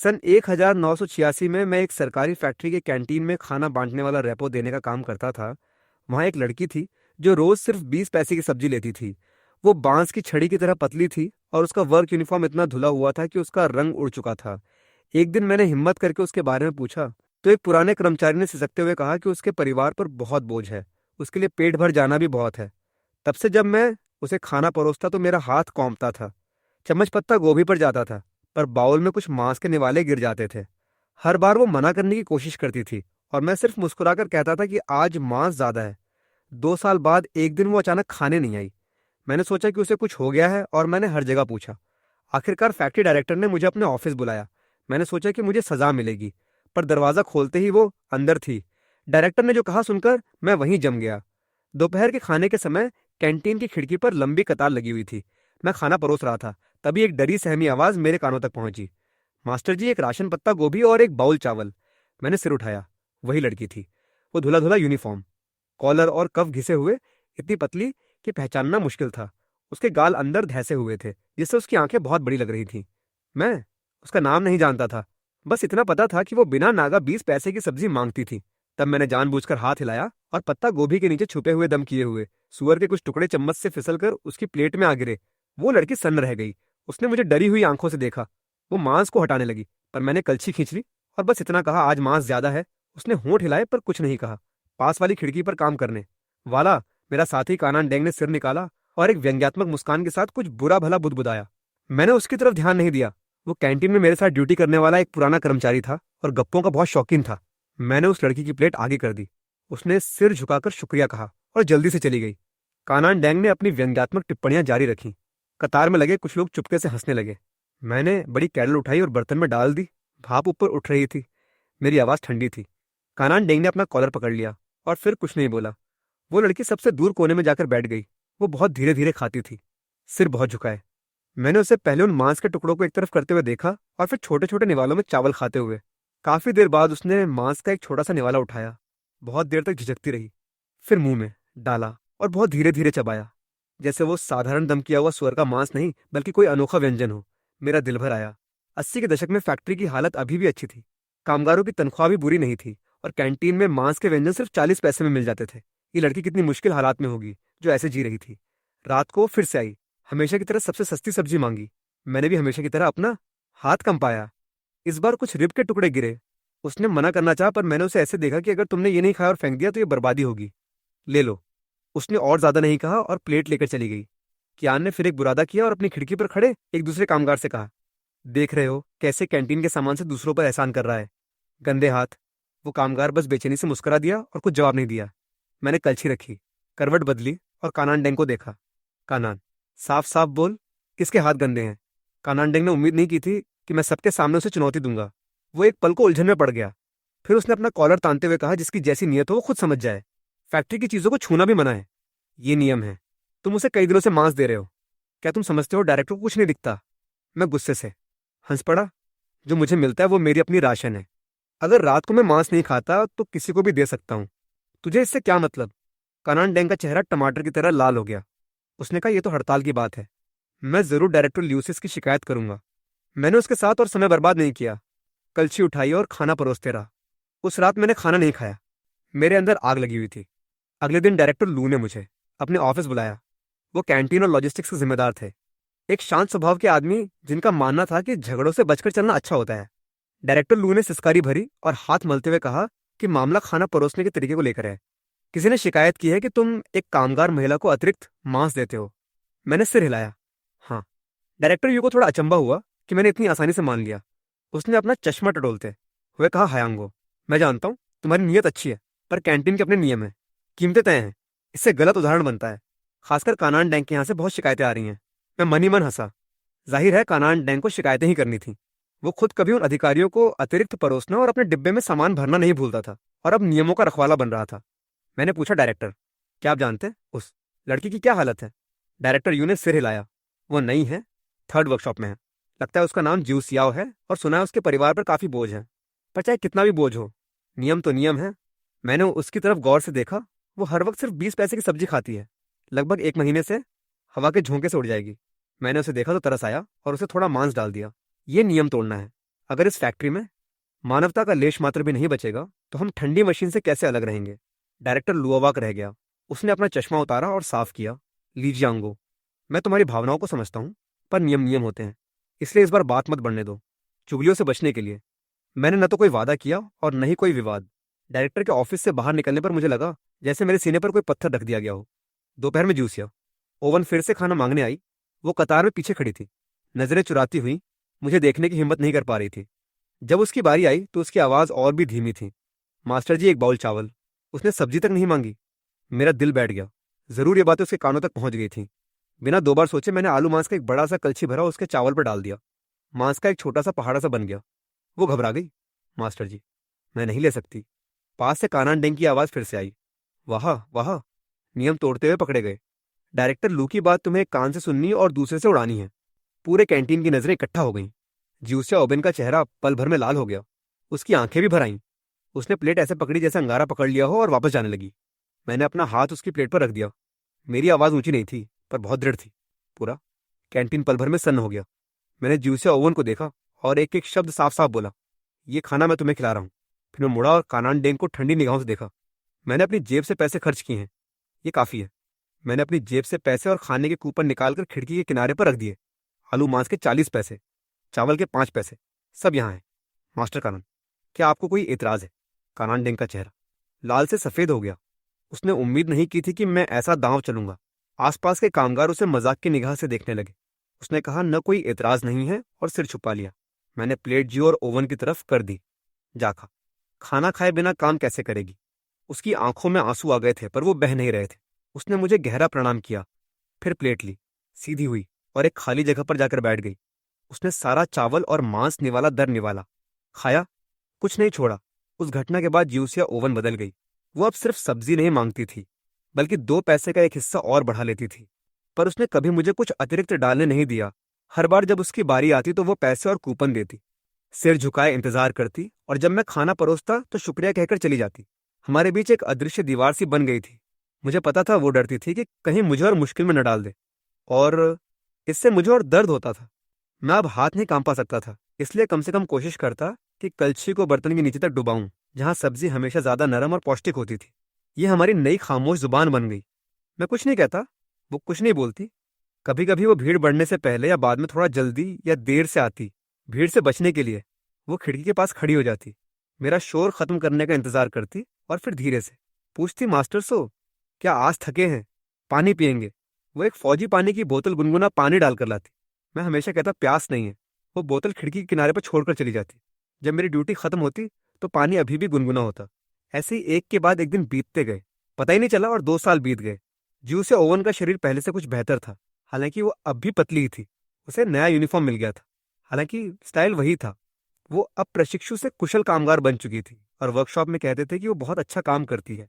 सन 1986 में मैं एक सरकारी फैक्ट्री के कैंटीन में खाना बांटने वाला रेपो देने का काम करता था। वहाँ एक लड़की थी जो रोज सिर्फ 20 पैसे की सब्जी लेती थी। वो बांस की छड़ी की तरह पतली थी और उसका वर्क यूनिफॉर्म इतना धुला हुआ था कि उसका रंग उड़ चुका था। एक दिन मैंने हिम्मत करके उसके बारे में पूछा तो एक पुराने कर्मचारी ने सिसकते हुए कहा कि उसके परिवार पर बहुत बोझ है, उसके लिए पेट भर जाना भी बहुत है। तब से जब मैं उसे खाना परोसता तो मेरा हाथ कौंपता था। चम्मच पत्ता गोभी पर जाता था, पर बाउल में कुछ मांस के निवाले गिर जाते थे। हर बार वो मना करने की कोशिश करती थी और मैं सिर्फ मुस्कुराकर कहता था कि आज मांस ज्यादा है। 2 साल बाद एक दिन वो अचानक खाने नहीं आई। मैंने सोचा कि उसे कुछ हो गया है और मैंने हर जगह पूछा। आखिरकार फैक्ट्री डायरेक्टर ने मुझे अपने ऑफिस बुलाया। मैंने सोचा कि मुझे सजा मिलेगी, पर दरवाजा खोलते ही वो अंदर थी। डायरेक्टर ने जो कहा सुनकर मैं वहीं जम गया। दोपहर के खाने के समय कैंटीन की खिड़की पर लंबी कतार लगी हुई थी। मैं खाना परोस रहा था, तभी एक डरी सहमी आवाज मेरे कानों तक पहुंची। मास्टर जी, एक राशन पत्ता गोभी और एक बाउल चावल। मैंने सिर उठाया। वही लड़की थी। वो धुला धुला यूनिफॉर्म, कॉलर और कफ घिसे हुए, इतनी पतली कि पहचानना मुश्किल था। उसके गाल अंदर धैसे हुए थे, जिससे उसकी आंखें बहुत बड़ी लग रही थीं। मैं उसका नाम नहीं जानता था। बस इतना पता था कि वो बिना नागा 20 पैसे की सब्जी मांगती थी। तब मैंने जानबूझकर हाथ हिलाया और पत्ता गोभी के नीचे छुपे हुए दम किए हुए सुअर के कुछ टुकड़े चम्मच से फिसलकर उसकी प्लेट में आ गिरे। वो लड़की सन्न रह गई। उसने मुझे डरी हुई आंखों से देखा। वो मांस को हटाने लगी, पर मैंने कलछी खींच ली और बस इतना कहा, आज मांस ज्यादा है। उसने होंठ हिलाए पर कुछ नहीं कहा। पास वाली खिड़की पर काम करने वाला मेरा साथी कानान डेंग ने सिर निकाला और एक व्यंग्यात्मक मुस्कान के साथ कुछ बुरा भला बुदबुदाया। मैंने उसकी तरफ ध्यान नहीं दिया। वो कैंटीन में मेरे साथ ड्यूटी करने वाला एक पुराना कर्मचारी था और गप्पों का बहुत शौकीन था। मैंने उस लड़की की प्लेट आगे कर दी। उसने सिर झुकाकर शुक्रिया कहा और जल्दी से चली गई। कानान डैंग ने अपनी व्यंग्यात्मक टिप्पणियां जारी रखी। कतार में लगे कुछ लोग चुपके से हंसने लगे। मैंने बड़ी कैरल उठाई और बर्तन में डाल दी। भाप ऊपर उठ रही थी। मेरी आवाज ठंडी थी। कानान डेंग ने अपना कॉलर पकड़ लिया और फिर कुछ नहीं बोला। वो लड़की सबसे दूर कोने में जाकर बैठ गई। वो बहुत धीरे धीरे खाती थी, सिर बहुत झुकाए। मैंने उसे पहले उन मांस के टुकड़ों को एक तरफ करते हुए देखा और फिर छोटे छोटे निवालों में चावल खाते हुए। काफी देर बाद उसने मांस का एक छोटा सा निवाला उठाया। बहुत देर तक झिझकती रही, फिर मुंह में डाला और बहुत धीरे धीरे चबाया, जैसे वो साधारण दम किया हुआ सुअर का मांस नहीं बल्कि कोई अनोखा व्यंजन हो। मेरा दिल भर आया। 80 के दशक में फैक्ट्री की हालत अभी भी अच्छी थी। कामगारों की तनख्वाह भी बुरी नहीं थी और कैंटीन में मांस के व्यंजन सिर्फ 40 पैसे में मिल जाते थे। ये लड़की कितनी मुश्किल हालात में होगी जो ऐसे जी रही थी। रात को वो फिर से आई। हमेशा की तरह सबसे सस्ती सब्जी मांगी। मैंने भी हमेशा की तरह अपना हाथ कंपाया। इस बार कुछ रिब के टुकड़े गिरे। उसने मना करना चाहा, पर मैंने उसे ऐसे देखा कि अगर तुमने ये नहीं खाया और फेंक दिया तो ये बर्बादी होगी। ले लो। उसने और ज्यादा नहीं कहा और प्लेट लेकर चली गई। कियान ने फिर एक बुरादा किया और अपनी खिड़की पर खड़े एक दूसरे कामगार से कहा, देख रहे हो कैसे कैंटीन के सामान से दूसरों पर एहसान कर रहा है, गंदे हाथ। वो कामगार बस बेचैनी से मुस्कुरा दिया और कुछ जवाब नहीं दिया। मैंने कलछी रखी, करवट बदली और कानान डेंग को देखा। कानान, साफ साफ बोल, किसके हाथ गंदे हैं? कानान डेंग ने उम्मीद नहीं की थी कि मैं सबके सामने उसे चुनौती दूंगा। वो एक पल को उलझन में पड़ गया। फिर उसने अपना कॉलर तानते हुए कहा, जिसकी जैसी नियत हो वो खुद समझ जाए। फैक्ट्री की चीजों को छूना भी मना है। ये नियम है। तुम उसे कई दिनों से मांस दे रहे हो। क्या तुम समझते हो डायरेक्टर को कुछ नहीं दिखता? मैं गुस्से से हंस पड़ा। जो मुझे मिलता है वो मेरी अपनी राशन है। अगर रात को मैं मांस नहीं खाता तो किसी को भी दे सकता हूँ। तुझे इससे क्या मतलब? कानान डेंग का चेहरा टमाटर की तरह लाल हो गया। उसने कहा, यह तो हड़ताल की बात है। मैं जरूर डायरेक्टर ल्यूसिस की शिकायत करूंगा। मैंने उसके साथ और समय बर्बाद नहीं किया। कलछी उठाई और खाना परोसते रहा। उस रात मैंने खाना नहीं खाया। मेरे अंदर आग लगी हुई थी। अगले दिन डायरेक्टर लू ने मुझे अपने ऑफिस बुलाया। वो कैंटीन और लॉजिस्टिक्स के जिम्मेदार थे। एक शांत स्वभाव के आदमी जिनका मानना था कि झगड़ों से बचकर चलना अच्छा होता है। डायरेक्टर लू ने सिसकारी भरी और हाथ मलते हुए कहा कि मामला खाना परोसने के तरीके को लेकर है। किसी ने शिकायत की है कि तुम एक कामगार महिला को अतिरिक्त मांस देते हो। मैंने सिर हिलाया, हाँ। डायरेक्टर यू को थोड़ा अचंभा हुआ कि मैंने इतनी आसानी से मान लिया। उसने अपना चश्मा टटोलते हुए कहा, हायांगो, मैं जानता हूँ तुम्हारी नीयत अच्छी है, पर कैंटीन के अपने नियम है, कीमतें तय हैं। इससे गलत उदाहरण बनता है। खासकर कानान डैंग के यहाँ से बहुत शिकायतें आ रही हैं। मैं मन ही मन हंसा। जाहिर है कानान डैंग को शिकायतें ही करनी थी। वो खुद कभी उन अधिकारियों को अतिरिक्त परोसना और अपने डिब्बे में सामान भरना नहीं भूलता था और अब नियमों का रखवाला बन रहा था। मैंने पूछा, डायरेक्टर, क्या आप जानते हैं उस लड़की की क्या हालत है? डायरेक्टर यू ने सिर हिलाया। वो नई है, 3rd वर्कशॉप में है। लगता है उसका नाम ज्यू सियाओ है और सुना है उसके परिवार पर काफी बोझ है। पर चाहे कितना भी बोझ हो, नियम तो नियम है। मैंने उसकी तरफ गौर से देखा। वो हर वक्त सिर्फ 20 पैसे की सब्जी खाती है। लगभग 1 महीने से हवा के झोंके से उड़ जाएगी। मैंने उसे देखा तो तरस आया और उसे थोड़ा मांस डाल दिया। ये नियम तोड़ना है। अगर इस फैक्ट्री में मानवता का लेश मात्र भी नहीं बचेगा तो हम ठंडी मशीन से कैसे अलग रहेंगे? डायरेक्टर लुआवाक रह गया। उसने अपना चश्मा उतारा और साफ किया। लीजियांगो, मैं तुम्हारी भावनाओं को समझता हूँ, पर नियम नियम होते हैं, इसलिए इस बार बात मत बढ़ने दो। चुगलियों से बचने के लिए मैंने न तो कोई वादा किया और न ही कोई विवाद। डायरेक्टर के ऑफिस से बाहर निकलने पर मुझे लगा जैसे मेरे सीने पर कोई पत्थर रख दिया गया हो। दोपहर में जूसिया ओवन फिर से खाना मांगने आई। वो कतार में पीछे खड़ी थी, नजरें चुराती हुई, मुझे देखने की हिम्मत नहीं कर पा रही थी। जब उसकी बारी आई तो उसकी आवाज और भी धीमी थी। मास्टर जी, एक बाउल चावल। उसने सब्जी तक नहीं मांगी। मेरा दिल बैठ गया। जरूर ये बातें उसके कानों तक पहुंच गई थी। बिना दो बार सोचे मैंने आलू मांस का एक बड़ा सा कलछी भरा उसके चावल पर डाल दिया। मांस का एक छोटा सा पहाड़ा सा बन गया। वो घबरा गई। मास्टर जी, मैं नहीं ले सकती। पास से कानान डेंग की आवाज फिर से आई। वाह वाह, नियम तोड़ते हुए पकड़े गए। डायरेक्टर लू की बात तुम्हें एक कान से सुननी और दूसरे से उड़ानी है। पूरे कैंटीन की नजरें इकट्ठा हो गईं। ज्यूसिया ओबेन का चेहरा पल भर में लाल हो गया। उसकी आंखें भी भर आईं। उसने प्लेट ऐसे पकड़ी जैसे अंगारा पकड़ लिया हो और वापस जाने लगी। मैंने अपना हाथ उसकी प्लेट पर रख दिया। मेरी आवाज ऊंची नहीं थी, पर बहुत दृढ़ थी। पूरा कैंटीन पल भर में सन्न हो गया। मैंने ज्यूसिया ओवन को देखा और एक एक शब्द साफ साफ बोला, ये खाना मैं तुम्हें खिला रहा हूँ। फिर मैं मुड़ा और कानान डेंग को ठंडी निगाहों से देखा। मैंने अपनी जेब से पैसे खर्च किए हैं, ये काफी है। मैंने अपनी जेब से पैसे और खाने के कूपन निकालकर खिड़की के किनारे पर रख दिए। आलू मांस के 40 पैसे, चावल के 5 पैसे, सब यहाँ है। मास्टर कानन, क्या आपको कोई एतराज है? कानान डेंग का चेहरा लाल से सफेद हो गया। उसने उम्मीद नहीं की थी कि मैं ऐसा दांव चलूंगा। आसपास के कामगार उसे मजाक की निगाह से देखने लगे। उसने कहा, न कोई एतराज नहीं है, और सिर छुपा लिया। मैंने प्लेट जी और ओवन की तरफ कर दी। जा खा। खाना खाए बिना काम कैसे करेगी? उसकी आंखों में आंसू आ गए थे, पर वो बह नहीं रहे थे। उसने मुझे गहरा प्रणाम किया, फिर प्लेट ली, सीधी हुई और एक खाली जगह पर जाकर बैठ गई। उसने सारा चावल और मांस निवाला दर निवाला, खाया, कुछ नहीं छोड़ा। उस घटना के बाद ज्यूसिया ओवन बदल गई। वो अब सिर्फ सब्जी नहीं मांगती थी, बल्कि 2 पैसे का एक हिस्सा और बढ़ा लेती थी। पर उसने कभी मुझे कुछ अतिरिक्त डालने नहीं दिया। हर बार जब उसकी बारी आती तो वो पैसे और कूपन देती, सिर झुकाए इंतजार करती, और जब मैं खाना परोसता तो शुक्रिया कहकर चली जाती। हमारे बीच एक अदृश्य दीवार सी बन गई थी। मुझे पता था वो डरती थी कि कहीं मुझे और मुश्किल में न डाल दे, और इससे मुझे और दर्द होता था। मैं अब हाथ नहीं काम पा सकता था, इसलिए कम से कम कोशिश करता कि कलछी को बर्तन के नीचे तक डुबाऊं, जहां सब्जी हमेशा ज्यादा नरम और पौष्टिक होती थी। ये हमारी नई खामोश जुबान बन गई। मैं कुछ नहीं कहता, वो कुछ नहीं बोलती। कभी कभी वो भीड़ बढ़ने से पहले या बाद में थोड़ा जल्दी या देर से आती। भीड़ से बचने के लिए वो खिड़की के पास खड़ी हो जाती, मेरा शोर खत्म करने का इंतजार करती, और फिर धीरे से पूछती, मास्टर सो, क्या आज थके हैं? पानी पियेंगे? वो एक फौजी पानी की बोतल गुनगुना पानी डालकर लाती। मैं हमेशा कहता, प्यास नहीं है। वो बोतल खिड़की के किनारे पर छोड़कर चली जाती। जब मेरी ड्यूटी खत्म होती तो पानी अभी भी गुनगुना होता। ऐसे ही एक के बाद एक दिन बीतते गए। पता ही नहीं चला, और 2 साल बीत गए। जू से ओवन का शरीर पहले से कुछ बेहतर था, हालांकि वो अब भी पतली ही थी। उसे नया यूनिफॉर्म मिल गया था, हालांकि स्टाइल वही था। वो अब प्रशिक्षु से कुशल कामगार बन चुकी थी, और वर्कशॉप में कहते थे कि वो बहुत अच्छा काम करती है।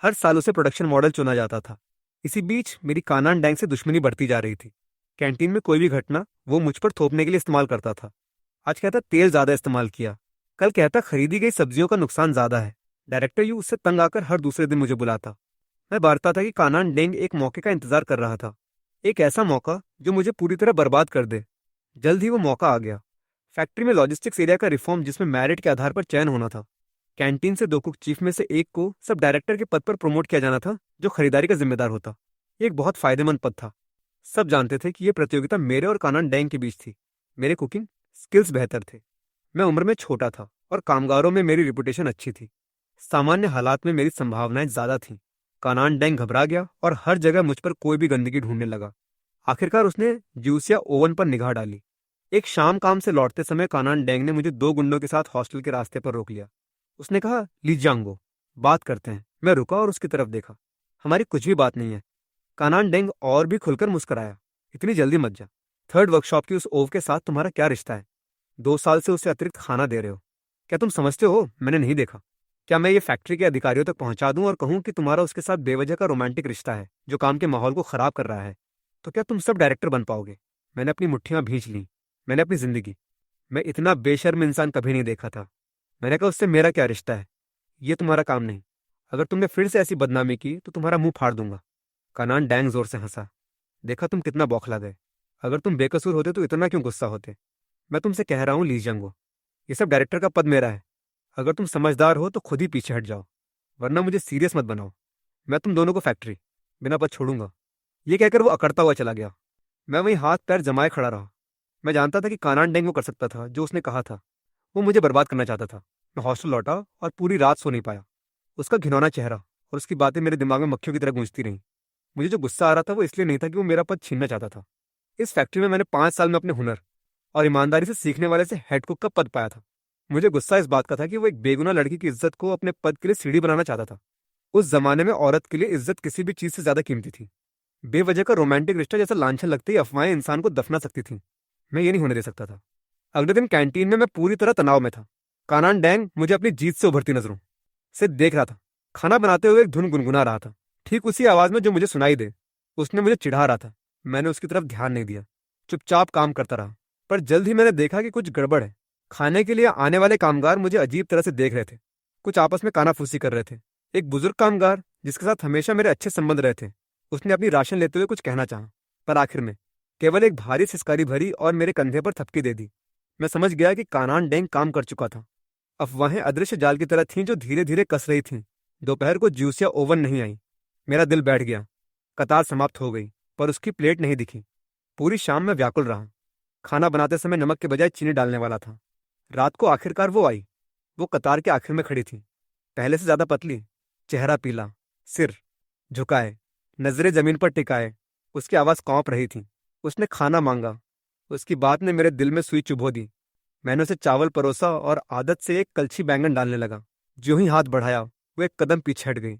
हर साल उसे प्रोडक्शन मॉडल चुना जाता था। इसी बीच मेरी कानान डैंग से दुश्मनी बढ़ती जा रही थी। कैंटीन में कोई भी घटना वो मुझ पर थोपने के लिए इस्तेमाल करता था। आज कहता, तेल ज्यादा इस्तेमाल किया। कल कहता, खरीदी गई सब्जियों का नुकसान ज्यादा है। डायरेक्टर यू उससे तंग आकर हर दूसरे दिन मुझे बुलाता। मैं बारता था कि कानान डेंग एक मौके का इंतजार कर रहा था, एक ऐसा मौका जो मुझे पूरी तरह बर्बाद कर दे। जल्द ही वो मौका आ गया। फैक्ट्री में लॉजिस्टिक्स एरिया का रिफॉर्म, जिसमें मेरिट के आधार पर चयन होना था। कैंटीन से 2 कुक चीफ में से एक को सब डायरेक्टर के पद पर प्रमोट किया जाना था, जो खरीदारी का जिम्मेदार होता। ये एक बहुत फायदेमंद पद था। सब जानते थे कि यह प्रतियोगिता मेरे और कानान डेंग के बीच थी। मेरे कुकिंग स्किल्स बेहतर थे, मैं उम्र में छोटा था, और कामगारों में मेरी रिपुटेशन अच्छी थी। सामान्य हालात में मेरी संभावनाएं ज्यादा थीं। कानान डेंग घबरा गया और हर जगह मुझ पर कोई भी गंदगी ढूंढने लगा। आखिरकार उसने ज्यूसिया ओवन पर निगाह डाली। एक शाम काम से लौटते समय कानान डेंग ने मुझे 2 गुंडों के साथ हॉस्टल के रास्ते पर रोक लिया। उसने कहा, लीजियांगो, बात करते हैं। मैं रुका और उसकी तरफ देखा। हमारी कुछ भी बात नहीं है। कानान डेंग और भी खुलकर मुस्कुराया। इतनी जल्दी मत जा। 3rd वर्कशॉप की उस ओव के साथ तुम्हारा क्या रिश्ता है? 2 साल से उसे अतिरिक्त खाना दे रहे हो। क्या तुम समझते हो मैंने नहीं देखा? क्या मैं ये फैक्ट्री के अधिकारियों तक पहुंचा दूं और कहूं कि तुम्हारा उसके साथ बेवजह का रोमांटिक रिश्ता है, जो काम के माहौल को खराब कर रहा है? तो क्या तुम सब डायरेक्टर बन पाओगे? मैंने अपनी मुट्ठियां भींच लीं। मैंने अपनी जिंदगी मैं इतना बेशर्म इंसान कभी नहीं देखा था। मैंने कहा, उससे मेरा क्या रिश्ता है? ये तुम्हारा काम नहीं। अगर तुमने फिर से ऐसी बदनामी की तो तुम्हारा मुंह फाड़ दूंगा। कानान डैंग जोर से हंसा। देखा, तुम कितना बौखला गए। अगर तुम बेकसूर होते तो इतना क्यों गुस्सा होते? मैं तुमसे कह रहा हूं लीजियांगो, ये सब डायरेक्टर का पद मेरा है। अगर तुम समझदार हो तो खुद ही पीछे हट जाओ, वरना मुझे सीरियस मत बनाओ। मैं तुम दोनों को फैक्ट्री बिना पद छोड़ूंगा। ये कहकर वो अकड़ता हुआ चला गया। मैं वहीं हाथ पैर जमाए खड़ा रहा। मैं जानता था कि कानान डेंग वो कर सकता था जो उसने कहा था। वो मुझे बर्बाद करना चाहता था। मैं हॉस्टल लौटा और पूरी रात सो नहीं पाया। उसका घिनौना चेहरा और उसकी बातें मेरे दिमाग में मक्खियों की तरह गूंजती रहीं। मुझे जो गुस्सा आ रहा था वो इसलिए नहीं था कि वो मेरा पद छीनना चाहता था। इस फैक्ट्री में मैंने 5 साल में अपने हुनर और ईमानदारी से सीखने वाले से हेड कुक का पद पाया था। मुझे गुस्सा इस बात का था कि वो एक बेगुनाह लड़की की इज्जत को अपने पद के लिए सीढ़ी बनाना चाहता था। उस जमाने में औरत के लिए इज्जत किसी भी चीज से ज्यादा कीमती थी। बेवजह का रोमांटिक रिश्ता जैसा लांछन लगते ही अफवाहें इंसान को दफना सकती थी। मैं ये नहीं होने दे सकता था। अगले दिन कैंटीन में मैं पूरी तरह तनाव में था। कानान डैंग मुझे अपनी जीत से उभरती नजरों से देख रहा था। खाना बनाते हुए एक धुन गुनगुना रहा था, ठीक उसी आवाज में जो मुझे सुनाई दे। उसने मुझे चिढ़ा रहा था। मैंने उसकी तरफ ध्यान नहीं दिया, चुपचाप काम करता रहा। पर जल्द ही मैंने देखा कि कुछ गड़बड़ है। खाने के लिए आने वाले कामगार मुझे अजीब तरह से देख रहे थे। कुछ आपस में कानाफूसी कर रहे थे। एक बुजुर्ग कामगार जिसके साथ हमेशा मेरे अच्छे संबंध रहे थे, उसने अपनी राशन लेते हुए कुछ कहना चाहा, पर आखिर में केवल एक भारी सिसकारी भरी और मेरे कंधे पर थपकी दे दी। मैं समझ गया कि कानान डेंग काम कर चुका था। अफवाहें अदृश्य जाल की तरह थीं जो धीरे धीरे कस रही थीं। दोपहर को जूस या ओवन नहीं आई। मेरा दिल बैठ गया। कतार समाप्त हो गई, पर उसकी प्लेट नहीं दिखी। पूरी शाम मैं व्याकुल रहा। खाना बनाते समय नमक के बजाय चीनी डालने वाला था। रात को आखिरकार वो आई। वो कतार के आखिर में खड़ी थी, पहले से ज्यादा पतली, चेहरा पीला, सिर झुकाए, नजरें जमीन पर टिकाए। उसकी आवाज कांप रही थी। उसने खाना मांगा। उसकी बात ने मेरे दिल में सुई चुभो दी। मैंने उसे चावल परोसा और आदत से एक कलछी बैंगन डालने लगा। जो ही हाथ बढ़ाया वो एक कदम पीछे हट गई,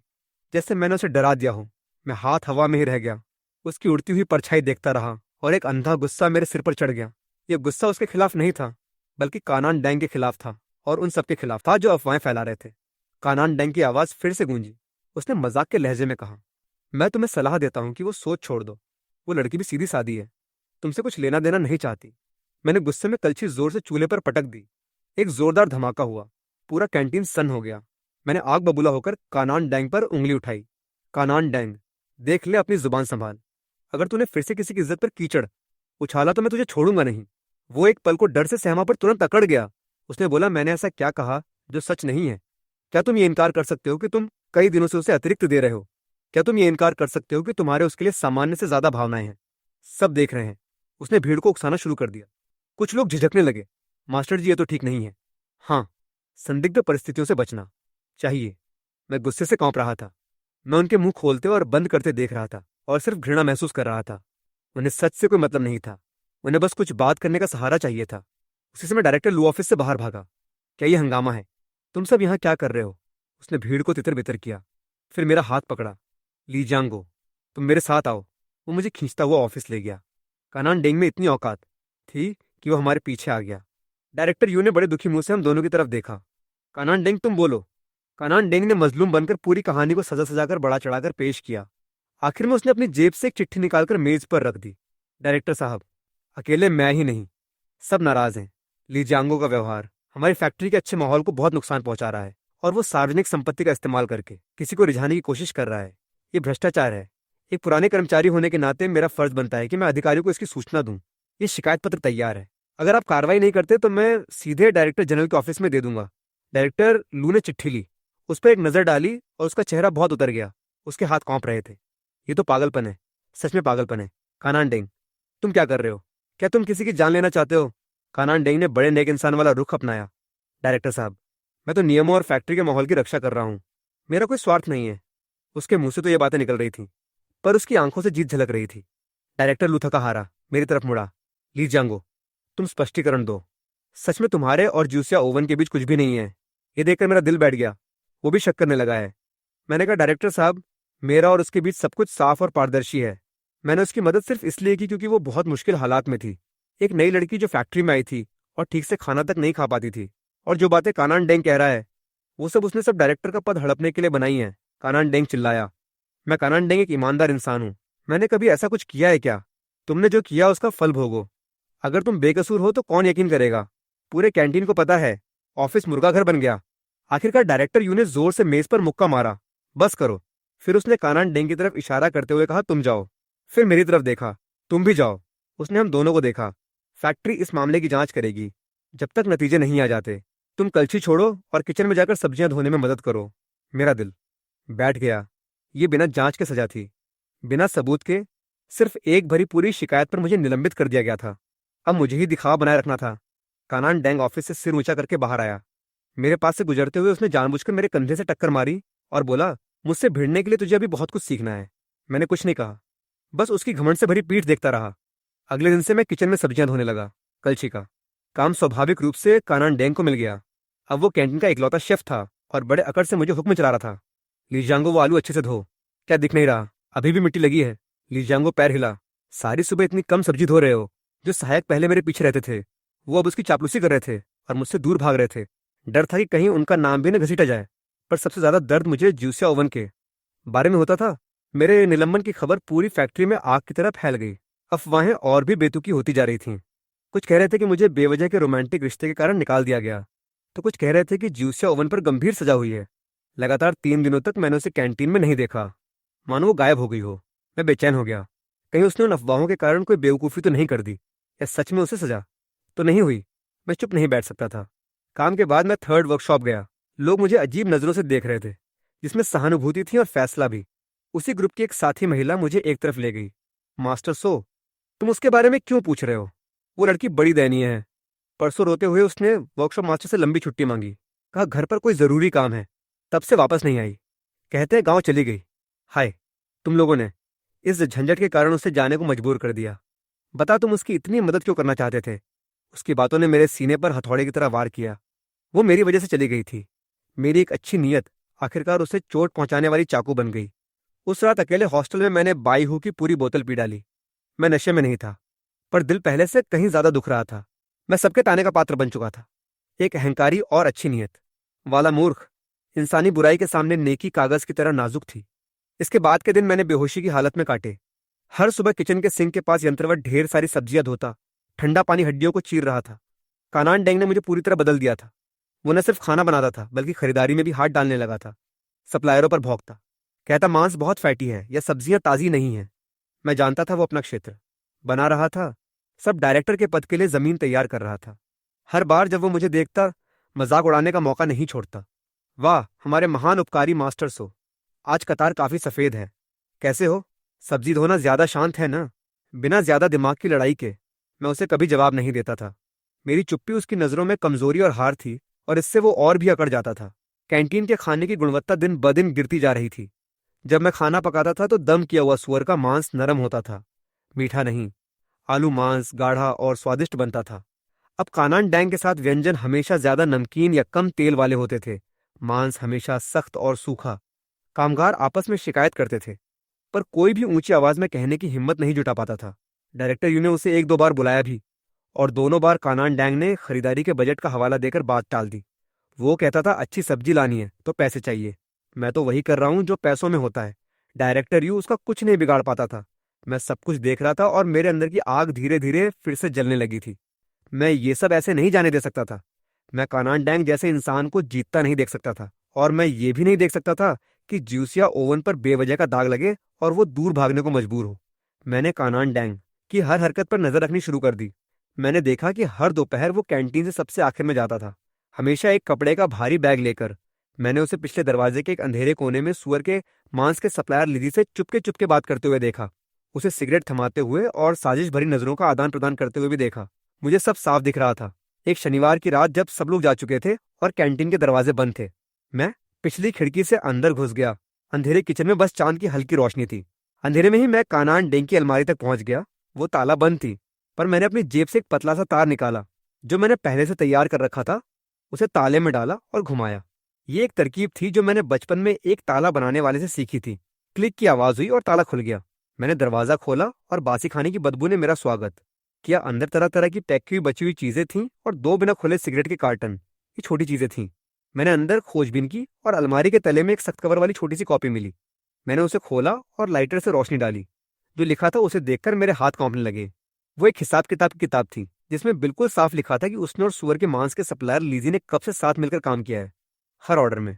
जैसे मैंने उसे डरा दिया हो। मैं हाथ हवा में ही रह गया। उसकी उड़ती हुई परछाई देखता रहा और एक अंधा गुस्सा मेरे सिर पर चढ़ गया। यह गुस्सा उसके खिलाफ नहीं था, बल्कि कानान डैंग के खिलाफ था, और उन सबके खिलाफ था जो अफवाहें फैला रहे थे। कानान डैंग की आवाज फिर से गूंजी। उसने मजाक के लहजे में कहा, मैं तुम्हें सलाह देता हूं कि वो सोच छोड़ दो। वो लड़की भी सीधी सादी है, तुमसे कुछ लेना देना नहीं चाहती। मैंने गुस्से में कलछी जोर से चूल्हे पर पटक दी। एक जोरदार धमाका हुआ। पूरा कैंटीन सन्न हो गया। मैंने आग बबूला होकर कानान डैंग पर उंगली उठाई। कानान डैंग, देख ले, अपनी जुबान संभाल। अगर तूने फिर से किसी की इज्जत पर कीचड़ उछाला तो मैं तुझे छोड़ूंगा नहीं। वो एक पल को डर से सहमा पर तुरंत अकड़ गया। उसने बोला, मैंने ऐसा क्या कहा जो सच नहीं है? क्या तुम ये इनकार कर सकते हो कि तुम कई दिनों से उसे अतिरिक्त दे रहे हो? क्या तुम ये इनकार कर सकते हो कि तुम्हारे उसके लिए सामान्य से ज्यादा भावनाएं हैं? सब देख रहे हैं। उसने भीड़ को उकसाना शुरू कर दिया। कुछ लोग झिझकने लगे। मास्टर जी, ये तो ठीक नहीं है। हाँ, संदिग्ध परिस्थितियों से बचना चाहिए। मैं गुस्से से कांप रहा था। मैं उनके मुंह खोलते और बंद करते देख रहा था और सिर्फ घृणा महसूस कर रहा था। उन्हें सच से कोई मतलब नहीं था। उन्हें बस कुछ बात करने का सहारा चाहिए था। उसी समय डायरेक्टर लू ऑफिस से बाहर भागा। क्या ये हंगामा है? तुम सब यहाँ क्या कर रहे हो? उसने भीड़ को तितर बितर किया, फिर मेरा हाथ पकड़ा। ली जांगो, तुम मेरे साथ आओ। वो मुझे खींचता हुआ ऑफिस ले गया। कानान डेंग में इतनी औकात थी कि वो हमारे पीछे आ गया। डायरेक्टर यू ने बड़े दुखी मुंह से हम दोनों की तरफ देखा। कानान डेंग, तुम बोलो। कानान डेंग ने मजलूम बनकर पूरी कहानी को सजा सजाकर बड़ा चढ़ाकर पेश किया। आखिर में उसने अपनी जेब से एक चिट्ठी निकालकर मेज पर रख दी। डायरेक्टर साहब, अकेले मैं ही नहीं, सब नाराज हैं। ली जांगो का व्यवहार हमारी फैक्ट्री के अच्छे माहौल को बहुत नुकसान पहुंचा रहा है, और वो सार्वजनिक संपत्ति का इस्तेमाल करके किसी को रिझाने की कोशिश कर रहा है। ये भ्रष्टाचार है। एक पुराने कर्मचारी होने के नाते मेरा फर्ज बनता है कि मैं अधिकारियों को इसकी सूचना दूं। ये शिकायत पत्र तैयार है। अगर आप कार्रवाई नहीं करते तो मैं सीधे डायरेक्टर जनरल के ऑफिस में दे दूंगा। डायरेक्टर लू ने चिट्ठी ली, उस पर एक नजर डाली और उसका चेहरा बहुत उतर गया। उसके हाथ कांप रहे थे। ये तो पागलपन है, सच में पागलपन है। कानान डेंग, तुम क्या कर रहे हो? क्या तुम किसी की जान लेना चाहते हो? कानान डेंग ने बड़े नेक इंसान वाला रुख अपनाया। डायरेक्टर साहब, मैं तो नियमों और फैक्ट्री के माहौल की रक्षा कर रहा हूँ। मेरा कोई स्वार्थ नहीं है। उसके मुंह से तो ये बातें निकल रही थी, पर उसकी आंखों से जीत झलक रही थी। डायरेक्टर लू थका हारा मेरी तरफ मुड़ा। ली जांगो, तुम स्पष्टीकरण दो। सच में तुम्हारे और जूसिया ओवन के बीच कुछ भी नहीं है? ये देखकर मेरा दिल बैठ गया। वो भी शक करने लगा है। मैंने कहा, डायरेक्टर साहब, मेरा और उसके बीच सब कुछ साफ और पारदर्शी है। मैंने उसकी मदद सिर्फ इसलिए की क्योंकि वो बहुत मुश्किल हालात में थी। एक नई लड़की जो फैक्ट्री में आई थी और ठीक से खाना तक नहीं खा पाती थी। और जो बातें कानान डेंग कह रहा है वो सब उसने सब डायरेक्टर का पद हड़पने के लिए बनाई है। कानान डेंग चिल्लाया। मैं कानान डेंग एक ईमानदार इंसान हूं। मैंने कभी ऐसा कुछ किया है क्या? तुमने जो किया उसका फल भोगो। अगर तुम बेकसूर हो तो कौन यकीन करेगा? पूरे कैंटीन को पता है ऑफिस मुर्गा घर बन गया। आखिरकार डायरेक्टर यू ने जोर से मेज पर मुक्का मारा। बस करो। फिर उसने कानान डेंग की तरफ इशारा करते हुए कहा, तुम जाओ। फिर मेरी तरफ देखा, तुम भी जाओ। उसने हम दोनों को देखा। फैक्ट्री इस मामले की जांच करेगी। जब तक नतीजे नहीं आ जाते। तुम कलछी छोड़ो और किचन में जाकर सब्जियां धोने में मदद करो। मेरा दिल बैठ गया। ये बिना जांच के सजा थी, बिना सबूत के। सिर्फ एक भरी पूरी शिकायत पर मुझे निलंबित कर दिया गया था। अब मुझे ही दिखावा बनाए रखना था। कानान डैंग ऑफिस से सिर ऊंचा करके बाहर आया। मेरे पास से गुजरते हुए उसने जानबूझकर मेरे कंधे से टक्कर मारी और बोला, मुझसे भिड़ने के लिए तुझे अभी बहुत कुछ सीखना है। मैंने कुछ नहीं कहा, बस उसकी घमंड से भरी पीठ देखता रहा। अगले दिन से मैं किचन में सब्जियां धोने लगा। कलछी का काम स्वाभाविक रूप से कानान डेंग को मिल गया। अब वो कैंटीन का इकलौता शेफ था और बड़े अकड़ से मुझे हुक्म चला रहा था। लीजांगो, वो आलू अच्छे से धो। क्या दिख नहीं रहा? अभी भी मिट्टी लगी है। लीजांगो पैर हिला। सारी सुबह इतनी कम सब्जी धो रहे हो? जो सहायक पहले मेरे पीछे रहते थे, वो अब उसकी चापलूसी कर रहे थे और मुझसे दूर भाग रहे थे। डर था कि कहीं उनका नाम भी न घसीटा जाए। पर सबसे ज्यादा दर्द मुझे जूसिया ओवन के बारे में होता था। मेरे निलंबन की खबर पूरी फैक्ट्री में आग की तरह फैल गई। अफवाहें और भी बेतुकी होती जा रही थीं। कुछ कह रहे थे कि मुझे बेवजह के रोमांटिक रिश्ते के कारण निकाल दिया गया, तो कुछ कह रहे थे कि जूसिया ओवन पर गंभीर सजा हुई है। लगातार 3 दिनों तक मैंने उसे कैंटीन में नहीं देखा, मानो वो गायब हो गई हो। मैं बेचैन हो गया। कहीं उसने उन अफवाहों के कारण कोई बेवकूफ़ी तो नहीं कर दी, या सच में उसे सजा तो नहीं हुई। मैं चुप नहीं बैठ सकता था। काम के बाद मैं थर्ड वर्कशॉप गया। लोग मुझे अजीब नज़रों से देख रहे थे, जिसमें सहानुभूति थी और फैसला भी। उसी ग्रुप की एक साथी महिला मुझे एक तरफ ले गई। मास्टर सो, तुम उसके बारे में क्यों पूछ रहे हो? वो लड़की बड़ी दयनीय है। परसों रोते हुए उसने वर्कशॉप मास्टर से लंबी छुट्टी मांगी। कहा घर पर कोई जरूरी काम है। तब से वापस नहीं आई। कहते हैं गांव चली गई। हाय, तुम लोगों ने इस झंझट के कारण उसे जाने को मजबूर कर दिया। बता, तुम उसकी इतनी मदद क्यों करना चाहते थे? उसकी बातों ने मेरे सीने पर हथौड़े की तरह वार किया। वो मेरी वजह से चली गई थी। मेरी एक अच्छी नीयत आखिरकार उसे चोट पहुंचाने वाली चाकू बन गई। उस रात अकेले हॉस्टल में मैंने बाई हू की पूरी बोतल पी डाली। मैं नशे में नहीं था, पर दिल पहले से कहीं ज्यादा दुख रहा था। मैं सबके ताने का पात्र बन चुका था। एक अहंकारी और अच्छी नीयत वाला मूर्ख। इंसानी बुराई के सामने नेकी कागज की तरह नाजुक थी। इसके बाद के दिन मैंने बेहोशी की हालत में काटे। हर सुबह किचन के सिंक के पास यंत्रवत ढेर सारी सब्जियां धोता। ठंडा पानी हड्डियों को चीर रहा था। कानान डेंग ने मुझे पूरी तरह बदल दिया था। वो न सिर्फ खाना बनाता था, बल्कि खरीदारी में भी हाथ डालने लगा था। सप्लायरों पर भौंकता, कहता मांस बहुत फैटी है या सब्जियां ताजी नहीं है। मैं जानता था वो अपना क्षेत्र बना रहा था। सब डायरेक्टर के पद के लिए जमीन तैयार कर रहा था। हर बार जब वो मुझे देखता, मजाक उड़ाने का मौका नहीं छोड़ता। वाह, हमारे महान उपकारी मास्टर सो, आज कतार काफी सफेद है। कैसे हो? सब्जी धोना ज्यादा शांत है ना? बिना ज्यादा दिमाग की लड़ाई के मैं उसे कभी जवाब नहीं देता था। मेरी चुप्पी उसकी नजरों में कमजोरी और हार थी, और इससे वो और भी अकड़ जाता था। कैंटीन के खाने की गुणवत्ता दिन ब दिन गिरती जा रही थी। जब मैं खाना पकाता था तो दम किया हुआ सुअर का मांस नरम होता था, मीठा नहीं। आलू मांस गाढ़ा और स्वादिष्ट बनता था। अब कानान डैंग के साथ व्यंजन हमेशा ज्यादा नमकीन या कम तेल वाले होते थे। मांस हमेशा सख्त और सूखा। कामगार आपस में शिकायत करते थे, पर कोई भी ऊंची आवाज में कहने की हिम्मत नहीं जुटा पाता था। डायरेक्टर यू ने उसे 1-2 बार बुलाया भी, और दोनों बार कानान डैंग ने खरीदारी के बजट का हवाला देकर बात टाल दी। वो कहता था अच्छी सब्जी लानी है तो पैसे चाहिए। मैं तो वही कर रहा हूं जो पैसों में होता है। डायरेक्टर यू उसका कुछ नहीं बिगाड़ पाता था। मैं सब कुछ देख रहा था और मेरे अंदर की आग धीरे धीरे फिर से जलने लगी थी। मैं ये सब ऐसे नहीं जाने दे सकता था। मैं कानान डैंग जैसे इंसान को जीतता नहीं देख सकता था, और मैं ये भी नहीं देख सकता था कि ज्यूसिया ओवन पर बेवजह का दाग लगे और वो दूर भागने को मजबूर हो। मैंने कानान डैंग की हर हरकत पर नजर रखनी शुरू कर दी। मैंने देखा कि हर दोपहर वो कैंटीन से सबसे आखिर में जाता था, हमेशा एक कपड़े का भारी बैग लेकर। मैंने उसे पिछले दरवाजे के एक अंधेरे कोने में सुअर के मांस के सप्लायर लिजी से चुपके चुपके बात करते हुए देखा। उसे सिगरेट थमाते हुए और साजिश भरी नजरों का आदान प्रदान करते हुए भी देखा। मुझे सब साफ दिख रहा था। एक शनिवार की रात जब सब लोग जा चुके थे और कैंटीन के दरवाजे बंद थे, मैं पिछली खिड़की से अंदर घुस गया। अंधेरे किचन में बस चांद की हल्की रोशनी थी। अंधेरे में ही मैं कानान डेंग की अलमारी तक पहुंच गया। वो ताला बंद थी, पर मैंने अपनी जेब से एक पतला सा तार निकाला जो मैंने पहले से तैयार कर रखा था। उसे ताले में डाला और घुमाया। ये एक तरकीब थी जो मैंने बचपन में एक ताला बनाने वाले से सीखी थी। क्लिक की आवाज हुई और ताला खुल गया। मैंने दरवाजा खोला और बासी खाने की बदबू ने मेरा स्वागत किया। अंदर तरह तरह की पैक हुई बची हुई चीजें थीं और 2 बिना खुले सिगरेट के कार्टन। ये छोटी चीजें थीं। मैंने अंदर खोजबीन की और अलमारी के तले में एक सख्त कवर वाली छोटी सी कॉपी मिली। मैंने उसे खोला और लाइटर से रोशनी डाली। जो लिखा था उसे देखकर मेरे हाथ कांपने लगे। वो एक हिसाब किताब की किताब थी, जिसमें बिल्कुल साफ लिखा था कि उसने और सुअर के मांस के सप्लायर लीजी ने कब से साथ मिलकर काम किया है। हर ऑर्डर में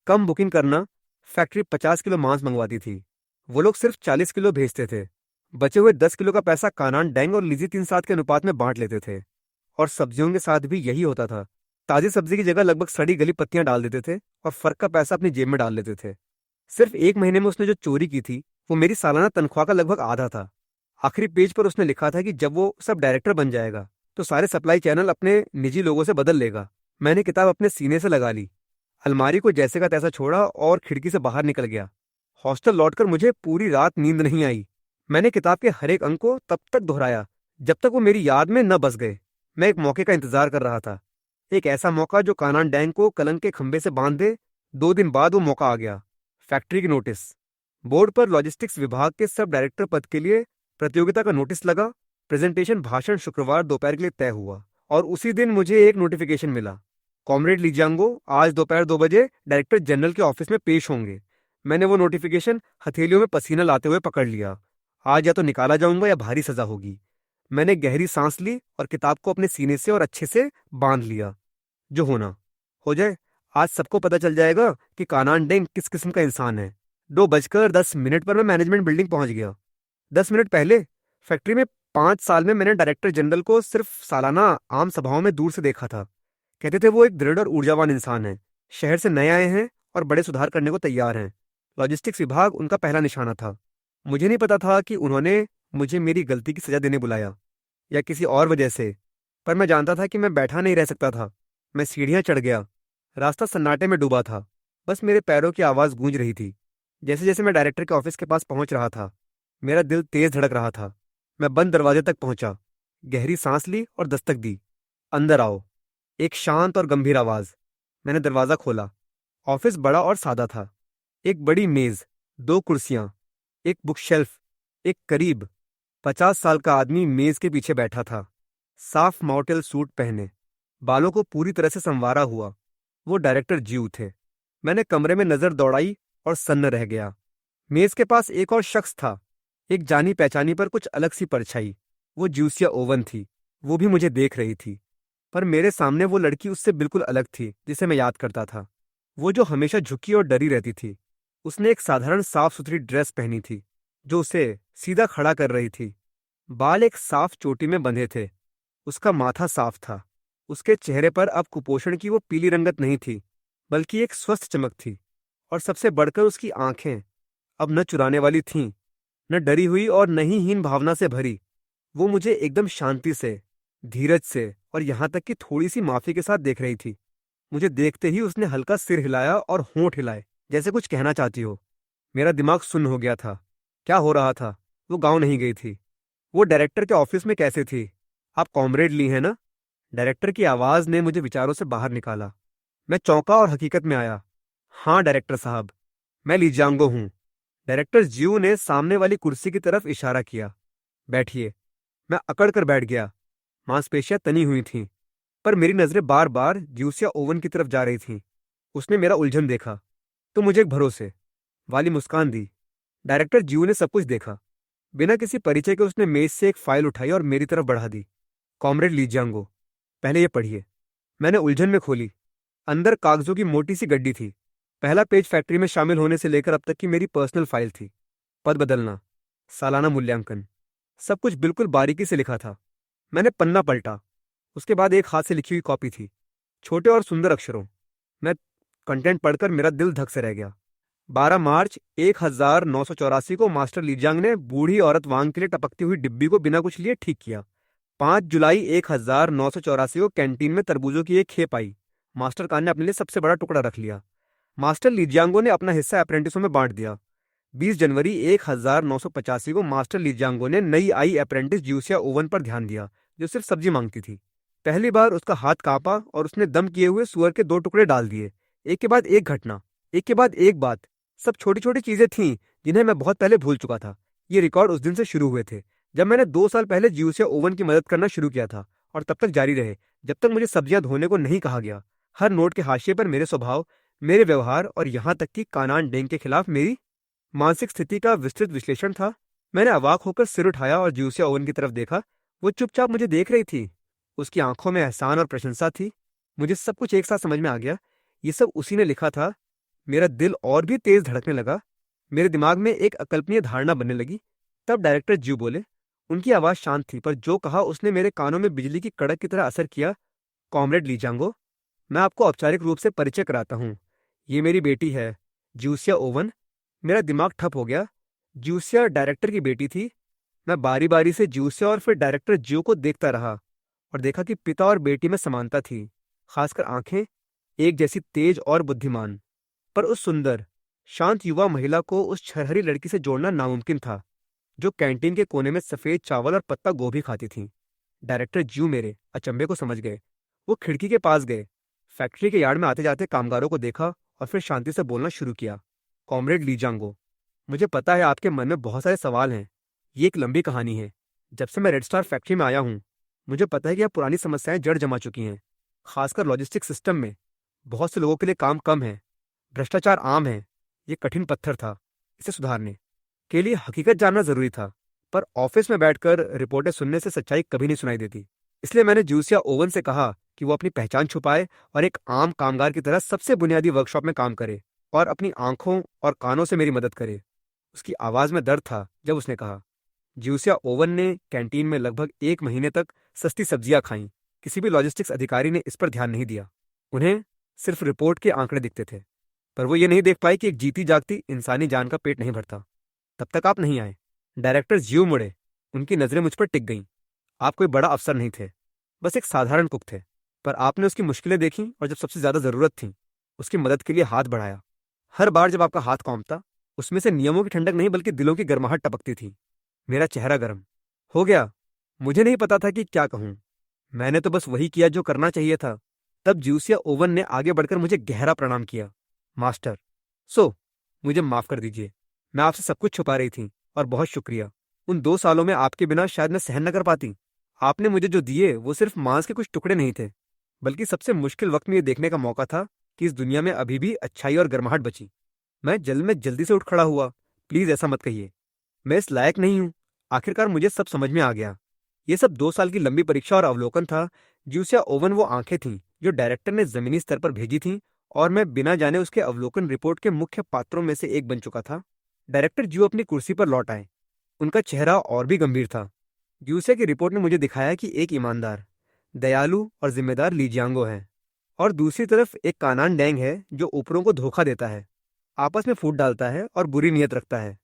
कम बुकिंग करना। फैक्ट्री 50 किलो मांस मंगवाती थी, वो लोग सिर्फ 40 किलो भेजते थे। बचे हुए 10 किलो का पैसा कानान डैंग और लीजी 3-7 के अनुपात में बांट लेते थे। और सब्जियों के साथ भी यही होता था। ताजी सब्जी की जगह लगभग सड़ी गली पत्तियां डाल देते थे और फर्क का पैसा अपनी जेब में डाल लेते थे। सिर्फ 1 महीने में उसने जो चोरी की थी वो मेरी सालाना तनख्वाह का लगभग आधा था। आखिरी पेज पर उसने लिखा था कि जब वो सब डायरेक्टर बन जाएगा तो सारे सप्लाई चैनल अपने निजी लोगों से बदल लेगा। मैंने किताब अपने सीने से लगा ली, अलमारी को जैसे का तैसा छोड़ा और खिड़की से बाहर निकल गया। हॉस्टल लौटकर मुझे पूरी रात नींद नहीं आई। मैंने किताब के हर एक अंक को तब तक दोहराया जब तक वो मेरी याद में न बस गए। मैं एक मौके का इंतजार कर रहा था, एक ऐसा मौका जो कानान डैंग को कलंक के खंभे से बांध दे। 2 दिन बाद वो मौका आ गया। फैक्ट्री की नोटिस। बोर्ड पर लॉजिस्टिक्स विभाग के सब डायरेक्टर पद के लिए प्रतियोगिता का नोटिस लगा। प्रेजेंटेशन भाषण शुक्रवार दोपहर के लिए तय हुआ और उसी दिन मुझे एक नोटिफिकेशन मिला, कॉमरेड लीजियांगो आज दोपहर 2 बजे डायरेक्टर जनरल के ऑफिस में पेश होंगे। मैंने वो नोटिफिकेशन हथेलियों में पसीना लाते हुए पकड़ लिया। आज या तो निकाला जाऊंगा या भारी सजा होगी। मैंने गहरी सांस ली और किताब को अपने सीने से और अच्छे से बांध लिया। जो होना हो जाए। आज सबको पता चल जाएगा कि कानान डेंग किस किस्म का इंसान है। 2:10 पर मैं मैनेजमेंट बिल्डिंग पहुंच गया। 10 मिनट पहले फैक्ट्री में 5 साल में मैंने डायरेक्टर जनरल को सिर्फ सालाना आम सभाओं में दूर से देखा था। कहते थे वो एक दृढ़ और ऊर्जावान इंसान है, शहर से नए आए हैं और बड़े सुधार करने को तैयार हैं। लॉजिस्टिक्स विभाग उनका पहला निशाना था। मुझे नहीं पता था कि उन्होंने मुझे मेरी गलती की सजा देने बुलाया या किसी और वजह से, पर मैं जानता था कि मैं बैठा नहीं रह सकता था। मैं सीढ़ियां चढ़ गया। रास्ता सन्नाटे में डूबा था, बस मेरे पैरों की आवाज गूंज रही थी। जैसे जैसे मैं डायरेक्टर के ऑफिस के पास पहुंच रहा था मेरा दिल तेज धड़क रहा था। मैं बंद दरवाजे तक पहुंचा, गहरी सांस ली और दस्तक दी। अंदर आओ, एक शांत और गंभीर आवाज। मैंने दरवाजा खोला। ऑफिस बड़ा और सादा था। एक बड़ी मेज, 2 कुर्सियां, एक बुकशेल्फ। एक करीब 50 साल का आदमी मेज के पीछे बैठा था, साफ मॉडल सूट पहने, बालों को पूरी तरह से संवारा हुआ। वो डायरेक्टर जीव थे। मैंने कमरे में नजर दौड़ाई और सन्न रह गया। मेज के पास एक और शख्स था, एक जानी पहचानी पर कुछ अलग सी परछाई। वो ज्यूसिया ओवन थी। वो भी मुझे देख रही थी, पर मेरे सामने वो लड़की उससे बिल्कुल अलग थी जिसे मैं याद करता था। वो जो हमेशा झुकी और डरी रहती थी। उसने एक साधारण साफ सुथरी ड्रेस पहनी थी जो उसे सीधा खड़ा कर रही थी। बाल एक साफ चोटी में बंधे थे। उसका माथा साफ था। उसके चेहरे पर अब कुपोषण की वो पीली रंगत नहीं थी, बल्कि एक स्वस्थ चमक थी। और सबसे बढ़कर उसकी आंखें अब न चुराने वाली थीं, न डरी हुई और न ही हीन भावना से भरी। वो मुझे एकदम शांति से, धीरज से और यहां तक कि थोड़ी सी माफी के साथ देख रही थी। मुझे देखते ही उसने हल्का सिर हिलाया और होंठ हिलाए, जैसे कुछ कहना चाहती हो। मेरा दिमाग सुन्न हो गया था। क्या हो रहा था? वो गांव नहीं गई थी। वो डायरेक्टर के ऑफिस में कैसे थी? आप कॉमरेड ली है ना? डायरेक्टर की आवाज ने मुझे विचारों से बाहर निकाला। मैं चौंका और हकीकत में आया। हाँ डायरेक्टर साहब, मैं लीजांगो हूं। डायरेक्टर जीव ने सामने वाली कुर्सी की तरफ इशारा किया। बैठिए। मैं अकड़ कर बैठ गया। मांसपेशियां तनी हुई थीं, पर मेरी नजरें बार बार ज्यूसिया ओवन की तरफ जा रही थीं। उसने मेरा उलझन देखा तो मुझे एक भरोसे वाली मुस्कान दी। डायरेक्टर जीव ने सब कुछ देखा। बिना किसी परिचय के उसने मेज से एक फाइल उठाई और मेरी तरफ बढ़ा दी। कॉमरेड लीजियांगो, पहले ये पढ़िए। मैंने उलझन में खोली। अंदर कागजों की मोटी सी गड्डी थी। पहला पेज फैक्ट्री में शामिल होने से लेकर अब तक की मेरी पर्सनल फाइल थी। पद बदलना, सालाना मूल्यांकन, सब कुछ बिल्कुल बारीकी से लिखा था। मैंने पन्ना पलटा। उसके बाद एक हाथ से लिखी हुई कॉपी थी, छोटे और सुंदर अक्षरों। मैं कंटेंट पढ़कर मेरा दिल धक से रह गया। 12 मार्च 1984 को मास्टर लीजांग ने बूढ़ी औरत वांग के लिए टपकती हुई डिब्बी को बिना कुछ लिए ठीक किया। 5 जुलाई 1984 को कैंटीन में तरबूजों की एक खेप आई। मास्टर कान ने अपने लिए सबसे बड़ा टुकड़ा रख लिया। मास्टर लीजियांगो ने अपना हिस्सा अप्रेंटिसों में बांट दिया। 20 जनवरी 1985 को मास्टर लीजियांगो ने नई आई अप्रेंटिस ज्यूसिया ओवन पर ध्यान दिया, जो सिर्फ सब्जी मांगती थी। पहली बार उसका हाथ कांपा और उसने दम किए हुए सुअर के 2 टुकड़े डाल दिए। एक के बाद एक घटना, एक के बाद एक बात। सब छोटी छोटी चीजें थीं जिन्हें मैं बहुत पहले भूल चुका था। ये रिकॉर्ड उस दिन से शुरू हुए थे जब मैंने 2 साल पहले ज्यूसिया ओवन की मदद करना शुरू किया था, और तब तक जारी रहे जब तक मुझे सब्जियां धोने को नहीं कहा गया। हर नोट के हाशिए पर मेरे स्वभाव, मेरे व्यवहार और यहां तक कि कानान डेंग के खिलाफ मेरी मानसिक स्थिति का विस्तृत विश्लेषण था। मैंने अवाक होकर सिर उठाया और ज्यूसिया ओवन की तरफ देखा। वो चुपचाप मुझे देख रही थी। उसकी आंखों में एहसान और प्रशंसा थी। मुझे सब कुछ एक साथ समझ में आ गया। ये सब उसी ने लिखा था। मेरा दिल और भी तेज धड़कने लगा। मेरे दिमाग में एक अकल्पनीय धारणा बनने लगी। तब डायरेक्टर जीव बोले, उनकी आवाज शांत थी, पर जो कहा उसने मेरे कानों में बिजली की कड़क की तरह असर किया। कॉमरेड लीजांगो, मैं आपको औपचारिक रूप से परिचय कराता हूँ। ये मेरी बेटी है, ज्यूसिया ओवन। मेरा दिमाग ठप हो गया। ज्यूसिया डायरेक्टर की बेटी थी। मैं बारी बारी से ज्यूसिया और फिर डायरेक्टर जियो को देखता रहा और देखा कि पिता और बेटी में समानता थी, खासकर आंखें, एक जैसी तेज और बुद्धिमान। पर उस सुंदर, शांत युवा महिला को उस छरहरी लड़की से जोड़ना नामुमकिन था, जो कैंटीन के कोने में सफेद चावल और पत्ता गोभी खाती थी। डायरेक्टर ज्यू मेरे अचंभे को समझ गए। वो खिड़की के पास गए, फैक्ट्री के यार्ड में आते जाते कामगारों को देखा और फिर शांति से बोलना शुरू किया। कॉमरेड लीजांगो, मुझे पता है आपके मन में बहुत सारे सवाल हैं। ये एक लंबी कहानी है। जब से मैं रेड स्टार फैक्ट्री में आया हूँ, मुझे पता है कि अब पुरानी समस्याएं जड़ जमा चुकी हैं। खासकर लॉजिस्टिक सिस्टम में बहुत से लोगों के लिए काम कम है, भ्रष्टाचार आम है। ये कठिन पत्थर था। इसे सुधारने के लिए हकीकत जानना जरूरी था, पर ऑफिस में बैठकर रिपोर्टें सुनने से सच्चाई कभी नहीं सुनाई देती। इसलिए मैंने जूसिया ओवन से कहा कि वो अपनी पहचान छुपाए और एक आम कामगार की तरह सबसे बुनियादी वर्कशॉप में काम करे और अपनी आंखों और कानों से मेरी मदद करे। उसकी आवाज में दर्द था जब उसने कहा। ज्यूसिया ओवन ने कैंटीन में लगभग 1 महीने तक सस्ती सब्जियां खाईं। किसी भी लॉजिस्टिक्स अधिकारी ने इस पर ध्यान नहीं दिया। उन्हें सिर्फ रिपोर्ट के आंकड़े दिखते थे, पर वो ये नहीं देख पाई कि एक जीती जागती इंसानी जान का पेट नहीं भरता। तब तक आप नहीं आए। डायरेक्टर ज्यू मुड़े। उनकी नजरें मुझ पर टिक गईं। आप कोई बड़ा अफसर नहीं थे, बस एक साधारण कुक थे। पर आपने उसकी मुश्किलें देखी और जब सबसे ज्यादा जरूरत थी, उसकी मदद के लिए हाथ बढ़ाया। हर बार जब आपका हाथ कांपता, उसमें से नियमों की ठंडक नहीं बल्कि दिलों की गर्माहट टपकती थी। मेरा चेहरा गर्म हो गया। मुझे नहीं पता था कि क्या कहूं। मैंने तो बस वही किया जो करना चाहिए था। तब ज्यूसिया ओवन ने आगे बढ़कर मुझे गहरा प्रणाम किया। मास्टर, सो मुझे माफ कर दीजिए। मैं आपसे सब कुछ छुपा रही थी और बहुत शुक्रिया। उन 2 सालों में आपके बिना शायद मैं सहन न कर पाती। आपने मुझे जो दिए वो सिर्फ मांस के कुछ टुकड़े नहीं थे, बल्कि सबसे मुश्किल वक्त में ये देखने का मौका था कि इस दुनिया में अभी भी अच्छाई और गर्माहट बची। मैं जल्द में जल्दी से उठ खड़ा हुआ। प्लीज ऐसा मत कहिए, मैं इस लायक नहीं हूं। आखिरकार मुझे सब समझ में आ गया। ये सब 2 साल की लंबी परीक्षा और अवलोकन था। ज्यूसिया ओवन वो आंखें थीं जो डायरेक्टर ने जमीनी स्तर पर भेजी थीं, और मैं बिना जाने उसके अवलोकन रिपोर्ट के मुख्य पात्रों में से एक बन चुका था। डायरेक्टर ज्यू अपनी कुर्सी पर लौट आए। उनका चेहरा और भी गंभीर था। ज्यूसिया की रिपोर्ट ने मुझे दिखाया कि एक ईमानदार, दयालु और जिम्मेदार लीजियांगो है, और दूसरी तरफ एक कानान डेंग है जो ऊपरों को धोखा देता है, आपस में फूट डालता है और बुरी नीयत रखता है।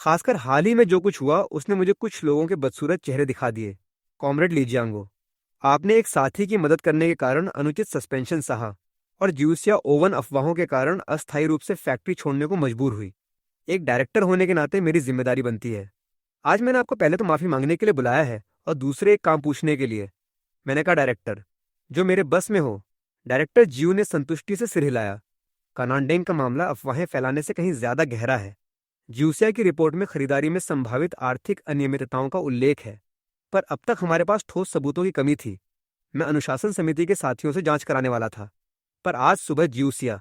खासकर हाल ही में जो कुछ हुआ, उसने मुझे कुछ लोगों के बदसूरत चेहरे दिखा दिए। कॉमरेड लीजियांगो, आपने एक साथी की मदद करने के कारण अनुचित सस्पेंशन सहा, और ज्यूसिया ओवन अफवाहों के कारण अस्थायी रूप से फैक्ट्री छोड़ने को मजबूर हुई। एक डायरेक्टर होने के नाते मेरी जिम्मेदारी बनती है। आज मैंने आपको पहले तो माफी मांगने के लिए बुलाया है और दूसरे एक काम पूछने के लिए। मैंने कहा डायरेक्टर, जो मेरे बस में हो। डायरेक्टर ज्यू ने संतुष्टि से सिर हिलाया। कनानडेंग का मामला अफवाहें फैलाने से कहीं ज्यादा गहरा है। ज्यूसिया की रिपोर्ट में खरीदारी में संभावित आर्थिक अनियमितताओं का उल्लेख है, पर अब तक हमारे पास ठोस सबूतों की कमी थी। मैं अनुशासन समिति के साथियों से जांच कराने वाला था, पर आज सुबह ज्यूसिया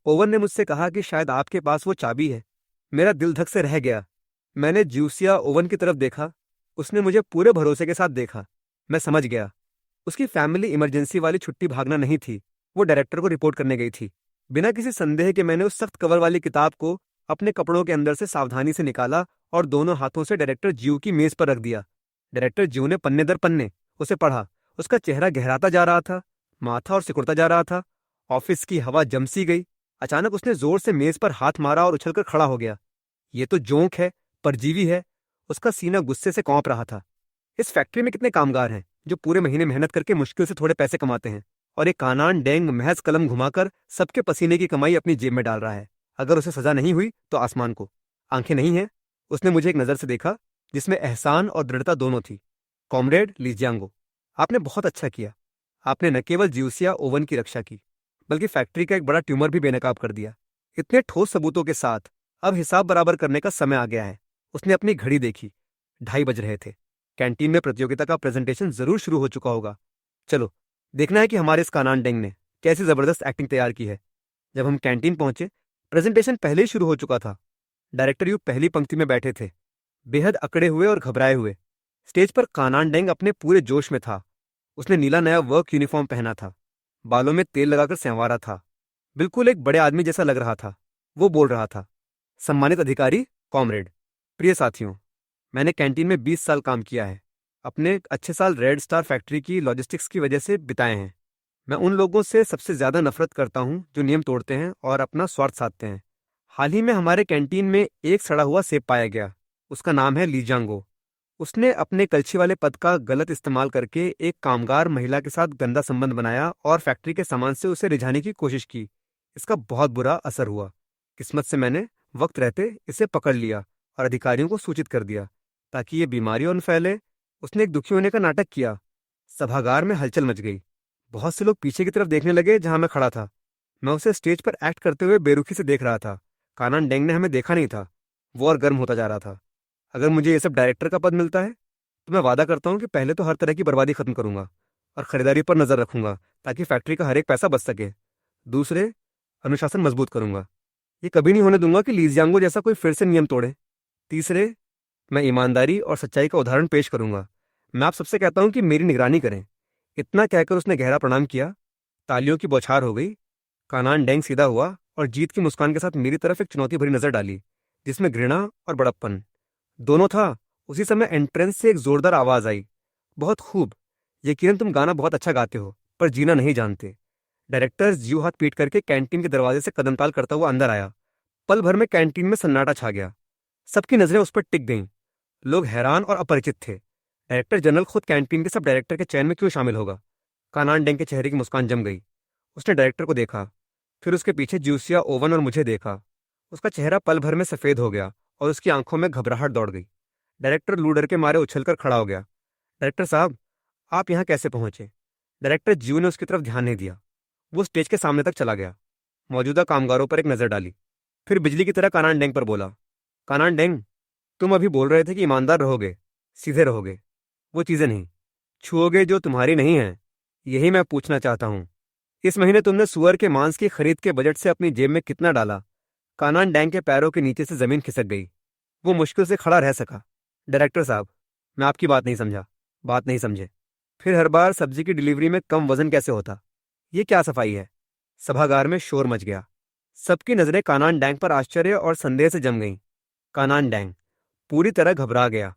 ओवन ने मुझसे कहा कि शायद आपके पास वो चाबी है। मेरा दिल धक से रह गया। मैंने ज्यूसिया ओवन की तरफ देखा। उसने मुझे पूरे भरोसे के साथ देखा। मैं समझ गया, उसकी फैमिली इमरजेंसी वाली छुट्टी भागना नहीं थी, वो डायरेक्टर को रिपोर्ट करने गई थी। बिना किसी संदेह के मैंने उस सख्त कवर वाली किताब को अपने कपड़ों के अंदर से सावधानी से निकाला और दोनों हाथों से डायरेक्टर ज्यू की मेज पर रख दिया। डायरेक्टर ज्यू ने पन्ने दर पन्ने उसे पढ़ा। उसका चेहरा गहराता जा रहा था, माथा और सिकुड़ता जा रहा था। ऑफिस की हवा जमसी गई। अचानक उसने जोर से मेज पर हाथ मारा और उछलकर खड़ा हो गया। ये तो जोंक है, परजीवी है। उसका सीना गुस्से से कांप रहा था। इस फैक्ट्री में कितने कामगार हैं जो पूरे महीने मेहनत करके मुश्किल से थोड़े पैसे कमाते हैं, और एक कानान डेंग महज कलम घुमाकर सबके पसीने की कमाई अपनी जेब में डाल रहा है। अगर उसे सजा नहीं हुई तो आसमान को आंखें नहीं हैं। उसने मुझे एक नजर से देखा जिसमें एहसान और दृढ़ता दोनों थी। कॉमरेड लीजियांगो, आपने बहुत अच्छा किया। आपने न केवल ज्यूसिया ओवन की रक्षा की, बल्कि फैक्ट्री का एक बड़ा ट्यूमर भी बेनकाब कर दिया। इतने ठोस सबूतों के साथ अब हिसाब बराबर करने का समय आ गया है। उसने अपनी घड़ी देखी। 2:30 बज रहे थे। कैंटीन में प्रतियोगिता का प्रेजेंटेशन जरूर शुरू हो चुका होगा। चलो देखना है कि हमारे इस कानान डेंग ने कैसी जबरदस्त एक्टिंग तैयार की है। जब हम कैंटीन पहुंचे, प्रेजेंटेशन पहले ही शुरू हो चुका था। डायरेक्टर यू पहली पंक्ति में बैठे थे, बेहद अकड़े हुए और घबराए हुए। स्टेज पर कानान डेंग अपने पूरे जोश में था। उसने नीला नया वर्क यूनिफॉर्म पहना था, बालों में तेल लगाकर संवारा था, बिल्कुल एक बड़े आदमी जैसा लग रहा था। वो बोल रहा था, सम्मानित अधिकारी, कॉमरेड, प्रिय साथियों, मैंने कैंटीन में 20 साल काम किया है। अपने अच्छे साल रेड स्टार फैक्ट्री की लॉजिस्टिक्स की वजह से बिताए हैं। मैं उन लोगों से सबसे ज्यादा नफरत करता हूँ जो नियम तोड़ते हैं और अपना स्वार्थ साधते हैं। हाल ही में हमारे कैंटीन में एक सड़ा हुआ सेब पाया गया। उसका नाम है लीजांगो। उसने अपने कलछी वाले पद का गलत इस्तेमाल करके एक कामगार महिला के साथ गंदा संबंध बनाया और फैक्ट्री के सामान से उसे रिझाने की कोशिश की। इसका बहुत बुरा असर हुआ। किस्मत से मैंने वक्त रहते इसे पकड़ लिया और अधिकारियों को सूचित कर दिया ताकि ये बीमारी और न फैले। उसने एक दुखी होने का नाटक किया। सभागार में हलचल मच गई। बहुत से लोग पीछे की तरफ देखने लगे जहां मैं खड़ा था। मैं उसे स्टेज पर एक्ट करते हुए बेरुखी से देख रहा था। कानान डेंग ने हमें देखा नहीं था। वो और गर्म होता जा रहा था। अगर मुझे ये सब डायरेक्टर का पद मिलता है तो मैं वादा करता हूँ कि पहले तो हर तरह की बर्बादी खत्म करूंगा और खरीदारी पर नजर रखूंगा ताकि फैक्ट्री का हर एक पैसा बच सके। दूसरे, अनुशासन मजबूत करूंगा। ये कभी नहीं होने दूंगा कि लीजियांगो जैसा कोई फिर से नियम तोड़े। तीसरे, मैं ईमानदारी और सच्चाई का उदाहरण पेश करूंगा। मैं आप सबसे कहता हूं कि मेरी निगरानी करें। इतना कहकर उसने गहरा प्रणाम किया। तालियों की बौछार हो गई। कानान डेंग सीधा हुआ और जीत की मुस्कान के साथ मेरी तरफ एक चुनौती भरी नजर डाली जिसमें घृणा और बड़प्पन दोनों था। उसी समय एंट्रेंस से एक जोरदार आवाज आई। बहुत खूब। यकीनन तुम गाना बहुत अच्छा गाते हो पर जीना नहीं जानते। डायरेक्टर जीव हाथ पीट करके कैंटीन के दरवाजे से कदमताल करता हुआ अंदर आया। पल भर में कैंटीन में सन्नाटा छा गया। सबकी नजरें उस पर टिक गईं। लोग हैरान और अपरिचित थे। डायरेक्टर जनरल खुद कैंटीन के सब डायरेक्टर के चयन में क्यों शामिल होगा? कानान डेंग के चेहरे की मुस्कान जम गई। उसने डायरेक्टर को देखा, फिर उसके पीछे जूसिया, ओवन और मुझे देखा। उसका चेहरा पल भर में सफेद हो गया और उसकी आंखों में घबराहट दौड़ गई। डायरेक्टर लू डर के मारे उछलकर खड़ा हो गया। डायरेक्टर साहब, आप यहाँ कैसे पहुंचे? डायरेक्टर जीव ने उसकी तरफ ध्यान नहीं दिया। वो स्टेज के सामने तक चला गया। मौजूदा कामगारों पर एक नजर डाली, फिर बिजली की तरह कानान डेंग पर बोला। कानान डेंग, तुम अभी बोल रहे थे कि ईमानदार रहोगे, सीधे रहोगे, वो चीजें नहीं छुओगे जो तुम्हारी नहीं है। यही मैं पूछना चाहता हूँ। इस महीने तुमने सुअर के मांस की खरीद के बजट से अपनी जेब में कितना डाला? कानान डैंग के पैरों के नीचे से जमीन खिसक गई। वो मुश्किल से खड़ा रह सका। डायरेक्टर साहब, मैं आपकी बात नहीं समझा। बात नहीं समझे? फिर हर बार सब्जी की डिलीवरी में कम वजन कैसे होता? ये क्या सफाई है? सभागार में शोर मच गया। सबकी नजरें कानान डैंग पर आश्चर्य और संदेह से जम गईं। कानान डैंग पूरी तरह घबरा गया।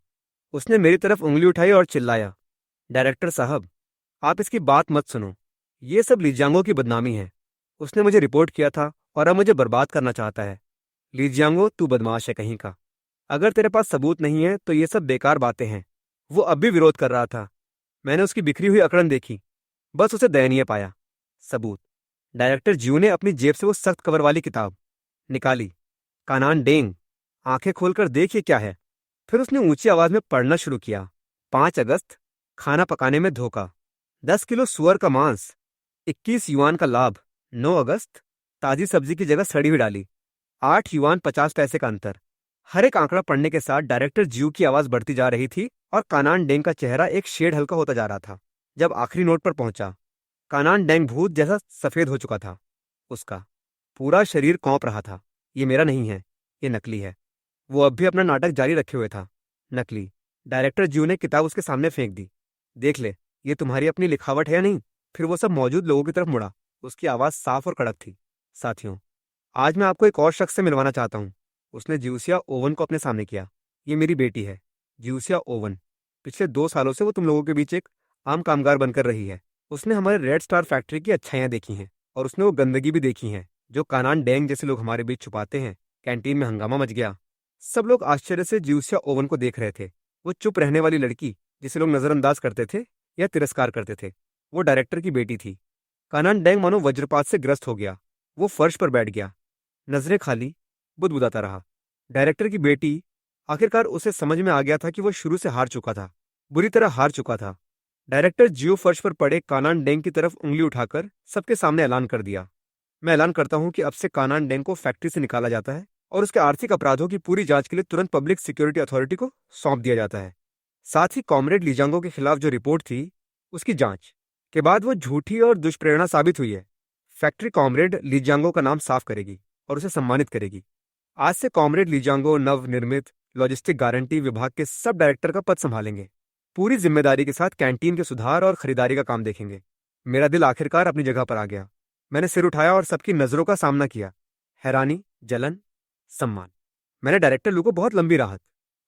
उसने मेरी तरफ उंगली उठाई और चिल्लाया, डायरेक्टर साहब, आप इसकी बात मत सुनो। ये सब लीजियांगो की बदनामी है। उसने मुझे रिपोर्ट किया था और अब मुझे बर्बाद करना चाहता है। लीजियांगो, तू बदमाश है कहीं का। अगर तेरे पास सबूत नहीं है तो ये सब बेकार बातें हैं। वो अब भी विरोध कर रहा था। मैंने उसकी बिखरी हुई अकड़न देखी, बस उसे दयनीय पाया। सबूत? डायरेक्टर जीव ने अपनी जेब से वो सख्त कवर वाली किताब निकाली। कानान डेंग, आंखें खोलकर देख ये क्या है। फिर उसने ऊंची आवाज में पढ़ना शुरू किया। 5 अगस्त, खाना पकाने में धोखा। 10 किलो सुअर का मांस, 21 युआन का लाभ। 9 अगस्त, ताजी सब्जी की जगह सड़ी हुई डाली। 8 युआन 50 पैसे का अंतर। हर एक आंकड़ा पढ़ने के साथ डायरेक्टर जीव की आवाज बढ़ती जा रही थी और कानान डेंग का चेहरा एक शेड हल्का होता जा रहा था। जब आखिरी नोट पर पहुंचा, कानान डेंग भूत जैसा सफेद हो चुका था। उसका पूरा शरीर कौंप रहा था। ये मेरा नहीं है, ये नकली है। वो अब भी अपना नाटक जारी रखे हुए था। नकली। डायरेक्टर जीव ने किताब उसके सामने फेंक दी। देख ले, ये तुम्हारी अपनी लिखावट है या नहीं? फिर वो सब मौजूद लोगों की तरफ मुड़ा। उसकी आवाज साफ और कड़क थी। साथियों, आज मैं आपको एक और शख्स से मिलवाना चाहता हूँ। उसने ज्यूसिया ओवन को अपने सामने किया। ये मेरी बेटी है, ज्यूसिया ओवन। पिछले 2 सालों से वो तुम लोगों के बीच एक आम कामगार बनकर रही है। उसने हमारे रेड स्टार फैक्ट्री की अच्छाइयां देखी हैं और उसने वो गंदगी भी देखी है जो कानान डेंग जैसे लोग हमारे बीच छुपाते हैं। कैंटीन में हंगामा मच गया। सब लोग आश्चर्य से ज्यूसिया ओवन को देख रहे थे। वो चुप रहने वाली लड़की जिसे लोग नजरअंदाज करते थे या तिरस्कार करते थे, वो डायरेक्टर की बेटी थी। कानान डेंग मानो वज्रपात से ग्रस्त हो गया। वो फर्श पर बैठ गया, नजरें खाली, बुदबुदाता रहा। डायरेक्टर की बेटी, आखिरकार उसे समझ में आ गया था कि वो शुरू से हार चुका था, बुरी तरह हार चुका था। डायरेक्टर जियो फर्श पर पड़े कानान डेंग की तरफ उंगली उठाकर सबके सामने ऐलान कर दिया, मैं ऐलान करता हूं कि अब से कानान डेंग को फैक्ट्री से निकाला जाता है और उसके आर्थिक अपराधों की पूरी जांच के लिए तुरंत पब्लिक सिक्योरिटी अथॉरिटी को सौंप दिया जाता है। साथ ही कॉमरेड लीजांगो के खिलाफ जो रिपोर्ट थी उसकी जांच के बाद वो झूठी और दुष्प्रेरणा साबित हुई है। फैक्ट्री कॉमरेड लीजांगो का नाम साफ करेगी और उसे सम्मानित करेगी। आज से कॉमरेड लीजांगो नवनिर्मित लॉजिस्टिक गारंटी विभाग के सब डायरेक्टर का पद संभालेंगे। पूरी जिम्मेदारी के साथ कैंटीन के सुधार और खरीदारी का काम देखेंगे। मेरा दिल आखिरकार अपनी जगह पर आ गया। मैंने सिर उठाया और सबकी नजरों का सामना किया। हैरानी, जलन, सम्मान। मैंने डायरेक्टर लू को बहुत लंबी राहत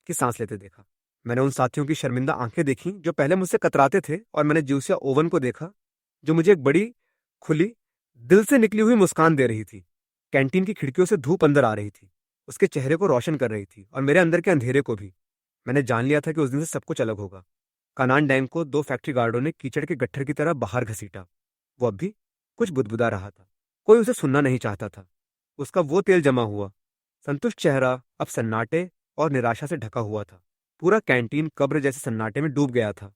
की सांस लेते देखा। मैंने उन साथियों की शर्मिंदा आंखें देखी जो पहले मुझसे कतराते थे, और मैंने जूसिया ओवन को देखा जो मुझे एक बड़ी, खुली, दिल से निकली हुई मुस्कान दे रही थी। कैंटीन की खिड़कियों से धूप अंदर आ रही थी, उसके चेहरे को रोशन कर रही थी और मेरे अंदर के अंधेरे को भी। मैंने जान लिया था कि उस दिन से सब कुछ अलग होगा। कानान डैम को दो फैक्ट्री गार्डों ने कीचड़ के गट्ठर की तरह बाहर घसीटा। वो अब भी कुछ बुदबुदा रहा था, कोई उसे सुनना नहीं चाहता था। उसका वो तेल जमा हुआ संतुष्ट चेहरा अब सन्नाटे और निराशा से ढका हुआ था। पूरा कैंटीन कब्र जैसे सन्नाटे में डूब गया था।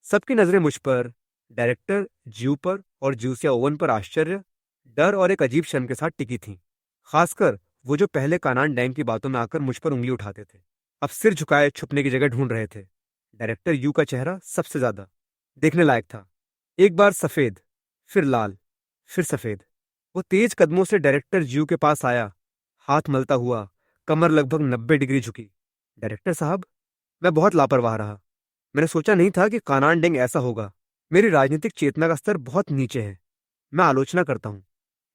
सबकी नजरें मुझ पर, डायरेक्टर ज्यू पर और जूसिया ओवन पर आश्चर्य, डर और एक अजीब शर्म के साथ टिकी थीं। खासकर वो जो पहले कानान डैम की बातों में आकर मुझ पर उंगली उठाते थे, अब सिर झुकाए छुपने की जगह ढूंढ रहे थे। डायरेक्टर यू का चेहरा सबसे ज्यादा देखने लायक था। एक बार सफेद, फिर लाल, फिर सफेद। वो तेज कदमों से डायरेक्टर ज्यू के पास आया, हाथ मलता हुआ, कमर लगभग 90 डिग्री झुकी। डायरेक्टर साहब, मैं बहुत लापरवाह रहा। मैंने सोचा नहीं था कि कानान डेंग ऐसा होगा। मेरी राजनीतिक चेतना का स्तर बहुत नीचे है। मैं आलोचना करता हूँ,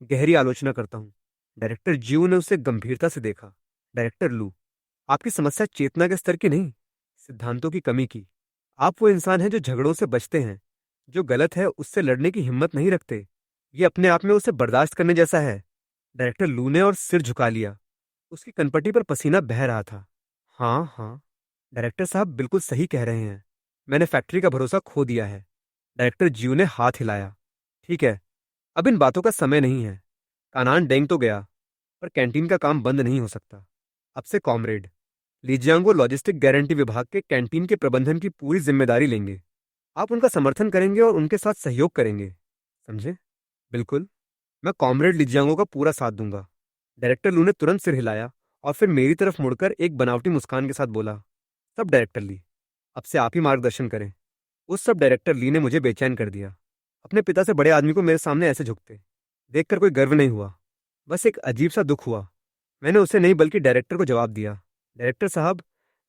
गहरी आलोचना करता हूँ। डायरेक्टर ज्यू ने उसे गंभीरता से देखा। डायरेक्टर लू, आपकी समस्या चेतना के स्तर की नहीं, सिद्धांतों की कमी की। आप वो इंसान हैं जो झगड़ों से बचते हैं, जो गलत है उससे लड़ने की हिम्मत नहीं रखते। ये अपने आप में उसे बर्दाश्त करने जैसा है। डायरेक्टर लू ने और सिर झुका लिया। उसकी कनपटी पर पसीना बह रहा था। हाँ हाँ, डायरेक्टर साहब बिल्कुल सही कह रहे हैं। मैंने फैक्ट्री का भरोसा खो दिया है। डायरेक्टर जियो ने हाथ हिलाया। ठीक है, अब इन बातों का समय नहीं है। कानान डेंग तो गया, पर कैंटीन का काम बंद नहीं हो सकता। अब से कॉमरेड लीजियांगो लॉजिस्टिक गारंटी विभाग के कैंटीन के प्रबंधन की पूरी जिम्मेदारी लेंगे। आप उनका समर्थन करेंगे और उनके साथ सहयोग करेंगे, समझे? बिल्कुल, मैं कॉमरेड लिजियांगो का पूरा साथ दूंगा। डायरेक्टर लू ने तुरंत सिर हिलाया और फिर मेरी तरफ मुड़कर एक बनावटी मुस्कान के साथ बोला, सब डायरेक्टर ली, अब से आप ही मार्गदर्शन करें। उस सब डायरेक्टर ली ने मुझे बेचैन कर दिया। अपने पिता से बड़े आदमी को मेरे सामने ऐसे झुकते देखकर कोई गर्व नहीं हुआ, बस एक अजीब सा दुख हुआ। मैंने उसे नहीं बल्कि डायरेक्टर को जवाब दिया, डायरेक्टर साहब,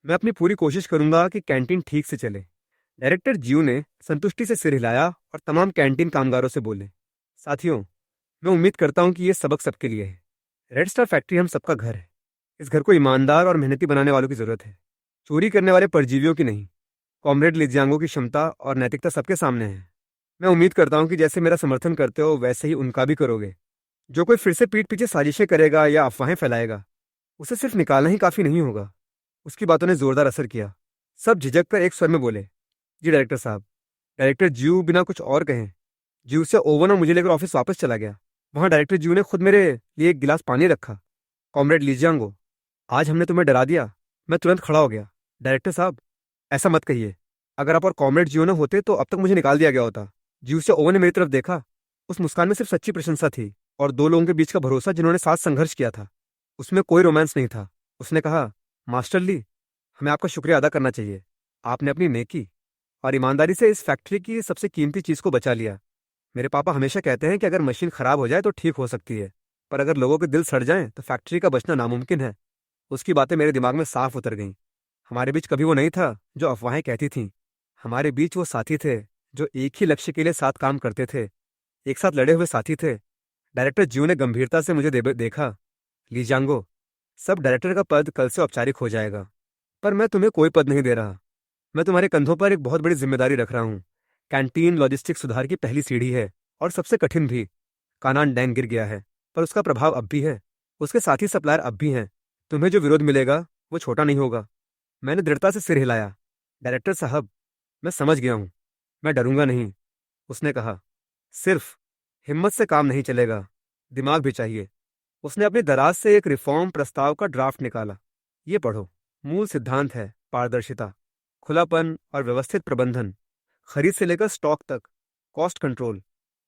मैं अपनी पूरी कोशिश करूंगा कि कैंटीन ठीक से चले। डायरेक्टर जियो ने संतुष्टि से सिर हिलाया और तमाम कैंटीन कामगारों से बोले, साथियों, मैं उम्मीद करता हूं कि ये सबक सबके लिए है। रेड स्टार फैक्ट्री हम सबका घर है। इस घर को ईमानदार और मेहनती बनाने वालों की जरूरत है, चोरी करने वाले परजीवियों की नहीं। कॉमरेड लिजियांगो की क्षमता और नैतिकता सबके सामने है। मैं उम्मीद करता हूं कि जैसे मेरा समर्थन करते हो वैसे ही उनका भी करोगे। जो कोई फिर से पीठ पीछे साजिशें करेगा या अफवाहें फैलाएगा, उसे सिर्फ निकालना ही काफी नहीं होगा। उसकी बातों ने जोरदार असर किया। सब झिझक कर एक स्वर में बोले, जी डायरेक्टर साहब। डायरेक्टर ज्यू बिना कुछ और कहे ज्यू से ओवन और मुझे लेकर ऑफिस वापस चला गया। वहां डायरेक्टर ज्यू ने खुद मेरे लिए एक गिलास पानी रखा। कॉमरेड लीजियांगो, आज हमने तुम्हें डरा दिया। मैं तुरंत खड़ा हो गया। डायरेक्टर साहब, ऐसा मत कहिए। अगर आप और कॉमरेड जियो न होते तो अब तक मुझे निकाल दिया गया होता। जियो से ओवन ने मेरी तरफ देखा। उस मुस्कान में सिर्फ सच्ची प्रशंसा थी और दो लोगों के बीच का भरोसा जिन्होंने साथ संघर्ष किया था। उसमें कोई रोमांस नहीं था। उसने कहा, मास्टर ली, हमें आपका शुक्रिया अदा करना चाहिए। आपने अपनी नेकी और ईमानदारी से इस फैक्ट्री की सबसे कीमती चीज को बचा लिया। मेरे पापा हमेशा कहते हैं कि अगर मशीन खराब हो जाए तो ठीक हो सकती है, पर अगर लोगों के दिल सड़ जाएं तो फैक्ट्री का बचना नामुमकिन है। उसकी बातें मेरे दिमाग में साफ उतर गईं। हमारे बीच कभी वो नहीं था जो अफवाहें कहती थीं। हमारे बीच वो साथी थे जो एक ही लक्ष्य के लिए साथ काम करते थे, एक साथ लड़े हुए साथी थे। डायरेक्टर जियो ने गंभीरता से मुझे देखा। लीजांगो, सब डायरेक्टर का पद कल से औपचारिक हो जाएगा, पर मैं तुम्हें कोई पद नहीं दे रहा। मैं तुम्हारे कंधों पर एक बहुत बड़ी जिम्मेदारी रख रहा हूँ। कैंटीन लॉजिस्टिक सुधार की पहली सीढ़ी है और सबसे कठिन भी। कानान डैंग गिर गया है, पर उसका प्रभाव अब भी है। उसके साथी सप्लायर अब भी हैं। तुम्हें जो विरोध मिलेगा वो छोटा नहीं होगा। मैंने दृढ़ता से सिर हिलाया। डायरेक्टर साहब, मैं समझ गया हूं, मैं डरूंगा नहीं। उसने कहा, सिर्फ हिम्मत से काम नहीं चलेगा, दिमाग भी चाहिए। उसने अपनी दराज से एक रिफॉर्म प्रस्ताव का ड्राफ्ट निकाला। ये पढ़ो। मूल सिद्धांत है पारदर्शिता, खुलापन और व्यवस्थित प्रबंधन। खरीद से लेकर स्टॉक तक, कॉस्ट कंट्रोल,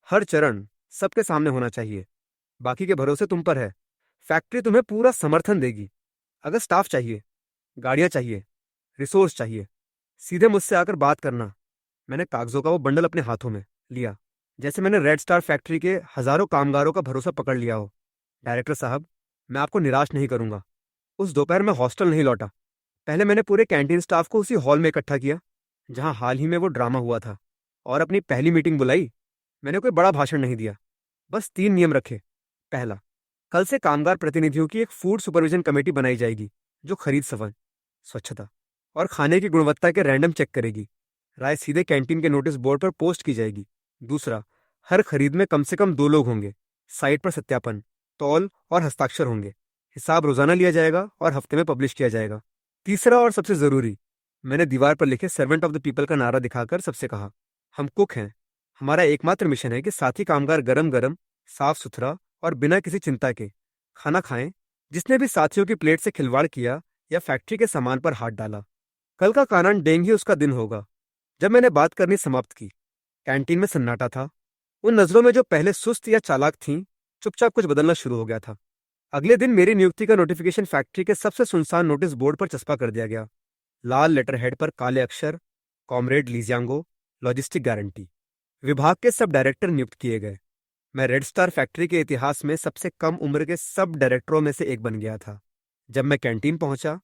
हर चरण सबके सामने होना चाहिए। बाकी के भरोसे तुम पर है। फैक्ट्री तुम्हें पूरा समर्थन देगी। अगर स्टाफ चाहिए, गाड़ियां चाहिए, रिसोर्स चाहिए, सीधे मुझसे आकर बात करना। मैंने कागजों का वो बंडल अपने हाथों में लिया, जैसे मैंने रेड स्टार फैक्ट्री के हजारों कामगारों का भरोसा पकड़ लिया हो। डायरेक्टर साहब, मैं आपको निराश नहीं करूंगा। उस दोपहर में हॉस्टल नहीं लौटा। पहले मैंने पूरे कैंटीन स्टाफ को उसी हॉल में इकट्ठा किया जहां हाल ही में वो ड्रामा हुआ था, और अपनी पहली मीटिंग बुलाई। मैंने कोई बड़ा भाषण नहीं दिया, बस 3 नियम रखे। पहला, कल से कामगार प्रतिनिधियों की एक फूड सुपरविजन कमेटी बनाई जाएगी जो खरीद सफल, स्वच्छता और खाने की गुणवत्ता के रैंडम चेक करेगी। राय सीधे कैंटीन के नोटिस बोर्ड पर पोस्ट की जाएगी। दूसरा, हर खरीद में कम से कम 2 लोग होंगे। साइट पर सत्यापन, तौल और हस्ताक्षर होंगे। हिसाब रोजाना लिया जाएगा और हफ्ते में पब्लिश किया जाएगा। तीसरा और सबसे जरूरी, मैंने दीवार पर लिखे सर्वेंट ऑफ द पीपल का नारा दिखाकर सबसे कहा, हम कुक हैं। हमारा एकमात्र मिशन है कि साथी कामगार गरम गरम, साफ सुथरा और बिना किसी चिंता के खाना खाएं। जिसने भी साथियों की प्लेट से खिलवाड़ किया या फैक्ट्री के सामान पर हाथ डाला, कल का कानन डेंग ही उसका दिन होगा। जब मैंने बात करनी समाप्त की, कैंटीन में सन्नाटा था। उन नजरों में जो पहले सुस्त या चालाक थीं, चुपचाप कुछ बदलना शुरू हो गया था। अगले दिन मेरी नियुक्ति का नोटिफिकेशन फैक्ट्री के सबसे सुनसान नोटिस बोर्ड पर चस्पा कर दिया गया। लाल लेटर हेड पर काले अक्षर, कॉमरेड लीजियांगो, लॉजिस्टिक गारंटी। विभाग के सब डायरेक्टर नियुक्त किए गए। मैं रेड स्टार फैक्ट्री के इतिहास में सबसे कम उम्र के सब डायरेक्टरों में से एक बन गया था। जब मैं कैंटीन पहुंचा,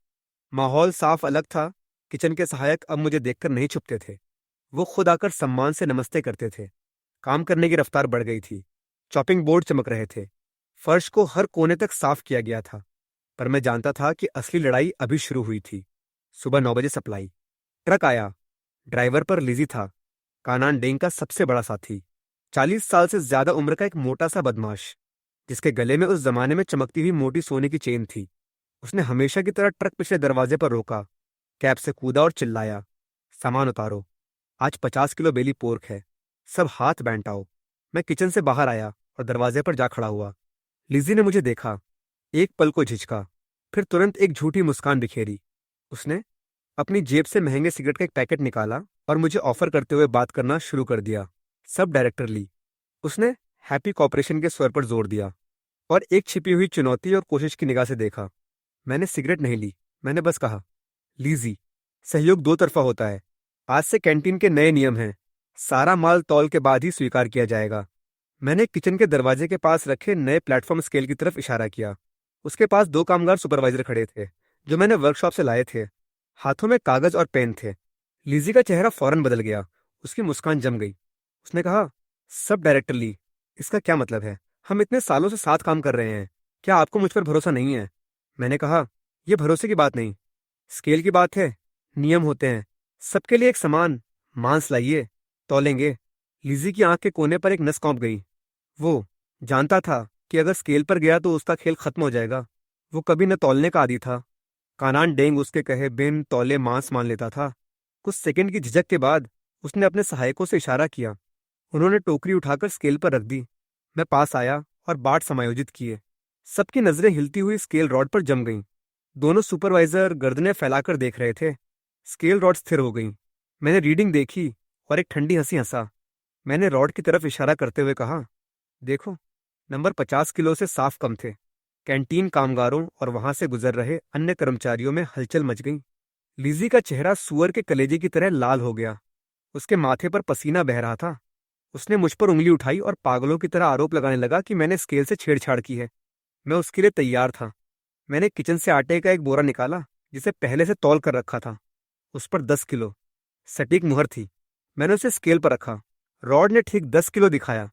माहौल साफ अलग था। किचन के सहायक अब मुझे देखकर नहीं छुपते थे। वो खुद आकर सम्मान से नमस्ते करते थे। काम करने की रफ्तार बढ़ गई थी। चॉपिंग बोर्ड चमक रहे थे। फर्श को हर कोने तक साफ किया गया था। पर मैं जानता था कि असली लड़ाई अभी शुरू हुई थी। सुबह 9 बजे सप्लाई। ट्रक आया। ड्राइवर पर लिजी था, कानान डेंग का सबसे बड़ा साथी। 40 साल से ज्यादा उम्र का एक मोटा सा बदमाश, जिसके गले में उस जमाने में चमकती हुई मोटी सोने की चेन थी। उसने हमेशा की तरह ट्रक पिछले दरवाजे पर रोका, कैब से कूदा और चिल्लाया, सामान उतारो, आज 50 किलो बेली पोर्क है, सब हाथ बैंटाओ। मैं किचन से बाहर आया और दरवाजे पर जा खड़ा हुआ। लिजी ने मुझे देखा, एक पल को झिझका, फिर तुरंत एक झूठी मुस्कान बिखेरी। उसने अपनी जेब से महंगे सिगरेट का एक पैकेट निकाला और मुझे ऑफर करते हुए बात करना शुरू कर दिया। सब डायरेक्टर ली। उसने हैप्पी कॉपरेशन के स्वर पर जोर दिया और एक छिपी हुई चुनौती और कोशिश की निगाह से देखा। मैंने सिगरेट नहीं ली। मैंने बस कहा, लीजी, सहयोग दो तरफा होता है। आज से कैंटीन के नए नियम हैं। सारा माल तौल के बाद ही स्वीकार किया जाएगा। मैंने किचन के दरवाजे के पास रखे नए प्लेटफॉर्म स्केल की तरफ इशारा किया। उसके पास 2 कामगार सुपरवाइजर खड़े थे, जो मैंने वर्कशॉप से लाए थे। हाथों में कागज और पेन थे। लीजी का चेहरा फौरन बदल गया। उसकी मुस्कान जम गई। उसने कहा, सब डायरेक्टर ली, इसका क्या मतलब है? हम इतने सालों से साथ काम कर रहे हैं, क्या आपको मुझ पर भरोसा नहीं है? मैंने कहा, यह भरोसे की बात नहीं, स्केल की बात है। नियम होते हैं, सबके लिए एक समान। मांस लाइए, तौलेंगे। लीजी की आंख के कोने पर एक नस कौंप गई। वो जानता था कि अगर स्केल पर गया तो उसका खेल खत्म हो जाएगा। वो कभी न तौलने का आदी था। कानान डेंग उसके कहे बिन तौले मांस मान लेता था। कुछ सेकंड की झिझक के बाद उसने अपने सहायकों से इशारा किया। उन्होंने टोकरी उठाकर स्केल पर रख दी। मैं पास आया और बाट समायोजित किए। सबकी नजरें हिलती हुई स्केल रॉड पर जम गईं। दोनों सुपरवाइजर गर्दनें फैलाकर देख रहे थे। स्केल रॉड स्थिर हो गई। मैंने रीडिंग देखी और एक ठंडी हंसी हंसा। मैंने रॉड की तरफ इशारा करते हुए कहा, देखो, नंबर 50 किलो से साफ कम थे। कैंटीन कामगारों और वहां से गुजर रहे अन्य कर्मचारियों में हलचल मच गई। लीजी का चेहरा सुअर के कलेजे की तरह लाल हो गया। उसके माथे पर पसीना बह रहा था। उसने मुझ पर उंगली उठाई और पागलों की तरह आरोप लगाने लगा कि मैंने स्केल से छेड़छाड़ की है। मैं उसके लिए तैयार था। मैंने किचन से आटे का एक बोरा निकाला, जिसे पहले से तौल कर रखा था। उस पर 10 किलो सटीक मुहर थी। मैंने उसे स्केल पर रखा। रॉड ने ठीक 10 किलो दिखाया।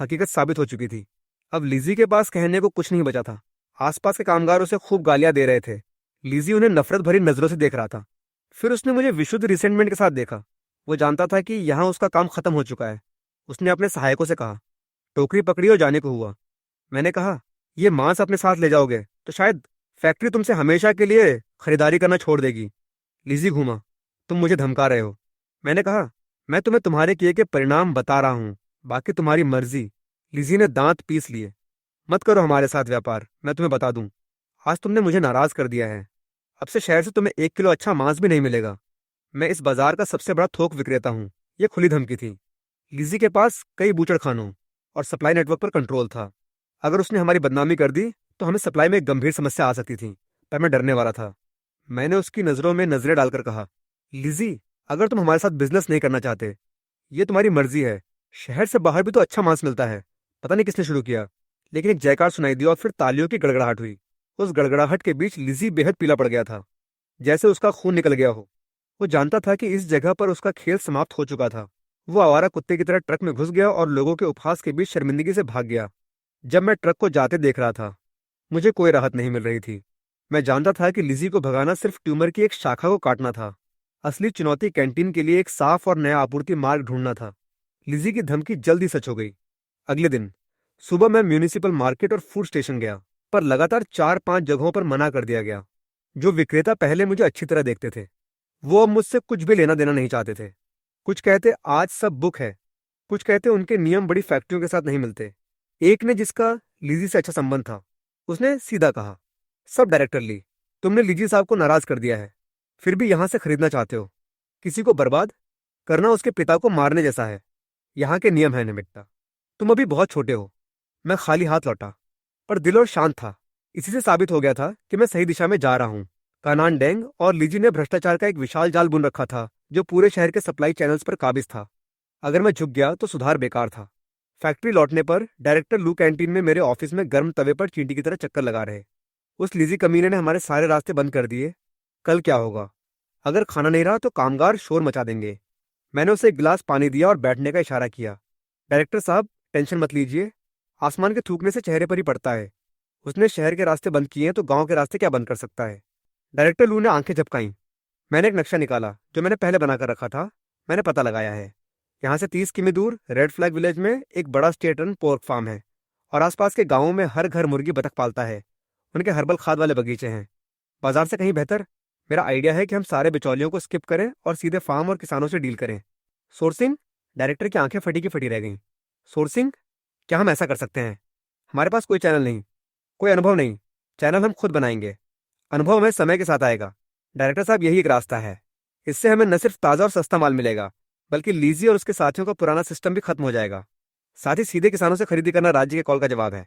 हकीकत साबित हो चुकी थी। अब लिजी के पास कहने को कुछ नहीं बचा था। आसपास के कामगार उसे खूब गालियां दे रहे थे। लिजी उन्हें नफरत भरी नजरों से देख रहा था। फिर उसने मुझे विशुद्ध रिसेंटमेंट के साथ देखा। वो जानता था कि यहां उसका काम खत्म हो चुका है। उसने अपने सहायकों से कहा, टोकरी पकड़ी और जाने को हुआ। मैंने कहा, ये मांस अपने साथ ले जाओगे तो शायद फैक्ट्री तुमसे हमेशा के लिए खरीदारी करना छोड़ देगी। लिजी घूमा, तुम मुझे धमका रहे हो। मैंने कहा, मैं तुम्हें तुम्हारे किए के परिणाम बता रहा हूं, बाकी तुम्हारी मर्जी। लिजी ने दांत पीस लिए। मत करो हमारे साथ व्यापार, मैं तुम्हें बता दूं। आज तुमने मुझे नाराज कर दिया है। अब से शहर से तुम्हें 1 किलो अच्छा मांस भी नहीं मिलेगा। मैं इस बाजार का सबसे बड़ा थोक विक्रेता हूं। यह खुली धमकी थी। लिजी के पास कई बूचड़खानों और सप्लाई नेटवर्क पर कंट्रोल था। अगर उसने हमारी बदनामी कर दी तो हमें सप्लाई में एक गंभीर समस्या आ सकती थी। पर मैं डरने वाला था। मैंने उसकी नजरों में नजरें डालकर कहा, लिजी, अगर तुम हमारे साथ बिजनेस नहीं करना चाहते, ये तुम्हारी मर्जी है। शहर से बाहर भी तो अच्छा मांस मिलता है। पता नहीं किसने शुरू किया, लेकिन एक जयकार सुनाई दी और फिर तालियों की गड़गड़ाहट हुई। उस गड़गड़ाहट के बीच लिजी बेहद पीला पड़ गया था, जैसे उसका खून निकल गया हो। वो जानता था कि इस जगह पर उसका खेल समाप्त हो चुका था। वो आवारा कुत्ते की तरह ट्रक में घुस गया और लोगों के उपहास के बीच शर्मिंदगी से भाग गया। जब मैं ट्रक को जाते देख रहा था, मुझे कोई राहत नहीं मिल रही थी। मैं जानता था कि लिजी को भगाना सिर्फ ट्यूमर की एक शाखा को काटना था। असली चुनौती कैंटीन के लिए एक साफ और नया आपूर्ति मार्ग ढूंढना था। लिजी की धमकी जल्दी सच हो गई। अगले दिन सुबह मैं म्यूनिसिपल मार्केट और फूड स्टेशन गया, पर लगातार 4-5 जगहों पर मना कर दिया गया। जो विक्रेता पहले मुझे अच्छी तरह देखते थे, वो अब मुझसे कुछ भी लेना देना नहीं चाहते थे। कुछ कहते आज सब बुक है, कुछ कहते उनके नियम बड़ी फैक्ट्रियों के साथ नहीं मिलते। एक ने, जिसका लीजी से अच्छा संबंध था, उसने सीधा कहा, सब डायरेक्टर ली, तुमने लीजी साहब को नाराज कर दिया है, फिर भी यहां से खरीदना चाहते हो। किसी को बर्बाद करना उसके पिता को मारने जैसा है। यहाँ के नियम है निमित्ता। तुम अभी बहुत छोटे हो। मैं खाली हाथ लौटा, पर दिल और शांत था। इसी से साबित हो गया था कि मैं सही दिशा में जा रहा हूँ। कानान डेंग और लीजी ने भ्रष्टाचार का एक विशाल जाल बुन रखा था, जो पूरे शहर के सप्लाई चैनल्स पर काबिज था। अगर मैं झुक गया तो सुधार बेकार था। फैक्ट्री लौटने पर डायरेक्टर लू कैंटीन में मेरे ऑफिस में गर्म तवे पर चींटी की तरह चक्कर लगा रहे। उस लीजी कमीने ने हमारे सारे रास्ते बंद कर दिए। कल क्या होगा? अगर खाना नहीं रहा तो कामगार शोर मचा देंगे। मैंने उसे एक गिलास पानी दिया और बैठने का इशारा किया। डायरेक्टर साहब, टेंशन मत लीजिए, आसमान के थूकने से चेहरे पर ही पड़ता है। उसने शहर के रास्ते बंद किए हैं तो गांव के रास्ते क्या बंद कर सकता है? डायरेक्टर लू ने आंखें झपकाईं। मैंने एक नक्शा निकाला जो मैंने पहले बनाकर रखा था। मैंने पता लगाया है। यहाँ से 30 किमी दूर रेड फ्लैग विलेज में एक बड़ा स्टेट रन पोर्क फार्म है, और आसपास के गांवों में हर घर मुर्गी बतख पालता है। उनके हर्बल खाद वाले बगीचे हैं। बाजार से कहीं बेहतर। मेरा आइडिया है कि हम सारे बिचौलियों को स्किप करें और सीधे फार्म और किसानों से डील करें। सोर्सिंग? डायरेक्टर की आंखें फटी की फटी रह गईं। सोर्सिंग? क्या हम ऐसा कर सकते हैं? हमारे पास कोई चैनल नहीं, कोई अनुभव नहीं। चैनल हम खुद बनाएंगे। अनुभव हमें समय के साथ आएगा। डायरेक्टर साहब, यही एक रास्ता है। इससे हमें न सिर्फ ताज़ा और सस्ता माल मिलेगा, बल्कि लीजी और उसके साथियों का पुराना सिस्टम भी खत्म हो जाएगा। साथ ही सीधे किसानों से खरीदी करना राज्य के कॉल का जवाब है।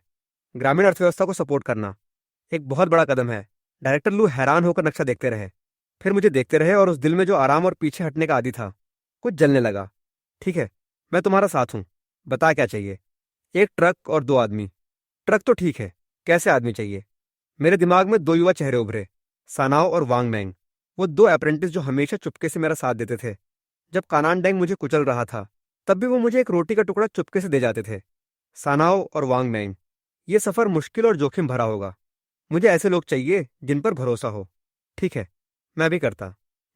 ग्रामीण अर्थव्यवस्था को सपोर्ट करना एक बहुत बड़ा कदम है। डायरेक्टर लू हैरान होकर नक्शा देखते रहे, फिर मुझे देखते रहे, और उस दिल में जो आराम और पीछे हटने का आदी था, कुछ जलने लगा। ठीक है, मैं तुम्हारा साथ हूं। बता क्या चाहिए? एक ट्रक और 2 आदमी। ट्रक तो ठीक है, कैसे आदमी चाहिए? मेरे दिमाग में 2 युवा चेहरे उभरे, सानाओ और वांग मैंग। वो 2 अप्रेंटिस जो हमेशा चुपके से मेरा साथ देते थे। जब कानान डेंग मुझे कुचल रहा था, तब भी वो मुझे एक रोटी का टुकड़ा चुपके से दे जाते थे। सानाओ और वांग मैंग, ये सफर मुश्किल और जोखिम भरा होगा। मुझे ऐसे लोग चाहिए जिन पर भरोसा हो। ठीक है, मैं भी करता।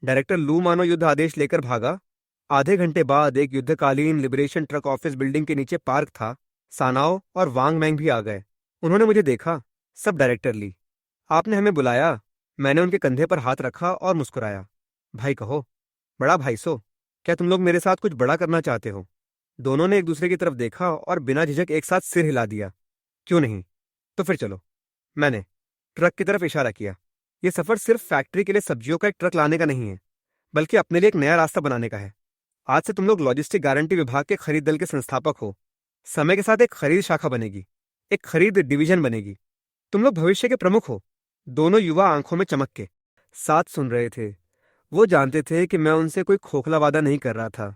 डायरेक्टर लू मानो युद्ध आदेश लेकर भागा। आधे घंटे बाद एक युद्धकालीन लिबरेशन ट्रक ऑफिस बिल्डिंग के नीचे पार्क था। सानाओ और वांग मैंग भी आ गए। उन्होंने मुझे देखा। सब डायरेक्टर ली, आपने हमें बुलाया। मैंने उनके कंधे पर हाथ रखा और मुस्कुराया। भाई कहो, बड़ा भाई सो, क्या तुम लोग मेरे साथ कुछ बड़ा करना चाहते हो? दोनों ने एक दूसरे की तरफ देखा और बिना झिझक एक साथ सिर हिला दिया। क्यों नहीं, तो फिर चलो। मैंने ट्रक की तरफ इशारा किया। यह सफर सिर्फ फैक्ट्री के लिए सब्जियों का एक ट्रक लाने का नहीं है, बल्कि अपने लिए एक नया रास्ता बनाने का है। आज से तुम लोग लॉजिस्टिक गारंटी विभाग के खरीद दल के संस्थापक हो। समय के साथ एक खरीद शाखा बनेगी, एक खरीद डिवीजन बनेगी। तुम लोग भविष्य के प्रमुख हो। दोनों युवा आंखों में चमक के साथ सुन रहे थे। वो जानते थे कि मैं उनसे कोई खोखला वादा नहीं कर रहा था।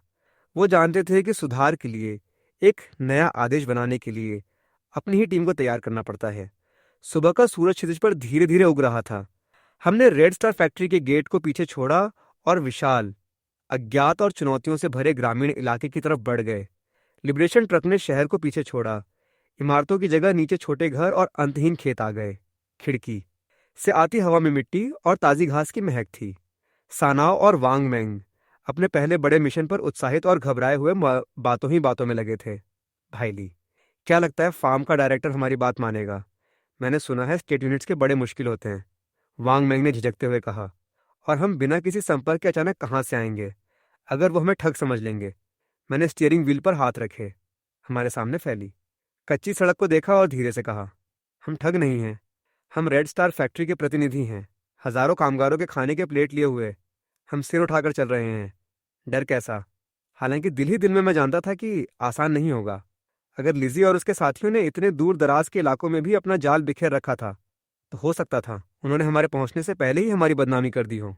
वो जानते थे कि सुधार के लिए, एक नया आदेश बनाने के लिए अपनी ही टीम को तैयार करना पड़ता है। सुबह का सूरज क्षितिज पर धीरे धीरे उग रहा था। हमने रेड स्टार फैक्ट्री के गेट को पीछे छोड़ा और विशाल, अज्ञात और चुनौतियों से भरे ग्रामीण इलाके की तरफ बढ़ गए। लिबरेशन ट्रक ने शहर को पीछे छोड़ा। इमारतों की जगह नीचे छोटे घर और अंतहीन खेत आ गए। खिड़की से आती हवा में मिट्टी और ताजी घास की महक थी। सानाओ और वांग मैंग अपने पहले बड़े मिशन पर उत्साहित और घबराए हुए बातों ही बातों में लगे थे। भाई ली, क्या लगता है फार्म का डायरेक्टर हमारी बात मानेगा? मैंने सुना है स्टेट यूनिट्स के बड़े मुश्किल होते हैं, वांग मैंग ने झिझकते हुए कहा। और हम बिना किसी संपर्क के अचानक कहाँ से आएंगे? अगर वो हमें ठग समझ लेंगे। मैंने स्टीयरिंग व्हील पर हाथ रखे, हमारे सामने फैली कच्ची सड़क को देखा और धीरे से कहा, हम ठग नहीं हैं। हम रेड स्टार फैक्ट्री के प्रतिनिधि हैं, हजारों कामगारों के खाने के प्लेट लिए हुए। हम सिर उठाकर चल रहे हैं। डर कैसा? हालांकि दिल ही दिल में मैं जानता था कि आसान नहीं होगा। अगर लिजी और उसके साथियों ने इतने दूर दराज के इलाकों में भी अपना जाल बिखेर रखा था, तो हो सकता था उन्होंने हमारे पहुंचने से पहले ही हमारी बदनामी कर दी हो।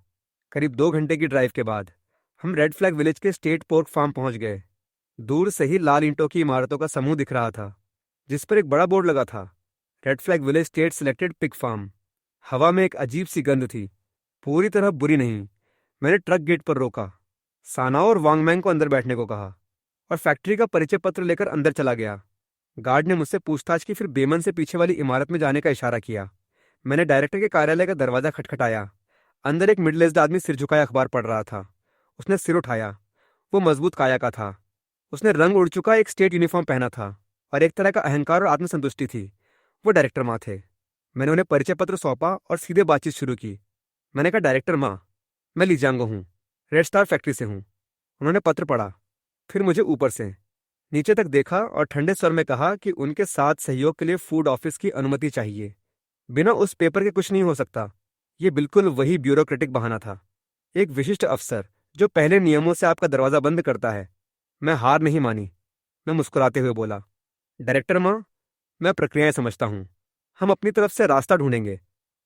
करीब 2 घंटे की ड्राइव के बाद हम रेड फ्लैग विलेज के स्टेट पोर्क फार्म पहुंच गए। दूर से ही लाल ईंटों की इमारतों का समूह दिख रहा था, जिस पर एक बड़ा बोर्ड लगा था, red flag village state selected pig farm. हवा में एक अजीब सी गंध थी, पूरी तरह बुरी नहीं। मैंने ट्रक गेट पर रोका, सानाओ और वांगमैंग को अंदर बैठने को कहा और फैक्ट्री का परिचय पत्र लेकर अंदर चला गया। गार्ड ने मुझसे पूछताछ की, फिर बेमन से पीछे वाली इमारत में जाने का इशारा किया। मैंने डायरेक्टर के कार्यालय का दरवाजा खटखटाया। अंदर एक मिडिल एज्ड आदमी सिर झुकाए अखबार पढ़ रहा था। उसने सिर उठाया। वो मजबूत काया का था। उसने रंग उड़ चुका एक स्टेट यूनिफॉर्म पहना था और एक तरह का अहंकार और आत्मसंतुष्टि थी। वो डायरेक्टर माँ थे। मैंने उन्हें परिचय पत्र सौंपा और सीधे बातचीत शुरू की। मैंने कहा, डायरेक्टर माँ, मैं लीजांगो हूँ, रेड स्टार फैक्ट्री से हूँ। उन्होंने पत्र पढ़ा, फिर मुझे ऊपर से नीचे तक देखा और ठंडे स्वर में कहा कि उनके साथ सहयोग के लिए फूड ऑफिस की अनुमति चाहिए। बिना उस पेपर के कुछ नहीं हो सकता। ये बिल्कुल वही ब्यूरोक्रेटिक बहाना था। एक विशिष्ट अफसर जो पहले नियमों से आपका दरवाजा बंद करता है। मैं हार नहीं मानी। मैं मुस्कुराते हुए बोला, डायरेक्टर माँ, मैं प्रक्रियाएं समझता हूँ। हम अपनी तरफ से रास्ता ढूंढेंगे,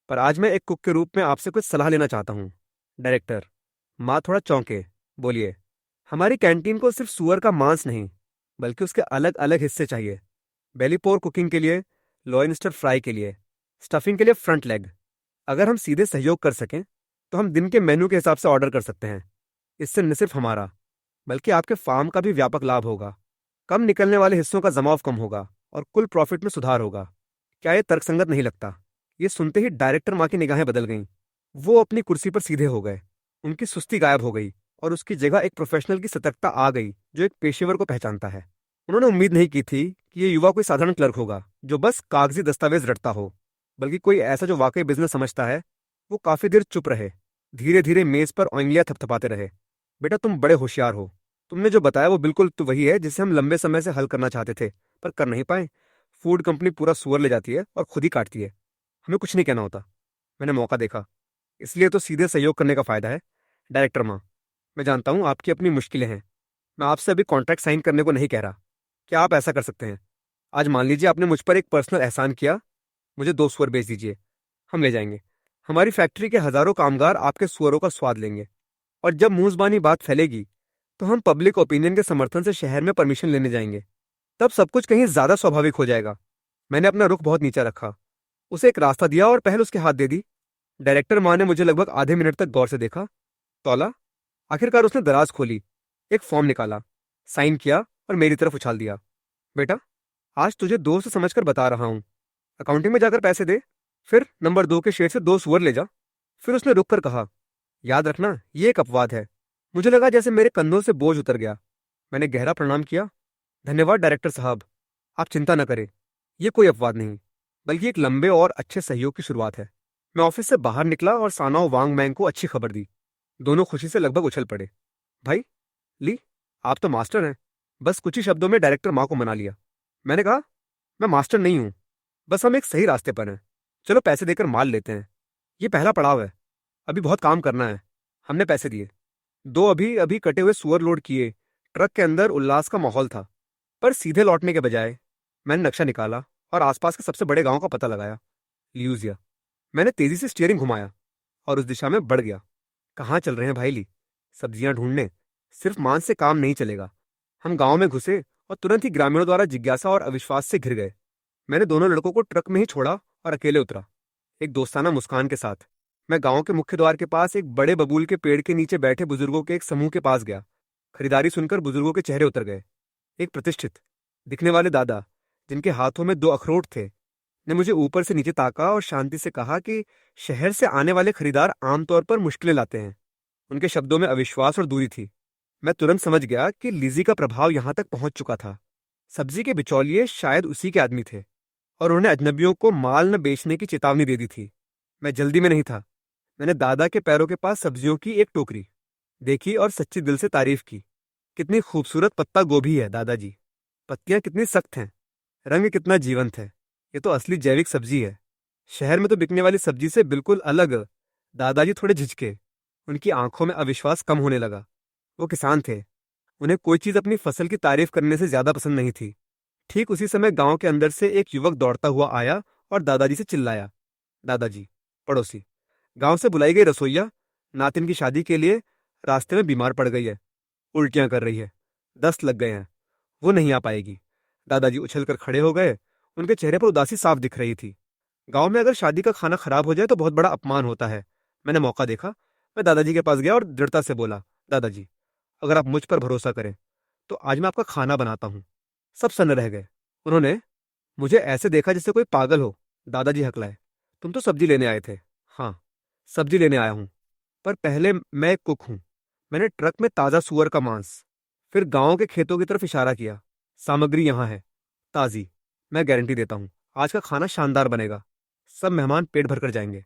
पर आज मैं एक कुक के रूप में आपसे कुछ सलाह लेना चाहता हूँ। डायरेक्टर माँ थोड़ा चौंके। बोलिए। हमारी कैंटीन को सिर्फ सुअर का मांस नहीं, बल्कि उसके अलग अलग हिस्से चाहिए। बेली पोर्क कुकिंग के लिए, लॉयस्टर फ्राई के लिए, स्टफिंग के लिए फ्रंट लेग। अगर हम सीधे सहयोग कर सकें तो हम दिन के मेन्यू के हिसाब से ऑर्डर कर सकते हैं। इससे न सिर्फ हमारा, बल्कि आपके फार्म का भी व्यापक लाभ होगा। कम निकलने वाले हिस्सों का जमाव कम होगा और कुल प्रॉफिट में सुधार होगा। क्या ये तर्कसंगत नहीं लगता? ये सुनते ही डायरेक्टर माँ की निगाहें बदल गईं। वो अपनी कुर्सी पर सीधे हो गए। उनकी सुस्ती गायब हो गई और उसकी जगह एक प्रोफेशनल की सतर्कता आ गई जो एक पेशेवर को पहचानता है। उन्होंने उम्मीद नहीं की थी कि ये युवा कोई साधारण क्लर्क होगा जो बस कागजी दस्तावेज रटता हो, बल्कि कोई ऐसा जो वाकई बिजनेस समझता है। वो काफी देर चुप रहे, धीरे धीरे मेज पर उंगलियां थपथपाते रहे। बेटा, तुम बड़े होशियार हो। तुमने जो बताया वो बिल्कुल तो वही है जिसे हम लंबे समय से हल करना चाहते थे, पर कर नहीं पाए। फूड कंपनी पूरा सुअर ले जाती है और खुद ही काटती है। हमें कुछ नहीं कहना होता। मैंने मौका देखा। इसलिए तो सीधे सहयोग करने का फायदा है। डायरेक्टर माँ, मैं जानता हूँ आपकी अपनी मुश्किलें हैं। मैं आपसे अभी कॉन्ट्रैक्ट साइन करने को नहीं कह रहा। क्या आप ऐसा कर सकते हैं? आज मान लीजिए आपने मुझ पर एक पर्सनल एहसान किया। मुझे 2 सुअर बेच दीजिए। हम ले जाएंगे। हमारी फैक्ट्री के हजारों कामगार आपके सुअरों का स्वाद लेंगे। और जब मुंहजबानी बात फैलेगी तो हम पब्लिक ओपिनियन के समर्थन से शहर में परमिशन लेने जाएंगे। तब सब कुछ कहीं ज्यादा स्वाभाविक हो जाएगा। मैंने अपना रुख बहुत नीचा रखा, उसे एक रास्ता दिया और पहल उसके हाथ दे दी। डायरेक्टर माँ ने मुझे लगभग आधे मिनट तक गौर से देखा, तौला। आखिरकार उसने दराज खोली, एक फॉर्म निकाला, साइन किया और मेरी तरफ उछाल दिया। बेटा, आज तुझे दोस्त समझकर बता रहा हूँ। अकाउंटिंग में जाकर पैसे दे, फिर नंबर 2 के शेर से 2 सुअर ले जा। फिर उसने रुक कर कहा, याद रखना, ये एक अपवाद है। मुझे लगा जैसे मेरे कंधों से बोझ उतर गया। मैंने गहरा प्रणाम किया। धन्यवाद डायरेक्टर साहब। आप चिंता न करें, ये कोई अपवाद नहीं, बल्कि एक लंबे और अच्छे सहयोग की शुरुआत है। मैं ऑफिस से बाहर निकला और सानाओ वांग मैंग को अच्छी खबर दी। दोनों खुशी से लगभग उछल पड़े। भाई ली, आप तो मास्टर हैं। बस कुछ ही शब्दों में डायरेक्टर माँ को मना लिया। मैंने कहा, मैं मास्टर नहीं हूं, बस हम एक सही रास्ते पर हैं। चलो पैसे देकर माल लेते हैं। ये पहला पड़ाव है, अभी बहुत काम करना है। हमने पैसे दिए। 2 अभी अभी कटे हुए सुअर लोड किए। ट्रक के अंदर उल्लास का माहौल था। पर सीधे लौटने के बजाय मैंने नक्शा निकाला और आसपास के सबसे बड़े गांव का पता लगाया, ल्यूजिया। मैंने तेजी से स्टीयरिंग घुमाया और उस दिशा में बढ़ गया। कहाँ चल रहे हैं भाई ली? सब्जियां ढूंढने। सिर्फ मांस से काम नहीं चलेगा। हम गांव में घुसे और तुरंत ही ग्रामीणों द्वारा जिज्ञासा और अविश्वास से घिर गए। मैंने दोनों लड़कों को ट्रक में ही छोड़ा और अकेले उतरा, एक दोस्ताना मुस्कान के साथ। मैं गांव के मुख्य द्वार के पास एक बड़े बबूल के पेड़ के नीचे बैठे बुजुर्गों के एक समूह के पास गया। खरीदारी सुनकर बुजुर्गों के चेहरे उतर गए। एक प्रतिष्ठित दिखने वाले दादा, जिनके हाथों में 2 अखरोट थे, ने मुझे ऊपर से नीचे ताका और शांति से कहा कि शहर से आने वाले खरीदार आमतौर पर मुश्किलें लाते हैं। उनके शब्दों में अविश्वास और दूरी थी। मैं तुरंत समझ गया कि लिजी का प्रभाव यहां तक पहुंच चुका था। सब्जी के बिचौलिए शायद उसी के आदमी थे और उन्हें अजनबियों को माल न बेचने की चेतावनी दे दी थी। मैं जल्दी में नहीं था। मैंने दादा के पैरों के पास सब्जियों की एक टोकरी देखी और सच्ची दिल से तारीफ की। कितनी खूबसूरत पत्ता गोभी है दादाजी। पत्तियां कितनी सख्त हैं, रंग कितना जीवंत है। ये तो असली जैविक सब्जी है। शहर में तो बिकने वाली सब्जी से बिल्कुल अलग। दादाजी थोड़े झिझके। उनकी आंखों में अविश्वास कम होने लगा। वो किसान थे। उन्हें कोई चीज अपनी फसल की तारीफ करने से ज्यादा पसंद नहीं थी। ठीक उसी समय गांव के अंदर से एक युवक दौड़ता हुआ आया और दादाजी से चिल्लाया, दादाजी। पड़ोसी, गांव से बुलाई गई रसोइया नातिन की शादी के लिए रास्ते में बीमार पड़ गई है। उल्टियां कर रही है, दस्त लग गए हैं, वो नहीं आ पाएगी। दादाजी उछलकर खड़े हो गए। उनके चेहरे पर उदासी साफ दिख रही थी। गांव में अगर शादी का खाना खराब हो जाए तो बहुत बड़ा अपमान होता है। मैंने मौका देखा। मैं दादाजी के पास गया और दृढ़ता से बोला, दादाजी, अगर आप मुझ पर भरोसा करें तो आज मैं आपका खाना बनाता हूं। सब सन्न रह गए। उन्होंने मुझे ऐसे देखा जैसे कोई पागल हो। दादाजी हकलाए, तुम तो सब्जी लेने आए थे। हाँ, सब्जी लेने आया हूँ, पर पहले मैं एक कुक हूँ। मैंने ट्रक में ताज़ा सूअर का मांस, फिर गांव के खेतों की तरफ इशारा किया। सामग्री यहाँ है, ताज़ी। मैं गारंटी देता हूँ, आज का खाना शानदार बनेगा। सब मेहमान पेट भर कर जाएंगे।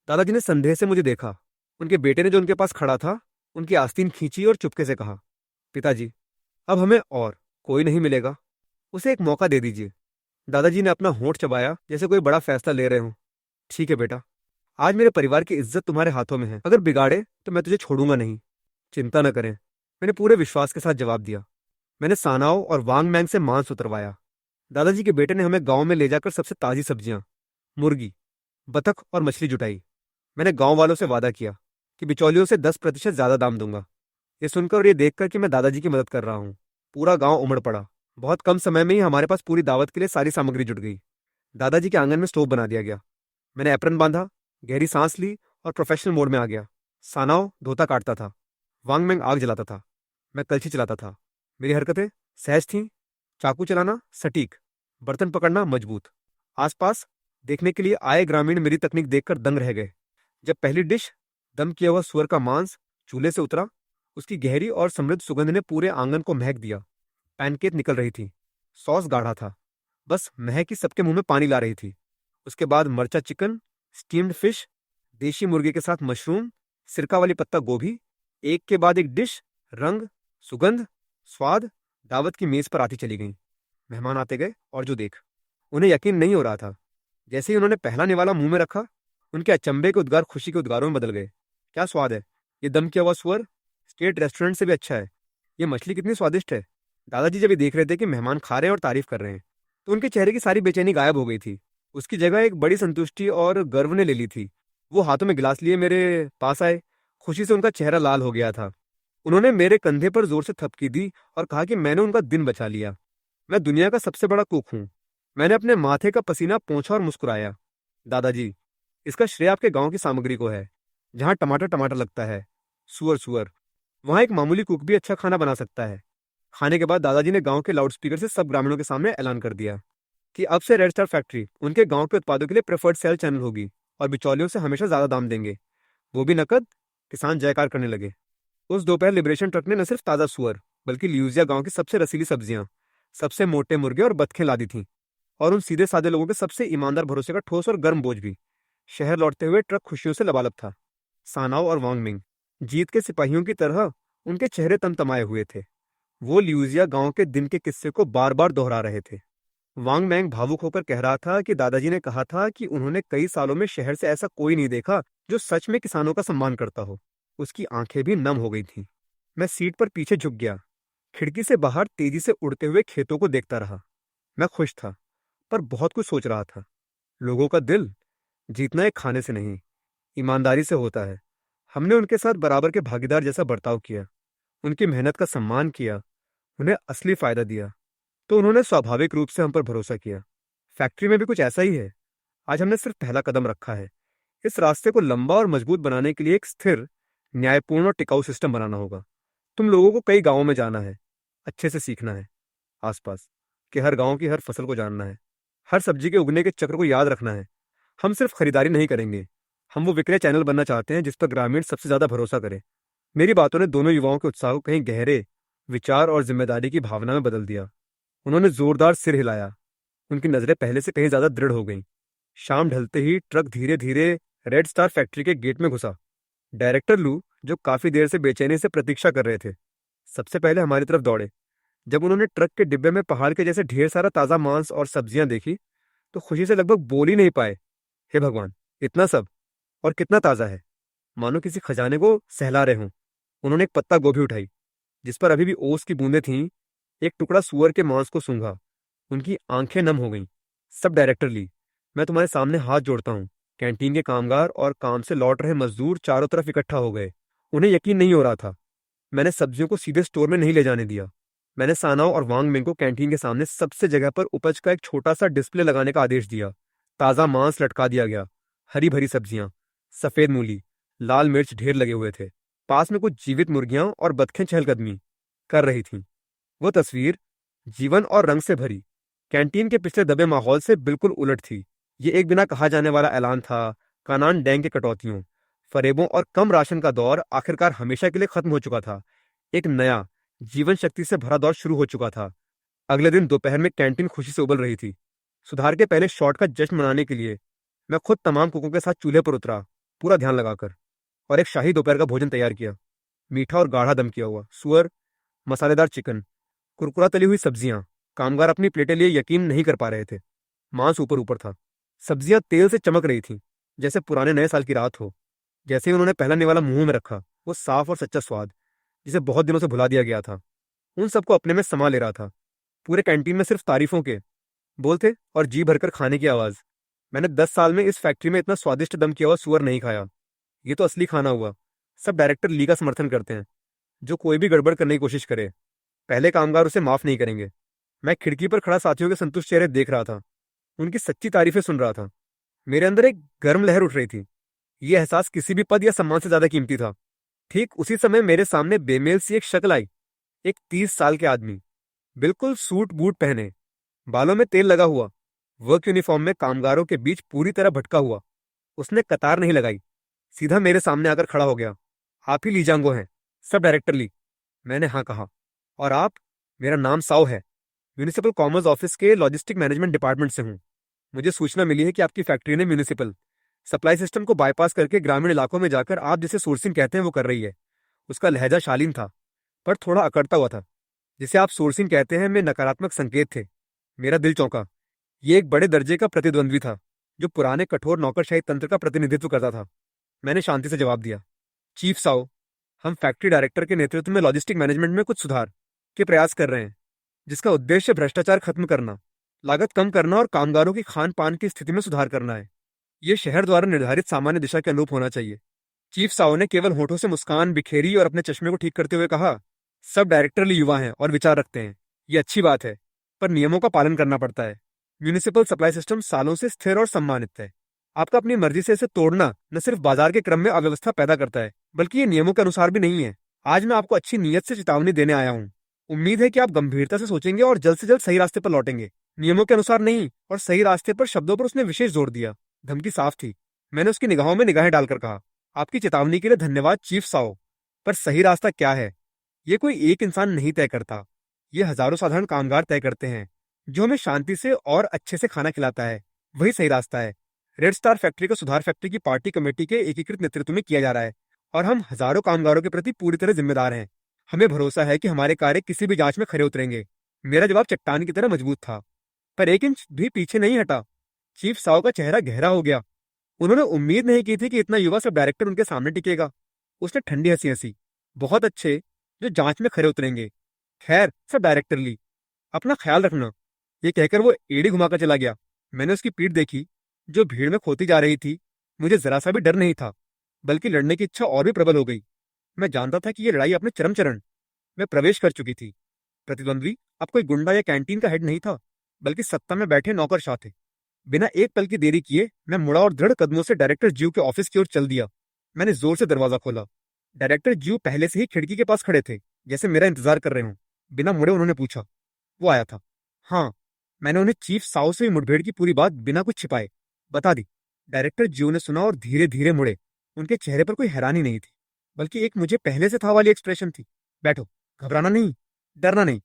दादाजी ने संदेह से मुझे देखा। उनके बेटे ने जो उनके पास खड़ा था, उनकी आस्तीन खींची और चुपके से कहा, पिताजी, अब हमें और कोई नहीं मिलेगा। उसे एक मौका दे दीजिए। दादाजी ने अपना होंठ चबाया, जैसे कोई बड़ा फैसला ले रहे हो। ठीक है बेटा, आज मेरे परिवार की इज्जत तुम्हारे हाथों में है। अगर बिगाड़े तो मैं तुझे छोड़ूंगा नहीं। चिंता न करें, मैंने पूरे विश्वास के साथ जवाब दिया। मैंने सानाओ और वांग मैंग से मांस उतरवाया। दादाजी के बेटे ने हमें गांव में ले जाकर सबसे ताजी सब्जियां, मुर्गी, बतख और मछली जुटाई। मैंने गांव वालों से वादा किया कि बिचौलियों से 10% ज्यादा दाम दूंगा। ये सुनकर और ये देखकर कि मैं दादाजी की मदद कर रहा हूँ, पूरा गांव उमड़ पड़ा। बहुत कम समय में ही हमारे पास पूरी दावत के लिए सारी सामग्री जुट गई। दादाजी के आंगन में स्टोव बना दिया गया। मैंने एप्रन बांधा, गहरी सांस ली और प्रोफेशनल मोड में आ गया। सानाओ धोता काटता था, वांग मैंग आग जलाता था, मैं कलछी चलाता था। मेरी हरकतें सहज थीं, चाकू चलाना सटीक, बर्तन पकड़ना मजबूत। आसपास देखने के लिए आए ग्रामीण मेरी तकनीक देखकर दंग रह गए। जब पहली डिश, दम किया हुआ सुअर का मांस, चूल्हे से उतरा, उसकी गहरी और समृद्ध सुगंध ने पूरे आंगन को महक दिया। पैनकेक निकल रही थी, सॉस गाढ़ा था, बस महक ही सबके मुंह में पानी ला रही थी। उसके बाद मरचा चिकन, स्टीम्ड फिश, देशी मुर्गे के साथ मशरूम, सिरका वाली पत्ता गोभी, एक के बाद एक डिश, रंग, सुगंध, स्वाद, दावत की मेज पर आती चली गई। मेहमान आते गए और जो देख, उन्हें यकीन नहीं हो रहा था। जैसे ही उन्होंने पहला निवाला मुंह में रखा, उनके अचंभे के उद्गार खुशी के उद्गारों में बदल गए। क्या स्वाद है! ये दम किया हुआ सुअर स्टेट रेस्टोरेंट से भी अच्छा है। ये मछली कितनी स्वादिष्ट है! दादाजी जब ये देख रहे थे कि मेहमान खा रहे हैं और तारीफ कर रहे हैं, तो उनके चेहरे की सारी बेचैनी गायब हो गई थी। उसकी जगह एक बड़ी संतुष्टि और गर्व ने ले ली थी। वो हाथों में गिलास लिए मेरे पास आए। खुशी से उनका चेहरा लाल हो गया था। उन्होंने मेरे कंधे पर जोर से थपकी दी और कहा कि मैंने उनका दिन बचा लिया। मैं दुनिया का सबसे बड़ा कुक हूँ। मैंने अपने माथे का पसीना पोंछा और मुस्कुराया। दादाजी, इसका श्रेय आपके गांव की सामग्री को है। जहाँ टमाटर टमाटर लगता है, सुअर सुअर, वहाँ एक मामूली कुक भी अच्छा खाना बना सकता है। खाने के बाद दादाजी ने गांव के लाउडस्पीकर से सब ग्रामीणों के सामने ऐलान कर दिया कि अब से रेड स्टार फैक्ट्री उनके गांव के उत्पादों के लिए प्रेफर्ड सेल चैनल होगी और बिचौलियों से हमेशा ज्यादा दाम देंगे, वो भी नकद। किसान जयकार करने लगे। उस दोपहर लिबरेशन ट्रक ने न सिर्फ ताजा सुअर, बल्कि ल्यूजिया गांव की सबसे रसीली सब्जियां, सबसे मोटे मुर्गे और बतखें ला दी थीं, और उन सीधे साधे लोगों के सबसे ईमानदार भरोसे का ठोस और गर्म बोझ भी। शहर लौटते हुए ट्रक खुशियों से लबालब था। सानाओ और वांग मिंग जीत के सिपाहियों की तरह उनके चेहरे तमतमाए हुए थे। वो ल्यूजिया गांव के दिन के किस्से को बार बार दोहरा रहे थे। वांग मैंग भावुक होकर कह रहा था कि दादाजी ने कहा था कि उन्होंने कई सालों में शहर से ऐसा कोई नहीं देखा जो सच में किसानों का सम्मान करता हो। उसकी आंखें भी नम हो गई थीं। मैं सीट पर पीछे झुक गया, खिड़की से बाहर तेजी से उड़ते हुए खेतों को देखता रहा। मैं खुश था, पर बहुत कुछ सोच रहा था। लोगों का दिल जीतना एक खाने से नहीं, ईमानदारी से होता है। हमने उनके साथ बराबर के भागीदार जैसा बर्ताव किया, उनकी मेहनत का सम्मान किया, उन्हें असली फायदा दिया, तो उन्होंने स्वाभाविक रूप से हम पर भरोसा किया। फैक्ट्री में भी कुछ ऐसा ही है। आज हमने सिर्फ पहला कदम रखा है। इस रास्ते को लंबा और मजबूत बनाने के लिए एक स्थिर, न्यायपूर्ण और टिकाऊ सिस्टम बनाना होगा। तुम लोगों को कई गांवों में जाना है, अच्छे से सीखना है, आसपास के हर गांव की हर फसल को जानना है, हर सब्जी के उगने के चक्र को याद रखना है। हम सिर्फ खरीदारी नहीं करेंगे, हम वो विक्रय चैनल बनना चाहते हैं जिस पर ग्रामीण सबसे ज्यादा भरोसा करे। मेरी बातों ने दोनों युवाओं के उत्साह को कहीं गहरे विचार और जिम्मेदारी की भावना में बदल दिया। उन्होंने जोरदार सिर हिलाया। उनकी नजरें पहले से कहीं ज्यादा दृढ़ हो गईं। शाम ढलते ही ट्रक धीरे धीरे रेड स्टार फैक्ट्री के गेट में घुसा। डायरेक्टर लू, जो काफी देर से बेचैनी से प्रतीक्षा कर रहे थे, सबसे पहले हमारी तरफ दौड़े। जब उन्होंने ट्रक के डिब्बे में पहाड़ के जैसे ढेर सारा ताजा मांस और सब्जियां देखी, तो खुशी से लगभग बोल ही नहीं पाए। हे भगवान, इतना सब, और कितना ताजा है! मानो किसी खजाने को सहला रहे हों। उन्होंने एक पत्ता गोभी उठाई, जिस पर अभी भी ओस की बूंदें थीं, एक टुकड़ा सुअर के मांस को सूंघा। उनकी आंखें नम हो गईं। सब डायरेक्टर ली, मैं तुम्हारे सामने हाथ जोड़ता हूँ। कैंटीन के कामगार और काम से लौट रहे मजदूर चारों तरफ इकट्ठा हो गए। उन्हें यकीन नहीं हो रहा था। मैंने सब्जियों को सीधे स्टोर में नहीं ले जाने दिया। मैंने सानाओ और वांग मिंग को कैंटीन के सामने सबसे जगह पर उपज का एक छोटा सा डिस्प्ले लगाने का आदेश दिया। ताजा मांस लटका दिया गया, हरी भरी सब्जियां, सफेद मूली, लाल मिर्च ढेर लगे हुए थे। पास में कुछ जीवित मुर्गियां और बतखें चहलकदमी कर रही थीं। वो तस्वीर जीवन और रंग से भरी कैंटीन के पिछले दबे माहौल से बिल्कुल उलट थी। ये एक बिना कहा जाने वाला ऐलान था। कानान डैंग के कटौतियों, फरेबों और कम राशन का दौर आखिरकार हमेशा के लिए खत्म हो चुका था। एक नया, जीवन शक्ति से भरा दौर शुरू हो चुका था। अगले दिन दोपहर में कैंटीन खुशी से उबल रही थी। सुधार के पहले शॉट का जश्न मनाने के लिए मैं खुद तमाम कुकों के साथ चूल्हे पर उतरा, पूरा ध्यान लगाकर, और एक शाही दोपहर का भोजन तैयार किया। मीठा और गाढ़ा दम किया हुआ सुअर, मसालेदार चिकन, कुरकुरा तली हुई सब्जियां। कामगार अपनी प्लेटें लिए यकीन नहीं कर पा रहे थे। मांस ऊपर ऊपर था। सब्जियां तेल से चमक रही थीं, जैसे पुराने नए साल की रात हो। जैसे ही उन्होंने पहला निवाला मुंह में रखा, वो साफ और सच्चा स्वाद, जिसे बहुत दिनों से भुला दिया गया था, उन सबको अपने में समा ले रहा था। पूरे कैंटीन में सिर्फ तारीफों के बोल थे और जी भरकर खाने की आवाज। मैंने 10 साल में इस फैक्ट्री में इतना स्वादिष्ट दम किया हुआ सुअर नहीं खाया। ये तो असली खाना हुआ। सब डायरेक्टर ली का समर्थन करते हैं। जो कोई भी गड़बड़ करने की कोशिश करे, पहले कामगार उसे माफ नहीं करेंगे। मैं खिड़की पर खड़ा साथियों के संतुष्ट चेहरे देख रहा था, उनकी सच्ची तारीफें सुन रहा था। मेरे अंदर एक गर्म लहर उठ रही थी। ये एहसास किसी भी पद या सम्मान से ज्यादा कीमती था। ठीक उसी समय मेरे सामने बेमेल सी एक शक्ल आई। एक 30 साल के आदमी, बिल्कुल सूट बूट पहने, बालों में तेल लगा हुआ, वर्क यूनिफॉर्म में कामगारों के बीच पूरी तरह भटका हुआ। उसने कतार नहीं लगाई, सीधा मेरे सामने आकर खड़ा हो गया। आप ही ली जांगो हैं, सब डायरेक्टर ली। मैंने हाँ कहा। और आप? मेरा नाम साओ है, म्यूनिसिपल कॉमर्स ऑफिस के लॉजिस्टिक मैनेजमेंट डिपार्टमेंट से हूँ। मुझे सूचना मिली है कि आपकी फैक्ट्री ने म्यूनिसिपल सप्लाई सिस्टम को बाईपास करके ग्रामीण इलाकों में जाकर आप जिसे सोर्सिंग कहते हैं वो कर रही है। उसका लहजा शालीन था, पर थोड़ा अकड़ता हुआ था। जिसे आप सोर्सिंग कहते हैं में नकारात्मक संकेत थे। मेरा दिल चौंका। ये एक बड़े दर्जे का प्रतिद्वंद्वी था, जो पुराने कठोर नौकरशाही तंत्र का प्रतिनिधित्व करता था। मैंने शांति से जवाब दिया, चीफ साओ, हम फैक्ट्री डायरेक्टर के नेतृत्व में लॉजिस्टिक मैनेजमेंट में कुछ सुधार के प्रयास कर रहे हैं, जिसका उद्देश्य भ्रष्टाचार खत्म करना, लागत कम करना और कामगारों की खान पान की स्थिति में सुधार करना है। ये शहर द्वारा निर्धारित सामान्य दिशा के अनुरूप होना चाहिए। चीफ साओ ने केवल होठों से मुस्कान बिखेरी और अपने चश्मे को ठीक करते हुए कहा, सब डायरेक्टर युवा हैं और विचार रखते हैं। ये अच्छी बात है, पर नियमों का पालन करना पड़ता है। म्यूनिसिपल सप्लाई सिस्टम सालों से स्थिर और सम्मानित है। आपका अपनी मर्जी से इसे तोड़ना न सिर्फ बाजार के क्रम में अव्यवस्था पैदा करता है, बल्कि ये नियमों के अनुसार भी नहीं है। आज मैं आपको अच्छी नीयत से चेतावनी देने आया हूँ। उम्मीद है कि आप गंभीरता से सोचेंगे और जल्द से जल्द सही रास्ते पर लौटेंगे। नियमों के अनुसार नहीं, और सही रास्ते पर शब्दों पर उसने विशेष जोर दिया। धमकी साफ थी। मैंने उसकी निगाहों में निगाहें डालकर कहा, आपकी चेतावनी के लिए धन्यवाद चीफ साओ, पर सही रास्ता क्या है, ये कोई एक इंसान नहीं तय करता। ये हजारों साधारण कामगार तय करते हैं, जो हमें शांति से और अच्छे से खाना खिलाता है। वही सही रास्ता है। रेड स्टार फैक्ट्री का सुधार फैक्ट्री की पार्टी कमेटी के एकीकृत नेतृत्व में किया जा रहा है, और हम हजारों कामगारों के प्रति पूरी तरह जिम्मेदार हैं। हमें भरोसा है कि हमारे कार्य किसी भी जांच में खरे उतरेंगे। मेरा जवाब चट्टान की तरह मजबूत था, पर एक इंच भी पीछे नहीं हटा। चीफ साओ का चेहरा गहरा हो गया। उन्होंने उम्मीद नहीं की थी कि इतना युवा सब डायरेक्टर उनके सामने टिकेगा। उसने ठंडी हंसी हंसी, बहुत अच्छे, जो जांच में खरे उतरेंगे। खैर, सब डायरेक्टर ली, अपना ख्याल रखना। ये कहकर वो एड़ी घुमाकर चला गया। मैंने उसकी पीठ देखी, जो भीड़ में खोती जा रही थी। मुझे जरा सा भी डर नहीं था, बल्कि लड़ने की इच्छा और भी प्रबल हो गई। मैं जानता था कि ये लड़ाई अपने चरम चरण में प्रवेश कर चुकी थी। प्रतिद्वंद्वी अब कोई गुंडा या कैंटीन का हेड नहीं था, बल्कि सत्ता में बैठे नौकरशाह थे। बिना एक पल की देरी किए मैं मुड़ा और दृढ़ कदमों से डायरेक्टर जीव के ऑफिस की ओर चल दिया। मैंने जोर से दरवाजा खोला। डायरेक्टर जीव पहले से ही खिड़की के पास खड़े थे, जैसे मेरा इंतजार कर रहे हों। बिना मुड़े उन्होंने पूछा, वो आया था? हाँ। मैंने उन्हें चीफ साओ से मुठभेड़ की पूरी बात बिना कुछ छिपाए बता दी। डायरेक्टर जीव ने सुना और धीरे धीरे मुड़े। उनके चेहरे पर कोई हैरानी नहीं थी, बल्कि एक मुझे पहले से था वाली एक्सप्रेशन थी। बैठो, घबराना नहीं, डरना नहीं।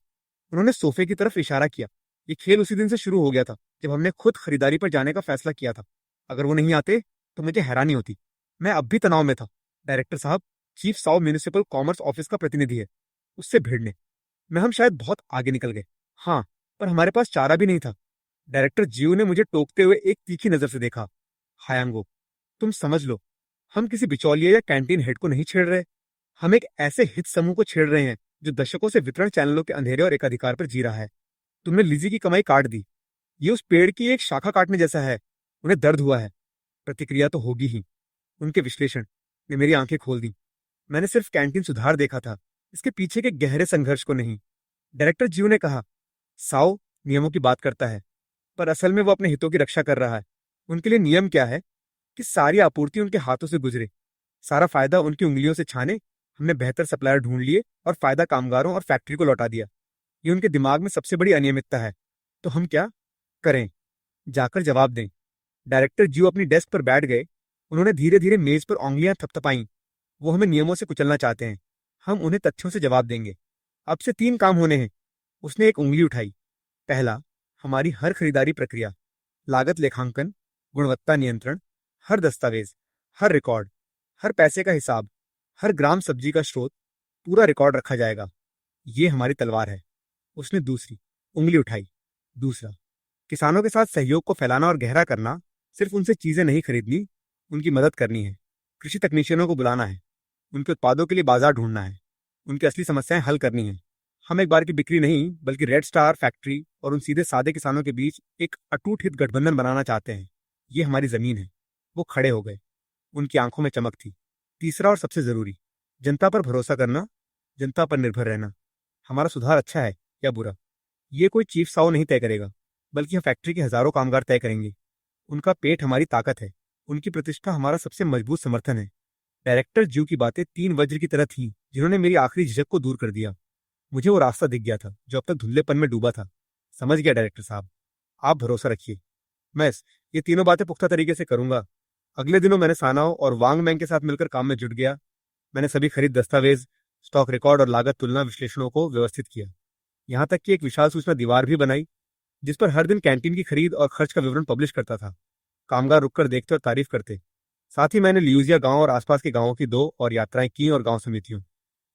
उन्होंने सोफे की तरफ इशारा किया। ये खेल उसी दिन से शुरू हो गया था, जब हमने खुद खरीदारी पर जाने का फैसला किया था। अगर वो नहीं आते तो मुझे हैरानी होती। मैं अब भी तनाव में था। डायरेक्टर साहब, chief Sao municipal commerce office का प्रतिनिधि है, उससे भिड़ने में हम शायद बहुत आगे निकल गए। हाँ, पर हमारे पास चारा भी नहीं था। डायरेक्टर जीव ने मुझे टोकते हुए एक तीखी नजर से देखा। हायांगो, तुम समझ लो, हम किसी बिचौलिए या कैंटीन हेड को नहीं छेड़ रहे। हम एक ऐसे हित समूह को छेड़ रहे हैं जो दशकों से वितरण चैनलों के अंधेरे और एकाधिकार पर जी रहा है। तुमने लिजी की कमाई काट दी, ये उस पेड़ की एक शाखा काटने जैसा है। उन्हें दर्द हुआ है, प्रतिक्रिया तो होगी ही। उनके विश्लेषण ने मेरी आंखें खोल दी। मैंने सिर्फ कैंटीन सुधार देखा था, इसके पीछे के गहरे संघर्ष को नहीं। डायरेक्टर जीव ने कहा, साओ नियमों की बात करता है, पर असल में वो अपने हितों की रक्षा कर रहा है। उनके लिए नियम क्या है कि सारी आपूर्ति उनके हाथों से गुजरे, सारा फायदा उनकी उंगलियों से छाने। हमने बेहतर सप्लायर ढूंढ लिए और फायदा कामगारों और फैक्ट्री को लौटा दिया। ये उनके दिमाग में सबसे बड़ी अनियमितता है। तो हम क्या करें? जाकर जवाब दें, डायरेक्टर जियो अपनी डेस्क पर बैठ गए। उन्होंने धीरे धीरे मेज पर उंगलियां थपथपाईं। वो हमें नियमों से कुचलना चाहते हैं। हम उन्हें तथ्यों से जवाब देंगे। अब से 3 काम होने हैं। उसने एक उंगली उठाई। पहला, हमारी हर खरीदारी प्रक्रिया, लागत लेखांकन, गुणवत्ता नियंत्रण, हर दस्तावेज, हर रिकॉर्ड, हर पैसे का हिसाब, हर ग्राम सब्जी का स्रोत, पूरा रिकॉर्ड रखा जाएगा। ये हमारी तलवार है। उसने दूसरी उंगली उठाई। दूसरा, किसानों के साथ सहयोग को फैलाना और गहरा करना। सिर्फ उनसे चीजें नहीं खरीदनी, उनकी मदद करनी है। कृषि तकनीशियनों को बुलाना है। उनके उत्पादों के लिए बाजार ढूंढना है। उनकी असली समस्याएं हल करनी है। हम एक बार की बिक्री नहीं, बल्कि रेड स्टार फैक्ट्री और उन सीधे सादे किसानों के बीच एक अटूट हित गठबंधन बनाना चाहते हैं। ये हमारी जमीन है। वो खड़े हो गए। उनकी आंखों में चमक थी। तीसरा और सबसे जरूरी, जनता पर भरोसा करना, जनता पर निर्भर रहना। हमारा सुधार अच्छा है या बुरा, ये कोई चीफ साओ नहीं तय करेगा, बल्कि हम फैक्ट्री के हजारों कामगार तय करेंगे। उनका पेट हमारी ताकत है। उनकी प्रतिष्ठा हमारा सबसे मजबूत समर्थन है। डायरेक्टर ज्यू की बातें 3 वज्र की तरह थीं, जिन्होंने मेरी आखिरी झिझक को दूर कर दिया। मुझे वो रास्ता दिख गया था जो अब तक धुंधलेपन में डूबा था। समझ गया डायरेक्टर साहब, आप भरोसा रखिए। मैं ये तीनों बातें पुख्ता तरीके से करूंगा। अगले दिनों मैंने सानाओ और वांग मैंग के साथ मिलकर काम में जुट गया। मैंने सभी खरीद दस्तावेज, स्टॉक रिकॉर्ड और लागत तुलना विश्लेषणों को व्यवस्थित किया। यहाँ तक कि एक विशाल सूचना दीवार भी बनाई, जिस पर हर दिन कैंटीन की खरीद और खर्च का विवरण पब्लिश करता था। कामगार रुककर देखते और तारीफ करते। साथ ही मैंने ल्यूजिया गांव और आसपास के गांवों की 2 और यात्राएं की और गांव समितियों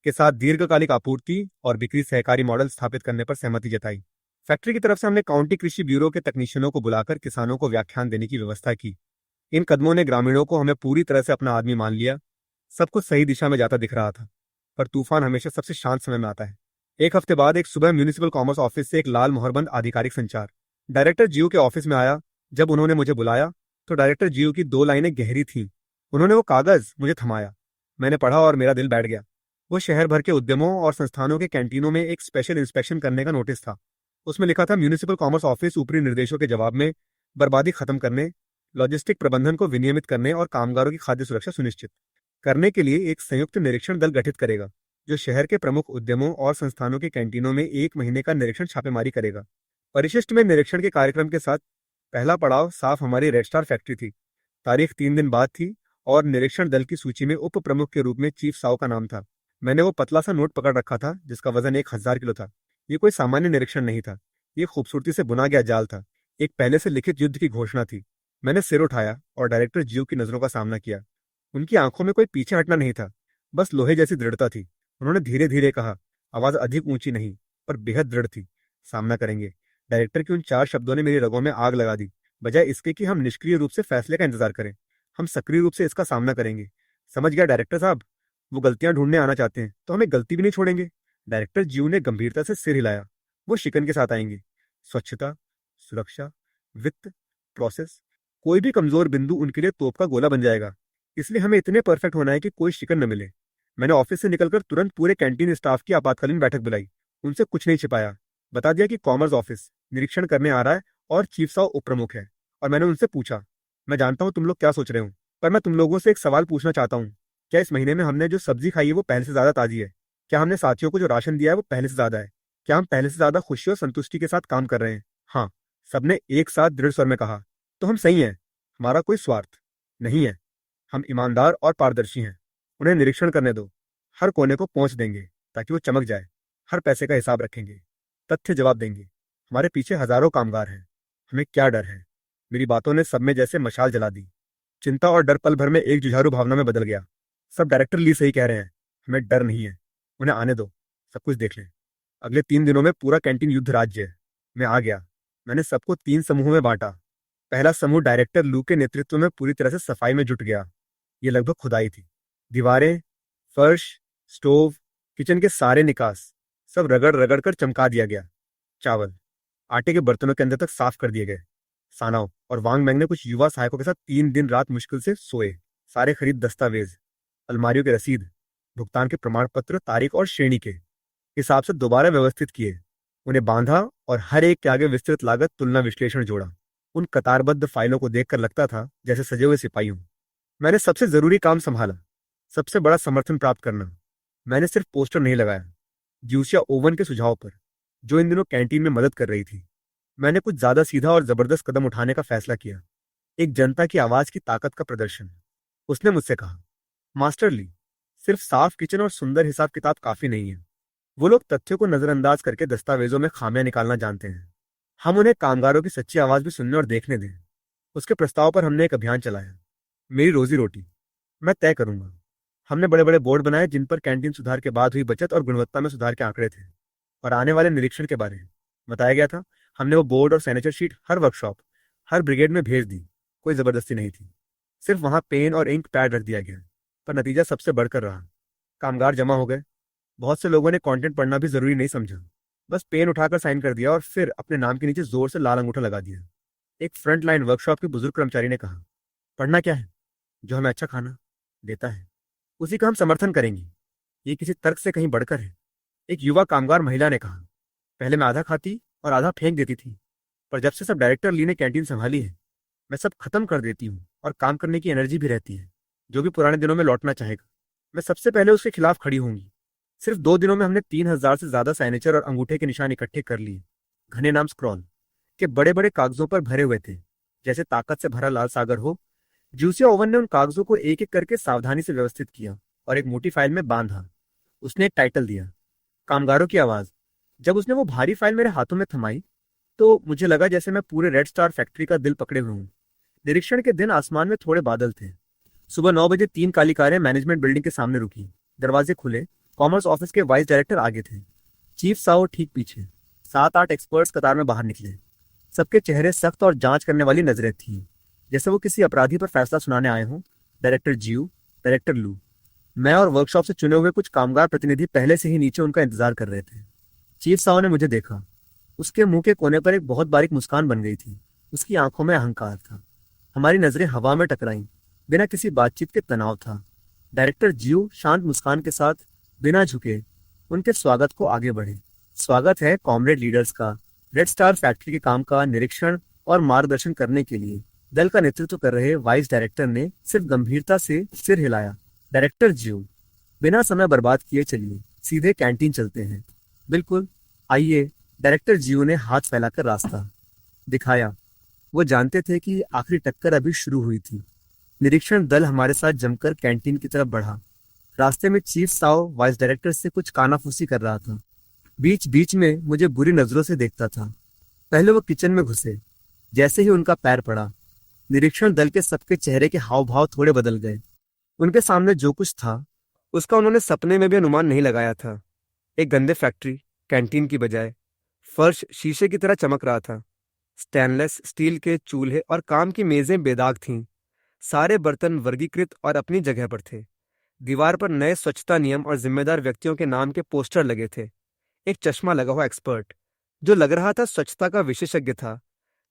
के साथ दीर्घकालिक आपूर्ति और बिक्री सहकारी मॉडल स्थापित करने पर सहमति जताई। फैक्ट्री की तरफ से हमने काउंटी कृषि ब्यूरो के तकनीशियनों को बुलाकर किसानों को व्याख्यान देने की व्यवस्था की। इन कदमों ने ग्रामीणों को हमें पूरी तरह से अपना आदमी मान लिया। सब कुछ सही दिशा में जाता दिख रहा था, पर तूफान हमेशा सबसे शांत समय में आता है। एक हफ्ते बाद एक सुबह म्यूनिसिपल कॉमर्स ऑफिस से एक लाल मोहरबंद आधिकारिक संचार डायरेक्टर जियो के ऑफिस में आया। जब उन्होंने मुझे बुलाया तो डायरेक्टर जियो की 2 लाइनें गहरी थीं। उन्होंने वो कागज मुझे थमाया। मैंने पढ़ा और मेरा दिल बैठ गया। वो शहर भर के उद्यमों और संस्थानों के कैंटीनों में एक स्पेशल इंस्पेक्शन करने का नोटिस था। उसमें लिखा था, म्यूनिसिपल कॉमर्स ऑफिस ऊपरी निर्देशों के जवाब में बर्बादी खत्म करने, लॉजिस्टिक प्रबंधन को विनियमित करने और कामगारों की खाद्य सुरक्षा सुनिश्चित करने के लिए एक संयुक्त निरीक्षण दल गठित करेगा, जो शहर के प्रमुख उद्यमों और संस्थानों के कैंटीनों में 1 महीने का निरीक्षण छापेमारी करेगा। परिशिष्ट में निरीक्षण के कार्यक्रम के साथ पहला पड़ाव साफ हमारी रेड स्टार फैक्ट्री थी। तारीख 3 दिन बाद थी और निरीक्षण दल की सूची में उप प्रमुख के रूप में चीफ साओ का नाम था। मैंने वो पतला सा नोट पकड़ रखा था जिसका वजन 1000 किलो था। ये कोई सामान्य निरीक्षण नहीं था। ये खूबसूरती से बुना गया जाल था। एक पहले से लिखित युद्ध की घोषणा थी। मैंने सिर उठाया और डायरेक्टर जियो की नजरों का सामना किया। उनकी आंखों में कोई पीछे हटना नहीं था, बस लोहे जैसी दृढ़ता थी। उन्होंने धीरे धीरे कहा, आवाज अधिक ऊंची नहीं, पर बेहद दृढ़ थी, सामना करेंगे। डायरेक्टर की उन 4 शब्दों ने मेरी रगों में आग लगा दी। बजाय इसके कि हम निष्क्रिय रूप से फैसले का इंतजार करें, हम सक्रिय रूप से इसका सामना करेंगे। समझ गया डायरेक्टर साहब, वो गलतियां ढूंढने आना चाहते हैं तो हमें गलती भी नहीं छोड़ेंगे। डायरेक्टर जीव ने गंभीरता से सिर हिलाया। वो शिकन के साथ आएंगे। स्वच्छता, सुरक्षा, वित्त, प्रोसेस, कोई भी कमजोर बिंदु उनके लिए तोप का गोला बन जाएगा। इसलिए हमें इतने परफेक्ट होना है कि कोई शिकन न मिले। मैंने ऑफिस से निकलकर तुरंत पूरे कैंटीन स्टाफ की आपातकालीन बैठक बुलाई। उनसे कुछ नहीं छिपाया। बता दिया कि कॉमर्स ऑफिस निरीक्षण करने आ रहा है और चीफ साहब उप प्रमुख है। और मैंने उनसे पूछा, मैं जानता हूं तुम लोग क्या सोच रहे हो, पर मैं तुम लोगों से एक सवाल पूछना चाहता हूं। क्या इस महीने में हमने जो सब्जी खाई है वो पहले से ज्यादा ताजी है? क्या हमने साथियों को जो राशन दिया है वो पहले से ज्यादा है? क्या हम पहले से ज्यादा खुशी और संतुष्टि के साथ काम कर रहे हैं? हाँ, सबने एक साथ दृढ़ स्वर में कहा। तो हम सही हैं। हमारा कोई स्वार्थ नहीं है। हम ईमानदार और पारदर्शी हैं। उन्हें निरीक्षण करने दो। हर कोने को पहुंच देंगे ताकि वो चमक जाए। हर पैसे का हिसाब रखेंगे, तथ्य जवाब देंगे। हमारे पीछे हजारों कामगार हैं। हमें क्या डर है? मेरी बातों ने सब में जैसे मशाल जला दी। चिंता और डर पल भर में एक जुझारू भावना में बदल गया। सब डायरेक्टर ली सही कह रहे हैं। हमें डर नहीं है। उन्हें आने दो, सब कुछ देख लें। अगले 3 दिनों में पूरा कैंटीन युद्ध राज्य है। मैं आ गया। मैंने सबको 3 समूहों में बांटा। पहला समूह डायरेक्टर लू के नेतृत्व में पूरी तरह से सफाई में जुट गया। ये लगभग खुदाई थी। दीवारें, फर्श, स्टोव, किचन के सारे निकास सब रगड़ रगड़ कर चमका दिया गया। चावल, आटे के बर्तनों के अंदर तक साफ कर दिए गए। सानाओ और वांग मैंग ने कुछ युवा सहायकों के साथ 3 दिन रात मुश्किल से सोए। सारे खरीद दस्तावेज, अलमारियों के रसीद, भुगतान के प्रमाण पत्र तारीख और श्रेणी के हिसाब से दोबारा व्यवस्थित किए। उन्हें बांधा और हर एक के आगे विस्तृत लागत तुलना विश्लेषण जोड़ा। उन कतारबद्ध फाइलों को देखकर लगता था जैसे सजे हुए सिपाही हूं। मैंने सबसे जरूरी काम संभाला, सबसे बड़ा समर्थन प्राप्त करना। मैंने सिर्फ पोस्टर नहीं लगाया, ज्यूसिया ओवन के सुझाव पर, जो इन दिनों कैंटीन में मदद कर रही थी, मैंने कुछ ज्यादा सीधा और जबरदस्त कदम उठाने का फैसला किया। एक जनता की आवाज की ताकत का प्रदर्शन। उसने मुझसे कहा, मास्टर ली, सिर्फ साफ किचन और सुंदर हिसाब किताब काफी नहीं है। वो लोग तथ्यों को नजरअंदाज करके दस्तावेजों में खामियां निकालना जानते हैं। हम उन्हें कामगारों की सच्ची आवाज भी सुनने और देखने दें। उसके प्रस्ताव पर हमने एक अभियान चलाया। मेरी रोजी रोटी मैं तय करूंगा। हमने बड़े बड़े बोर्ड बनाए जिन पर कैंटीन सुधार के बाद हुई बचत और गुणवत्ता में सुधार के आंकड़े थे, और आने वाले निरीक्षण के बारे में बताया गया था। हमने वो बोर्ड और सैनिटर शीट हर वर्कशॉप, हर ब्रिगेड में भेज दी। कोई जबरदस्ती नहीं थी, सिर्फ वहां पेन और इंक पैड रख दिया गया। पर नतीजा सबसे बढ़कर रहा। कामगार जमा हो गए। बहुत से लोगों ने कंटेंट पढ़ना भी जरूरी नहीं समझा, बस पेन उठाकर साइन कर दिया और फिर अपने नाम के नीचे जोर से लाल अंगूठा लगा दिया। एक फ्रंट लाइन वर्कशॉप के बुजुर्ग कर्मचारी ने कहा, पढ़ना क्या है? जो हमें अच्छा खाना देता है उसी का हम समर्थन करेंगे। ये किसी तर्क से कहीं बढ़कर है। एक युवा कामगार महिला ने कहा, पहले मैं आधा खाती और आधा फेंक देती थी, पर जब से सब डायरेक्टर ली ने कैंटीन संभाली है, मैं सब खत्म कर देती हूँ और काम करने की एनर्जी भी रहती है। जो भी पुराने दिनों में लौटना चाहेगा, मैं सबसे पहले उसके खिलाफ खड़ी होंगी। सिर्फ 2 दिनों में हमने 3,000 से ज्यादा साइनेचर और अंगूठे के निशान इकट्ठे कर लिए। घने नाम स्क्रॉल के बड़े बड़े कागजों पर भरे हुए थे, जैसे ताकत से भरा लाल सागर हो। जूसिया ओवन ने उन कागजों को एक एक करके सावधानी से व्यवस्थित किया और एक मोटी फाइल में बांधा। उसने एक टाइटल दिया, कामगारों की आवाज। जब उसने वो भारी फाइल मेरे हाथों में थमाई तो मुझे लगा जैसे मैं पूरे रेड स्टार फैक्ट्री का दिल पकड़े हुए हूँ। निरीक्षण के दिन आसमान में थोड़े बादल थे। सुबह 9 बजे 3 काली कारें मैनेजमेंट बिल्डिंग के सामने रुकी। दरवाजे खुले। कॉमर्स ऑफिस के वाइस डायरेक्टर आगे थे, चीफ साहब ठीक पीछे। 7-8 एक्सपर्ट्स कतार में बाहर निकले। सबके चेहरे सख्त और जांच करने वाली नजरें थीं, जैसे वो किसी अपराधी पर फैसला सुनाने आए हों। डायरेक्टर जीव, डायरेक्टर लू, मैं और वर्कशॉप से चुने हुए कुछ कामगार प्रतिनिधि पहले से ही नीचे उनका इंतजार कर रहे थे। चीफ साहब ने मुझे देखा। उसके मुंह के कोने पर एक बहुत बारीक मुस्कान बन गई थी। उसकी आंखों में अहंकार था। हमारी नजरें हवा में टकराईं, बिना किसी बातचीत के तनाव था। डायरेक्टर जीव शांत मुस्कान के साथ बिना झुके उनके स्वागत को आगे बढ़े। स्वागत है कॉमरेड लीडर्स का। रेड स्टार फैक्ट्री के काम का निरीक्षण और मार्गदर्शन करने के लिए दल का नेतृत्व कर रहे वाइस डायरेक्टर ने सिर्फ गंभीरता से सिर हिलाया। डायरेक्टर जीव, बिना समय बर्बाद किए चलिए, सीधे कैंटीन चलते हैं। बिल्कुल, आइए। डायरेक्टर जीव ने हाथ फैलाकर रास्ता दिखाया। वो जानते थे कि आखिरी टक्कर अभी शुरू हुई थी। निरीक्षण दल हमारे साथ जमकर कैंटीन की तरफ बढ़ा। रास्ते में चीफ साव वाइस डायरेक्टर से कुछ कानाफूसी कर रहा था। बीच बीच में मुझे बुरी नजरों से देखता था। पहले वो किचन में घुसे। जैसे ही उनका पैर पड़ा, निरीक्षण दल के सबके चेहरे के हाव भाव थोड़े बदल गए। उनके सामने जो कुछ था उसका उन्होंने सपने में भी अनुमान नहीं लगाया था। एक गंदे फैक्ट्री कैंटीन की बजाय फर्श शीशे की तरह चमक रहा था। स्टेनलेस स्टील के चूल्हे और काम की मेजें बेदाग थीं। सारे बर्तन वर्गीकृत और अपनी जगह पर थे। दीवार पर नए स्वच्छता नियम और जिम्मेदार व्यक्तियों के नाम के पोस्टर लगे थे। एक चश्मा लगा हुआ एक्सपर्ट, जो लग रहा था स्वच्छता का विशेषज्ञ था,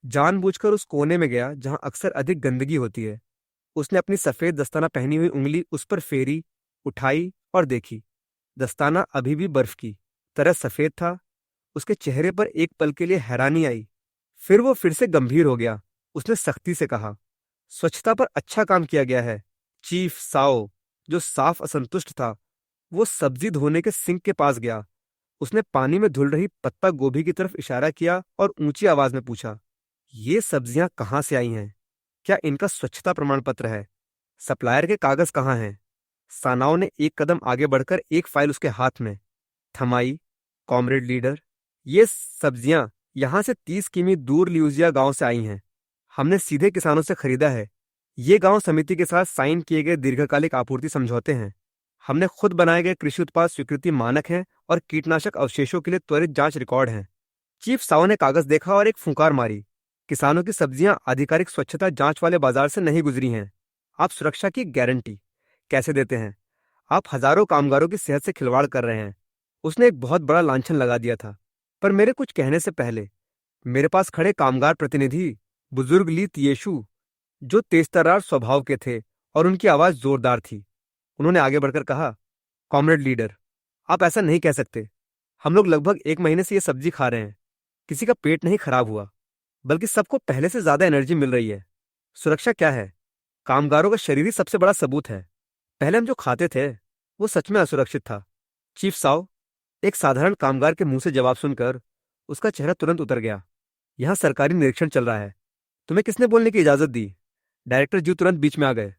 जानबूझकर उस कोने में गया जहां अक्सर अधिक गंदगी होती है। उसने अपनी सफेद दस्ताना पहनी हुई उंगली उस पर फेरी, उठाई और देखी। दस्ताना अभी भी बर्फ की तरह सफेद था। उसके चेहरे पर एक पल के लिए हैरानी आई, फिर से गंभीर हो गया। उसने सख्ती से कहा, स्वच्छता पर अच्छा काम किया गया है। चीफ साओ, जो साफ असंतुष्ट था, वो सब्जी धोने के सिंक के पास गया। उसने पानी में धुल रही पत्ता गोभी की तरफ इशारा किया और ऊंची आवाज में पूछा, ये सब्जियां कहाँ से आई हैं? क्या इनका स्वच्छता प्रमाण पत्र है? सप्लायर के कागज कहाँ हैं? सानाओ ने एक कदम आगे बढ़कर एक फाइल उसके हाथ में थमाई। कॉमरेड लीडर, ये सब्जियां यहां से 30 किमी दूर लियूजिया गांव से आई हैं। हमने सीधे किसानों से खरीदा है। ये गांव समिति के साथ साइन किए गए दीर्घकालिक आपूर्ति समझौते हैं। हमने खुद बनाए गए कृषि उत्पाद स्वीकृति मानक हैं और कीटनाशक अवशेषों के लिए त्वरित जांच रिकॉर्ड हैं। चीफ साव ने कागज देखा और एक फुंकार मारी। किसानों की सब्जियां आधिकारिक स्वच्छता जांच वाले बाजार से नहीं गुजरी हैं। आप सुरक्षा की गारंटी कैसे देते हैं? आप हजारों कामगारों की सेहत से खिलवाड़ कर रहे हैं। उसने एक बहुत बड़ा लांछन लगा दिया था। पर मेरे कुछ कहने से पहले मेरे पास खड़े कामगार प्रतिनिधि बुजुर्ग ली तियेशु, जो तेजतर्रार स्वभाव के थे और उनकी आवाज जोरदार थी, उन्होंने आगे बढ़कर कहा, कॉमरेड लीडर, आप ऐसा नहीं कह सकते। हम लोग लगभग 1 महीने से ये सब्जी खा रहे हैं। किसी का पेट नहीं खराब हुआ, बल्कि सबको पहले से ज्यादा एनर्जी मिल रही है। सुरक्षा क्या है? कामगारों का शरीर ही सबसे बड़ा सबूत है। पहले हम जो खाते थे वो सच में असुरक्षित था। चीफ साव, एक साधारण कामगार के मुंह से जवाब सुनकर उसका चेहरा तुरंत उतर गया। यहाँ सरकारी निरीक्षण चल रहा है। तुम्हें किसने बोलने की इजाजत दी? डायरेक्टर जी तुरंत बीच में आ गए।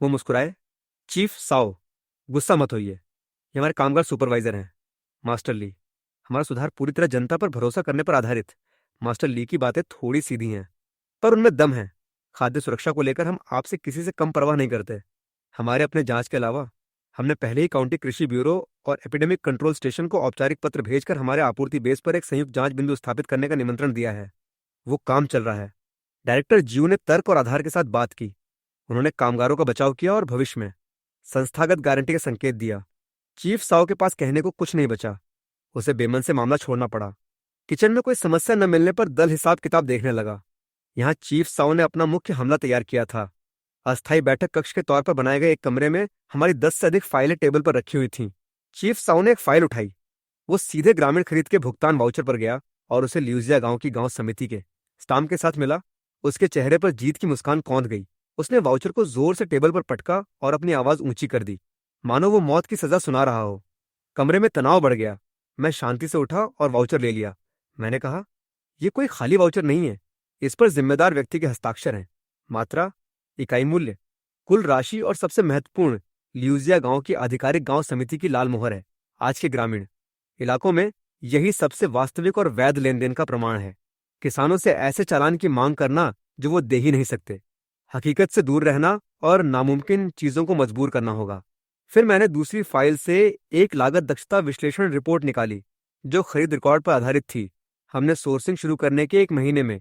वो मुस्कुराए। चीफ साओ, गुस्सा मत होइए, ये हमारे कामगार सुपरवाइजर हैं। मास्टर ली, हमारा सुधार पूरी तरह जनता पर भरोसा करने पर आधारित। मास्टर ली की बातें थोड़ी सीधी हैं, पर उनमें दम है। खाद्य सुरक्षा को लेकर हम आपसे किसी से कम परवाह नहीं करते। हमारे अपने जांच के अलावा हमने पहले ही काउंटी कृषि ब्यूरो और एपिडेमिक कंट्रोल स्टेशन को औपचारिक पत्र भेजकर हमारे आपूर्ति बेस पर एक संयुक्त जांच बिंदु स्थापित करने का निमंत्रण दिया है। वो काम चल रहा है। डायरेक्टर जीयू ने तर्क और आधार के साथ बात की। उन्होंने कामगारों का बचाव किया और भविष्य में संस्थागत गारंटी का संकेत दिया। चीफ साओ के पास कहने को कुछ नहीं बचा। उसे बेमन से मामला छोड़ना पड़ा। किचन में कोई समस्या न मिलने पर दल हिसाब किताब देखने लगा। यहाँ चीफ साओ ने अपना मुख्य हमला तैयार किया था। अस्थायी बैठक कक्ष के तौर पर बनाए गए एक कमरे में हमारी 10 से अधिक फाइलें टेबल पर रखी हुई थीं। चीफ साओ ने एक फाइल उठाई। वो सीधे ग्रामीण खरीद के भुगतान वाउचर पर गया और उसे ल्यूजिया गांव की गांव समिति के स्टाम्प के साथ मिला। उसके चेहरे पर जीत की मुस्कान कौंध गई। उसने वाउचर को जोर से टेबल पर पटका और अपनी आवाज ऊंची कर दी, मानो वो मौत की सजा सुना रहा हो। कमरे में तनाव बढ़ गया। मैं शांति से उठा और वाउचर ले लिया। मैंने कहा, यह कोई खाली वाउचर नहीं है। इस पर जिम्मेदार व्यक्ति के हस्ताक्षर हैं। मात्रा, इकाई मूल्य, कुल राशि और सबसे महत्वपूर्ण, ल्यूजिया गांव की आधिकारिक गांव समिति की लाल मोहर है। आज के ग्रामीण इलाकों में यही सबसे वास्तविक और वैध लेन देन का प्रमाण है। किसानों से ऐसे चालान की मांग करना जो वो दे ही नहीं सकते। हकीकत से दूर रहना और नामुमकिन चीजों को मजबूर करना होगा। फिर मैंने दूसरी फाइल से एक लागत दक्षता विश्लेषण रिपोर्ट निकाली जो खरीद रिकॉर्ड पर आधारित थी। हमने सोर्सिंग शुरू करने के 1 महीने में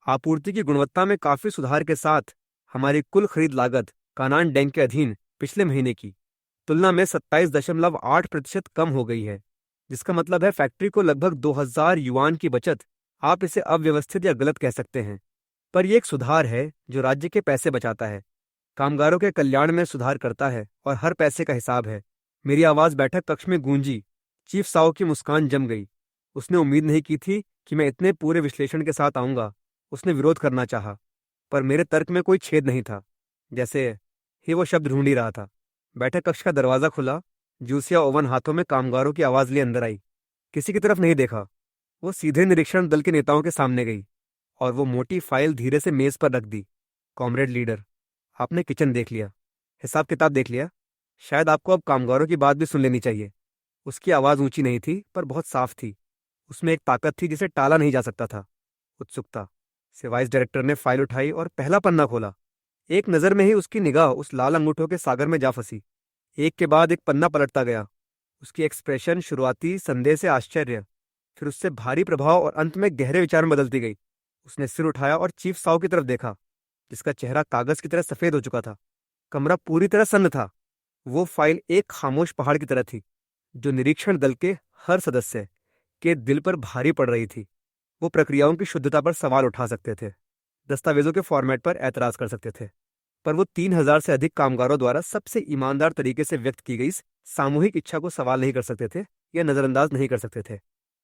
आपूर्ति की गुणवत्ता में काफी सुधार के साथ हमारी कुल खरीद लागत कानान डैंग के अधीन पिछले महीने की तुलना में 27.8% कम हो गई है, जिसका मतलब है फैक्ट्री को लगभग 2000 युआन की बचत। आप इसे अव्यवस्थित या गलत कह सकते हैं, पर यह एक सुधार है जो राज्य के पैसे बचाता है, कामगारों के कल्याण में सुधार करता है और हर पैसे का हिसाब है। मेरी आवाज बैठक कक्ष में गूंजी। चीफ साओ की मुस्कान जम गई। उसने उम्मीद नहीं की थी कि मैं इतने पूरे विश्लेषण के साथ आऊंगा। उसने विरोध करना चाहा, पर मेरे तर्क में कोई छेद नहीं था। जैसे ही वो शब्द ढूंढ ही रहा था, बैठक कक्ष का दरवाजा खुला। जूसिया ओवन हाथों में कामगारों की आवाज लिए अंदर आई। किसी की तरफ नहीं देखा। वो सीधे निरीक्षण दल के नेताओं के सामने गई और वो मोटी फाइल धीरे से मेज पर रख दी। कॉमरेड लीडर, आपने किचन देख लिया, हिसाब किताब देख लिया। शायद आपको अब कामगारों की बात भी सुन लेनी चाहिए। उसकी आवाज ऊंची नहीं थी, पर बहुत साफ थी। उसमें एक ताकत थी जिसे टाला नहीं जा सकता था, उत्सुकता से वाइस डायरेक्टर ने फाइल उठाई और पहला पन्ना खोला। एक नजर में ही उसकी निगाह उस लाल अंगूठों के सागर में जा फंसी। एक के बाद एक पन्ना पलटता गया। उसकी एक्सप्रेशन शुरुआती संदेह से आश्चर्य, फिर उससे भारी प्रभाव और अंत में गहरे विचार में बदलती गई। उसने सिर उठाया और चीफ साओ की तरफ देखा, जिसका चेहरा कागज की तरह सफेद हो चुका था। कमरा पूरी तरह सन्न था। वो फाइल एक खामोश पहाड़ की तरह थी जो निरीक्षण दल के हर सदस्य के दिल पर भारी पड़ रही थी। वो प्रक्रियाओं की शुद्धता पर सवाल उठा सकते थे, दस्तावेजों के फॉर्मेट पर ऐतराज कर सकते थे, पर वो 3000 से अधिक कामगारों द्वारा सबसे ईमानदार तरीके से व्यक्त की गई सामूहिक इच्छा को सवाल नहीं कर सकते थे या नजरअंदाज नहीं कर सकते थे।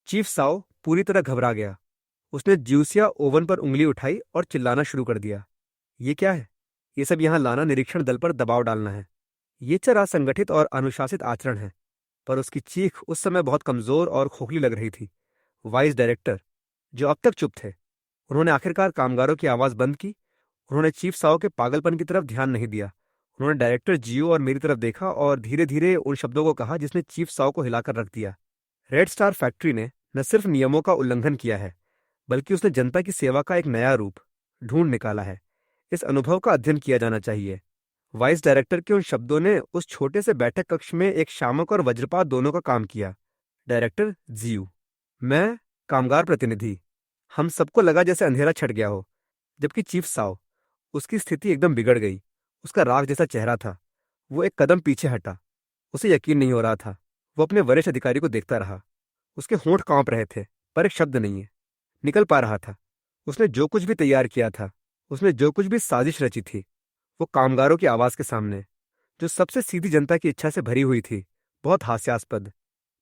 चीफ साओ पूरी तरह घबरा गया। उसने ज्यूसिया ओवन पर उंगली उठाई और चिल्लाना शुरू कर दिया, ये क्या है? ये सब यहाँ लाना निरीक्षण दल पर दबाव डालना है। ये चरा संगठित और अनुशासित आचरण है। पर उसकी चीख उस समय बहुत कमजोर और खोखली लग रही थी। वाइस डायरेक्टर, जो अब तक चुप थे, उन्होंने आखिरकार कामगारों की आवाज बंद की। उन्होंने चीफ साओ के पागलपन की तरफ ध्यान नहीं दिया। उन्होंने डायरेक्टर जियो और मेरी तरफ देखा और धीरे धीरे उन शब्दों को कहा जिसने चीफ साओ को हिलाकर रख दिया। रेड स्टार फैक्ट्री ने न सिर्फ नियमों का उल्लंघन किया है, बल्कि उसने जनता की सेवा का एक नया रूप ढूंढ निकाला है। इस अनुभव का अध्ययन किया जाना चाहिए। वाइस डायरेक्टर के उन शब्दों ने उस छोटे से बैठक कक्ष में एक शामक और वज्रपात दोनों का काम किया। डायरेक्टर जियू, मैं कामगार प्रतिनिधि, हम सबको लगा जैसे अंधेरा छट गया हो। जबकि चीफ साओ, उसकी स्थिति एकदम बिगड़ गई। उसका राख जैसा चेहरा था। वो एक कदम पीछे हटा। उसे यकीन नहीं हो रहा था। वो अपने वरिष्ठ अधिकारी को देखता रहा। उसके होंठ कांप रहे थे, पर एक शब्द नहीं निकल पा रहा था। उसने जो कुछ भी तैयार किया था, उसने जो कुछ भी साजिश रची थी, वो कामगारों की आवाज के सामने, जो सबसे सीधी जनता की इच्छा से भरी हुई थी, बहुत हास्यास्पद,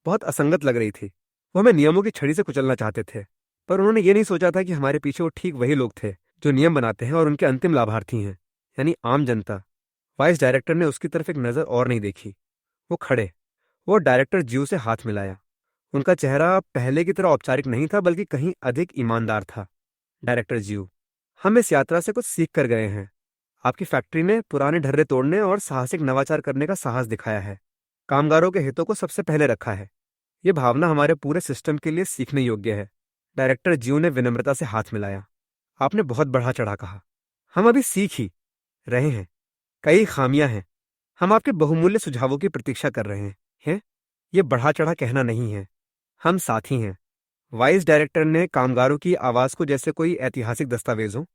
बहुत असंगत लग रही थी। वो हमें नियमों की छड़ी से कुचलना चाहते थे, पर उन्होंने ये नहीं सोचा था कि हमारे पीछे वो ठीक वही लोग थे जो नियम बनाते हैं और उनके अंतिम लाभार्थी हैं, यानी आम जनता। वाइस डायरेक्टर ने उसकी तरफ एक नजर और नहीं देखी। वो खड़े, वो डायरेक्टर जियो से हाथ मिलाया। उनका चेहरा पहले की तरह औपचारिक नहीं था, बल्कि कहीं अधिक ईमानदार था। डायरेक्टर जियो, हम इस यात्रा से कुछ सीख कर गए हैं। आपकी फैक्ट्री ने पुराने ढर्रे तोड़ने और साहसिक नवाचार करने का साहस दिखाया है। कामगारों के हितों को सबसे पहले रखा है। ये भावना हमारे पूरे सिस्टम के लिए सीखने योग्य है। डायरेक्टर जीव ने विनम्रता से हाथ मिलाया। आपने बहुत बढ़ा चढ़ा कहा। हम अभी सीख ही रहे हैं। कई खामियां हैं। हम आपके बहुमूल्य सुझावों की प्रतीक्षा कर रहे हैं। ये बढ़ा चढ़ा कहना नहीं है। हम साथी हैं। वाइस डायरेक्टर ने कामगारों की आवाज को जैसे कोई ऐतिहासिक दस्तावेज हो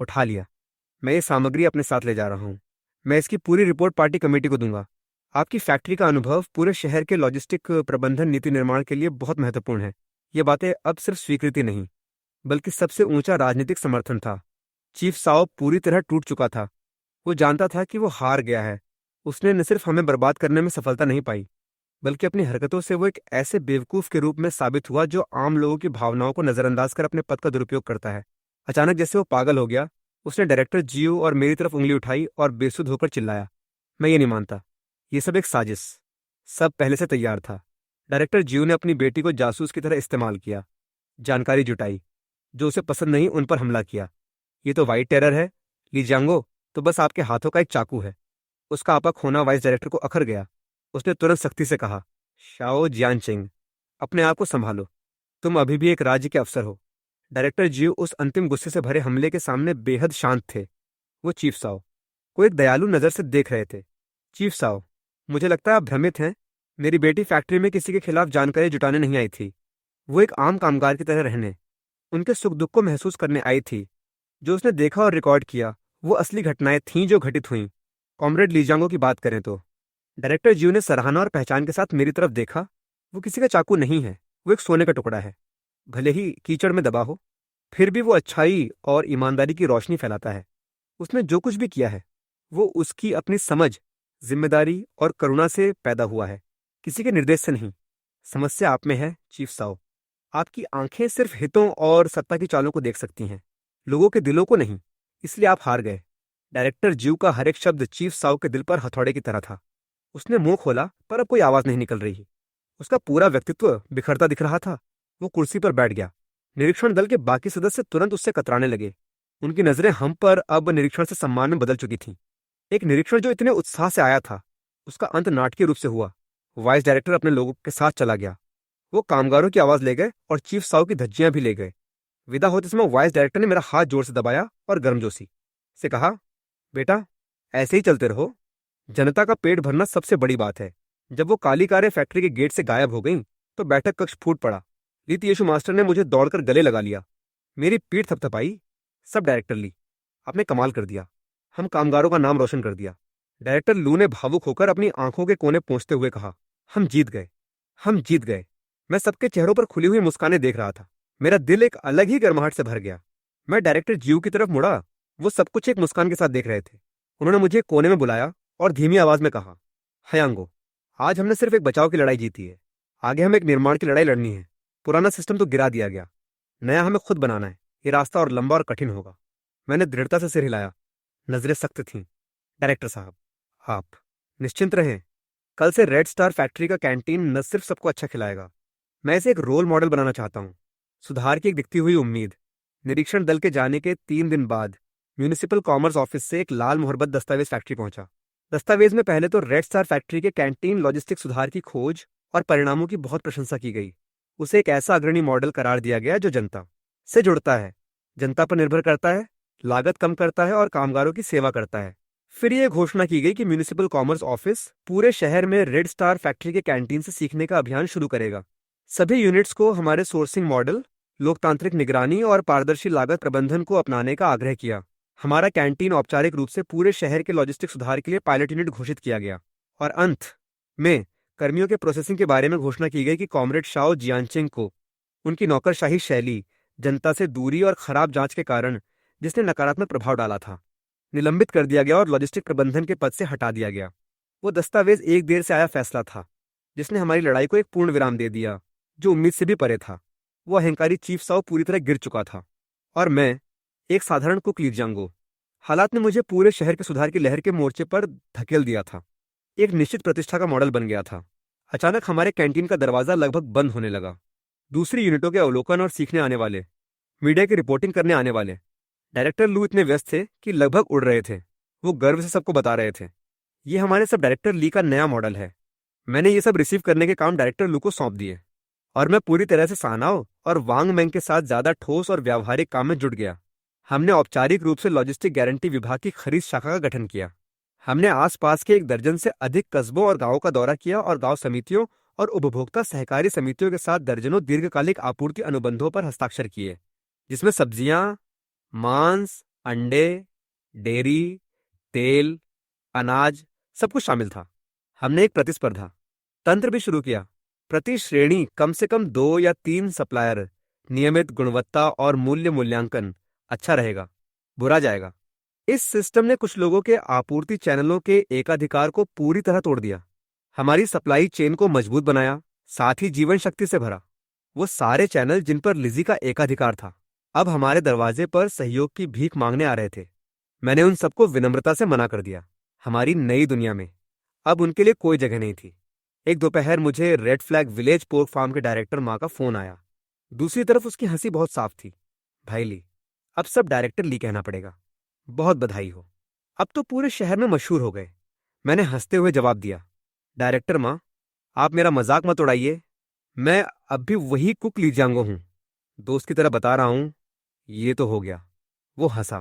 उठा लिया। मैं ये सामग्री अपने साथ ले जा रहा हूँ। मैं इसकी पूरी रिपोर्ट पार्टी कमेटी को दूंगा। आपकी फैक्ट्री का अनुभव पूरे शहर के लॉजिस्टिक प्रबंधन नीति निर्माण के लिए बहुत महत्वपूर्ण है। ये बातें अब सिर्फ स्वीकृति नहीं, बल्कि सबसे ऊंचा राजनीतिक समर्थन था। चीफ साओ पूरी तरह टूट चुका था। वो जानता था कि वो हार गया है। उसने न सिर्फ हमें बर्बाद करने में सफलता नहीं पाई, बल्कि अपनी हरकतों से वो एक ऐसे बेवकूफ के रूप में साबित हुआ जो आम लोगों की भावनाओं को नजरअंदाज कर अपने पद का दुरुपयोग करता है। अचानक जैसे वो पागल हो गया, उसने डायरेक्टर जियो और मेरी तरफ उंगली उठाई और बेसुध होकर चिल्लाया, मैं ये नहीं मानता। ये सब एक साजिश। सब पहले से तैयार था। डायरेक्टर जियो ने अपनी बेटी को जासूस की तरह इस्तेमाल किया। जानकारी जुटाई। जो उसे पसंद नहीं उन पर हमला किया। ये तो वाइट टेरर है। लीजांगो तो बस आपके हाथों का एक चाकू है। उसका आपा खोना वाइस डायरेक्टर को अखर गया। उसने तुरंत सख्ती से कहा, शाओ जियानचिंग, अपने आप को संभालो। तुम अभी भी एक राज्य के अफसर हो। डायरेक्टर जियो उस अंतिम गुस्से से भरे हमले के सामने बेहद शांत थे। वो चीफ साओ को एक दयालु नजर से देख रहे थे। चीफ साओ, मुझे लगता है आप भ्रमित हैं। मेरी बेटी फैक्ट्री में किसी के खिलाफ जानकारी जुटाने नहीं आई थी। वो एक आम कामगार की तरह रहने, उनके सुख दुख को महसूस करने आई थी। जो उसने देखा और रिकॉर्ड किया वो असली घटनाएं थीं जो घटित हुईं। कॉमरेड लीजांगो की बात करें तो डायरेक्टर जियो ने सराहना और पहचान के साथ मेरी तरफ देखा। वो किसी का चाकू नहीं है। वो एक सोने का टुकड़ा है। भले ही कीचड़ में दबा हो, फिर भी वो अच्छाई और ईमानदारी की रोशनी फैलाता है। उसने जो कुछ भी किया है वो उसकी अपनी समझ, जिम्मेदारी और करुणा से पैदा हुआ है, किसी के निर्देश से नहीं। समस्या आप में है चीफ साओ। आपकी आंखें सिर्फ हितों और सत्ता की चालों को देख सकती हैं, लोगों के दिलों को नहीं। इसलिए आप हार गए। डायरेक्टर जीव का हर एक शब्द चीफ साओ के दिल पर हथौड़े की तरह था। उसने मुंह खोला पर अब कोई आवाज नहीं निकल रही। उसका पूरा व्यक्तित्व बिखरता दिख रहा था। वो कुर्सी पर बैठ गया। निरीक्षण दल के बाकी सदस्य तुरंत उससे कतराने लगे। उनकी नजरें हम पर अब निरीक्षण से सम्मान में बदल चुकी थीं। एक निरीक्षण जो इतने उत्साह से आया था, उसका अंत नाटकीय रूप से हुआ। वाइस डायरेक्टर अपने लोगों के साथ चला गया। वो कामगारों की आवाज ले गए और चीफ साओ की धज्जियां भी ले गए। विदा होते समय वाइस डायरेक्टर ने मेरा हाथ जोर से दबाया और गर्मजोशी से कहा, बेटा ऐसे ही चलते रहो। जनता का पेट भरना सबसे बड़ी बात है। जब वो काली कारें फैक्ट्री के गेट से गायब हो गईं, तो बैठक कक्ष फूट पड़ा। लीत यीशु मास्टर ने मुझे दौड़कर गले लगा लिया। मेरी पीठ थपथपाई। सब डायरेक्टर ली, आपने कमाल कर दिया। हम कामगारों का नाम रोशन कर दिया। डायरेक्टर लू ने भावुक होकर अपनी आंखों के कोने पहुंचते हुए कहा, हम जीत गए, हम जीत गए। मैं सबके चेहरों पर खुली हुई मुस्कानें देख रहा था। मेरा दिल एक अलग ही गर्माहट से भर गया। मैं डायरेक्टर जीव की तरफ मुड़ा। वो सब कुछ एक मुस्कान के साथ देख रहे थे। उन्होंने मुझे कोने में बुलाया और धीमी आवाज में कहा, हयांगो, आज हमने सिर्फ एक बचाव की लड़ाई जीती है। आगे हमें एक निर्माण की लड़ाई लड़नी है। पुराना सिस्टम तो गिरा दिया गया, नया हमें खुद बनाना है। ये रास्ता और लंबा और कठिन होगा। मैंने दृढ़ता से सिर हिलाया। नजरें सख्त थीं। डायरेक्टर साहब, आप निश्चिंत रहें। कल से रेड स्टार फैक्ट्री का कैंटीन न सिर्फ सबको अच्छा खिलाएगा, मैं इसे एक रोल मॉडल बनाना चाहता हूँ। सुधार की एक दिखती हुई उम्मीद। निरीक्षण दल के जाने के 3 दिन बाद म्यूनिसिपल कॉमर्स ऑफिस से एक लाल मोहरबत दस्तावेज फैक्ट्री पहुंचा। दस्तावेज में पहले तो रेड स्टार फैक्ट्री के कैंटीन लॉजिस्टिक सुधार की खोज और परिणामों की बहुत प्रशंसा की गई। उसे एक ऐसा अग्रणी मॉडल करार दिया गया जो जनता से जुड़ता है, जनता पर निर्भर करता है, लागत कम करता है और कामगारों की सेवा करता है। फिर यह घोषणा की गई कि म्यूनिसिपल कॉमर्स ऑफिस पूरे शहर में रेड स्टार फैक्ट्री के कैंटीन से सीखने का अभियान शुरू करेगा। सभी यूनिट्स को हमारे सोर्सिंग मॉडल, लोकतांत्रिक निगरानी और पारदर्शी लागत प्रबंधन को अपनाने का आग्रह किया। हमारा कैंटीन औपचारिक रूप से पूरे शहर के लॉजिस्टिक सुधार के लिए पायलट यूनिट घोषित किया गया। और अंत में कर्मियों के प्रोसेसिंग के बारे में घोषणा की गई कि कॉमरेड शाओ जियानचिंग को उनकी नौकरशाही शैली, जनता से दूरी और खराब जांच के कारण जिसने नकारात्मक प्रभाव डाला था, निलंबित कर दिया गया और लॉजिस्टिक प्रबंधन के पद से हटा दिया गया। वो दस्तावेज एक देर से आया फैसला था जिसने हमारी लड़ाई को एक पूर्ण विराम दे दिया, जो उम्मीद से भी परे था। वो अहंकारी चीफ साओ पूरी तरह गिर चुका था और मैं एक साधारण कुक लीजांगो। हालात ने मुझे पूरे शहर के सुधार की लहर के मोर्चे पर धकेल दिया था। एक निश्चित प्रतिष्ठा का मॉडल बन गया था। अचानक हमारे कैंटीन का दरवाजा लगभग बंद होने लगा। दूसरी यूनिटों के अवलोकन और सीखने आने वाले, मीडिया की रिपोर्टिंग करने आने वाले। डायरेक्टर लू इतने व्यस्त थे कि लगभग उड़ रहे थे। वो गर्व से सबको बता रहे थे, ये हमारे सब डायरेक्टर ली का नया मॉडल है। मैंने ये सब रिसीव करने के काम डायरेक्टर लू को सौंप दिए और मैं पूरी तरह से सानाव और वांग मैंग के साथ ज्यादा ठोस और व्यावहारिक काम में जुट गया। हमने औपचारिक रूप से लॉजिस्टिक गारंटी विभाग की खरीद शाखा का गठन किया। हमने आसपास के 1 दर्जन से अधिक कस्बों और गांवों का दौरा किया और गांव समितियों और उपभोक्ता सहकारी समितियों के साथ दर्जनों दीर्घकालिक आपूर्ति अनुबंधों पर हस्ताक्षर किए, जिसमें सब्जियां, मांस, अंडे, डेयरी, तेल, अनाज, सब कुछ शामिल था। हमने एक प्रतिस्पर्धा तंत्र भी शुरू किया। प्रति श्रेणी कम से कम 2 या 3 सप्लायर, नियमित गुणवत्ता और मूल्य मूल्यांकन, अच्छा रहेगा, बुरा जाएगा। इस सिस्टम ने कुछ लोगों के आपूर्ति चैनलों के एकाधिकार को पूरी तरह तोड़ दिया, हमारी सप्लाई चेन को मजबूत बनाया, साथ ही जीवन शक्ति से भरा। वो सारे चैनल जिन पर लिजी का एकाधिकार था, अब हमारे दरवाजे पर सहयोग की भीख मांगने आ रहे थे। मैंने उन सबको विनम्रता से मना कर दिया। हमारी नई दुनिया में अब उनके लिए कोई जगह नहीं थी। एक दोपहर मुझे red flag village pork farm के डायरेक्टर माँ का फोन आया। दूसरी तरफ उसकी हंसी बहुत साफ थी। भाई ली, अब सब डायरेक्टर ली कहना पड़ेगा। बहुत बधाई हो, अब तो पूरे शहर में मशहूर हो गए। मैंने हंसते हुए जवाब दिया, डायरेक्टर माँ, आप मेरा मजाक मत उड़ाइए। मैं अब भी वही कुक लीजियांगो हूं। दोस्त की तरह बता रहा हूं, ये तो हो गया। वो हंसा,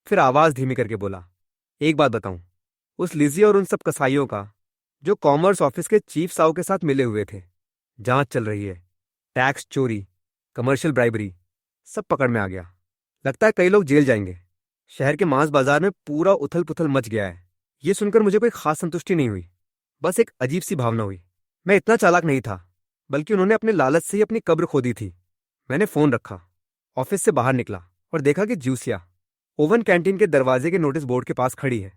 फिर आवाज धीमी करके बोला, एक बात बताऊं, उस लिजी और उन सब कसाईयों का जो कॉमर्स ऑफिस के चीफ साहू के साथ मिले हुए थे, जांच चल रही है। टैक्स चोरी, कमर्शियल ब्राइबरी, सब पकड़ में आ गया। लगता है कई लोग जेल जाएंगे। शहर के मांस बाजार में पूरा उथल पुथल मच गया है। ये सुनकर मुझे कोई खास संतुष्टि नहीं हुई, बस एक अजीब सी भावना हुई। मैं इतना चालाक नहीं था, बल्कि उन्होंने अपने लालच से ही अपनी कब्र खोदी थी। मैंने फोन रखा, ऑफिस से बाहर निकला और देखा कि जूसिया ओवन कैंटीन के दरवाजे के नोटिस बोर्ड के पास खड़ी है।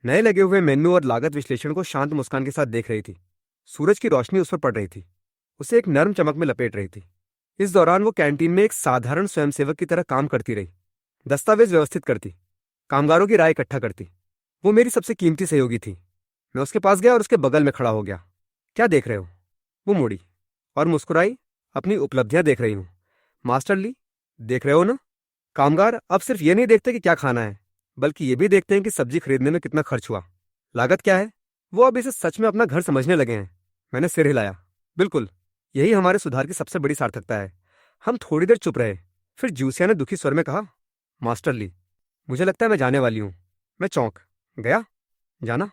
नए लगे हुए मेन्यू और लागत विश्लेषण को शांत मुस्कान के साथ देख रही थी। सूरज की रोशनी उस पर पड़ रही थी, उसे एक नर्म चमक में लपेट रही थी। इस दौरान वो कैंटीन में एक साधारण स्वयंसेवक की तरह काम करती रही। दस्तावेज व्यवस्थित करती, कामगारों की राय इकट्ठा करती। वो मेरी सबसे कीमती सहयोगी थी। मैं उसके पास गया और उसके बगल में खड़ा हो गया। क्या देख रहे हो? वो मुड़ी और मुस्कुराई। अपनी उपलब्धियां देख रही हूं। मास्टर ली, देख रहे हो ना? कामगार अब सिर्फ ये नहीं देखते कि क्या खाना है, बल्कि ये भी देखते हैं कि सब्जी खरीदने में कितना खर्च हुआ, लागत क्या है। वो अब इसे सच में अपना घर समझने लगे हैं। मैंने सिर हिलाया। बिल्कुल, यही हमारे सुधार की सबसे बड़ी सार्थकता है। हम थोड़ी देर चुप रहे, फिर जूसिया ने दुखी स्वर में कहा, मास्टर ली, मुझे लगता है मैं जाने वाली हूं। मैं चौंक गया। जाना?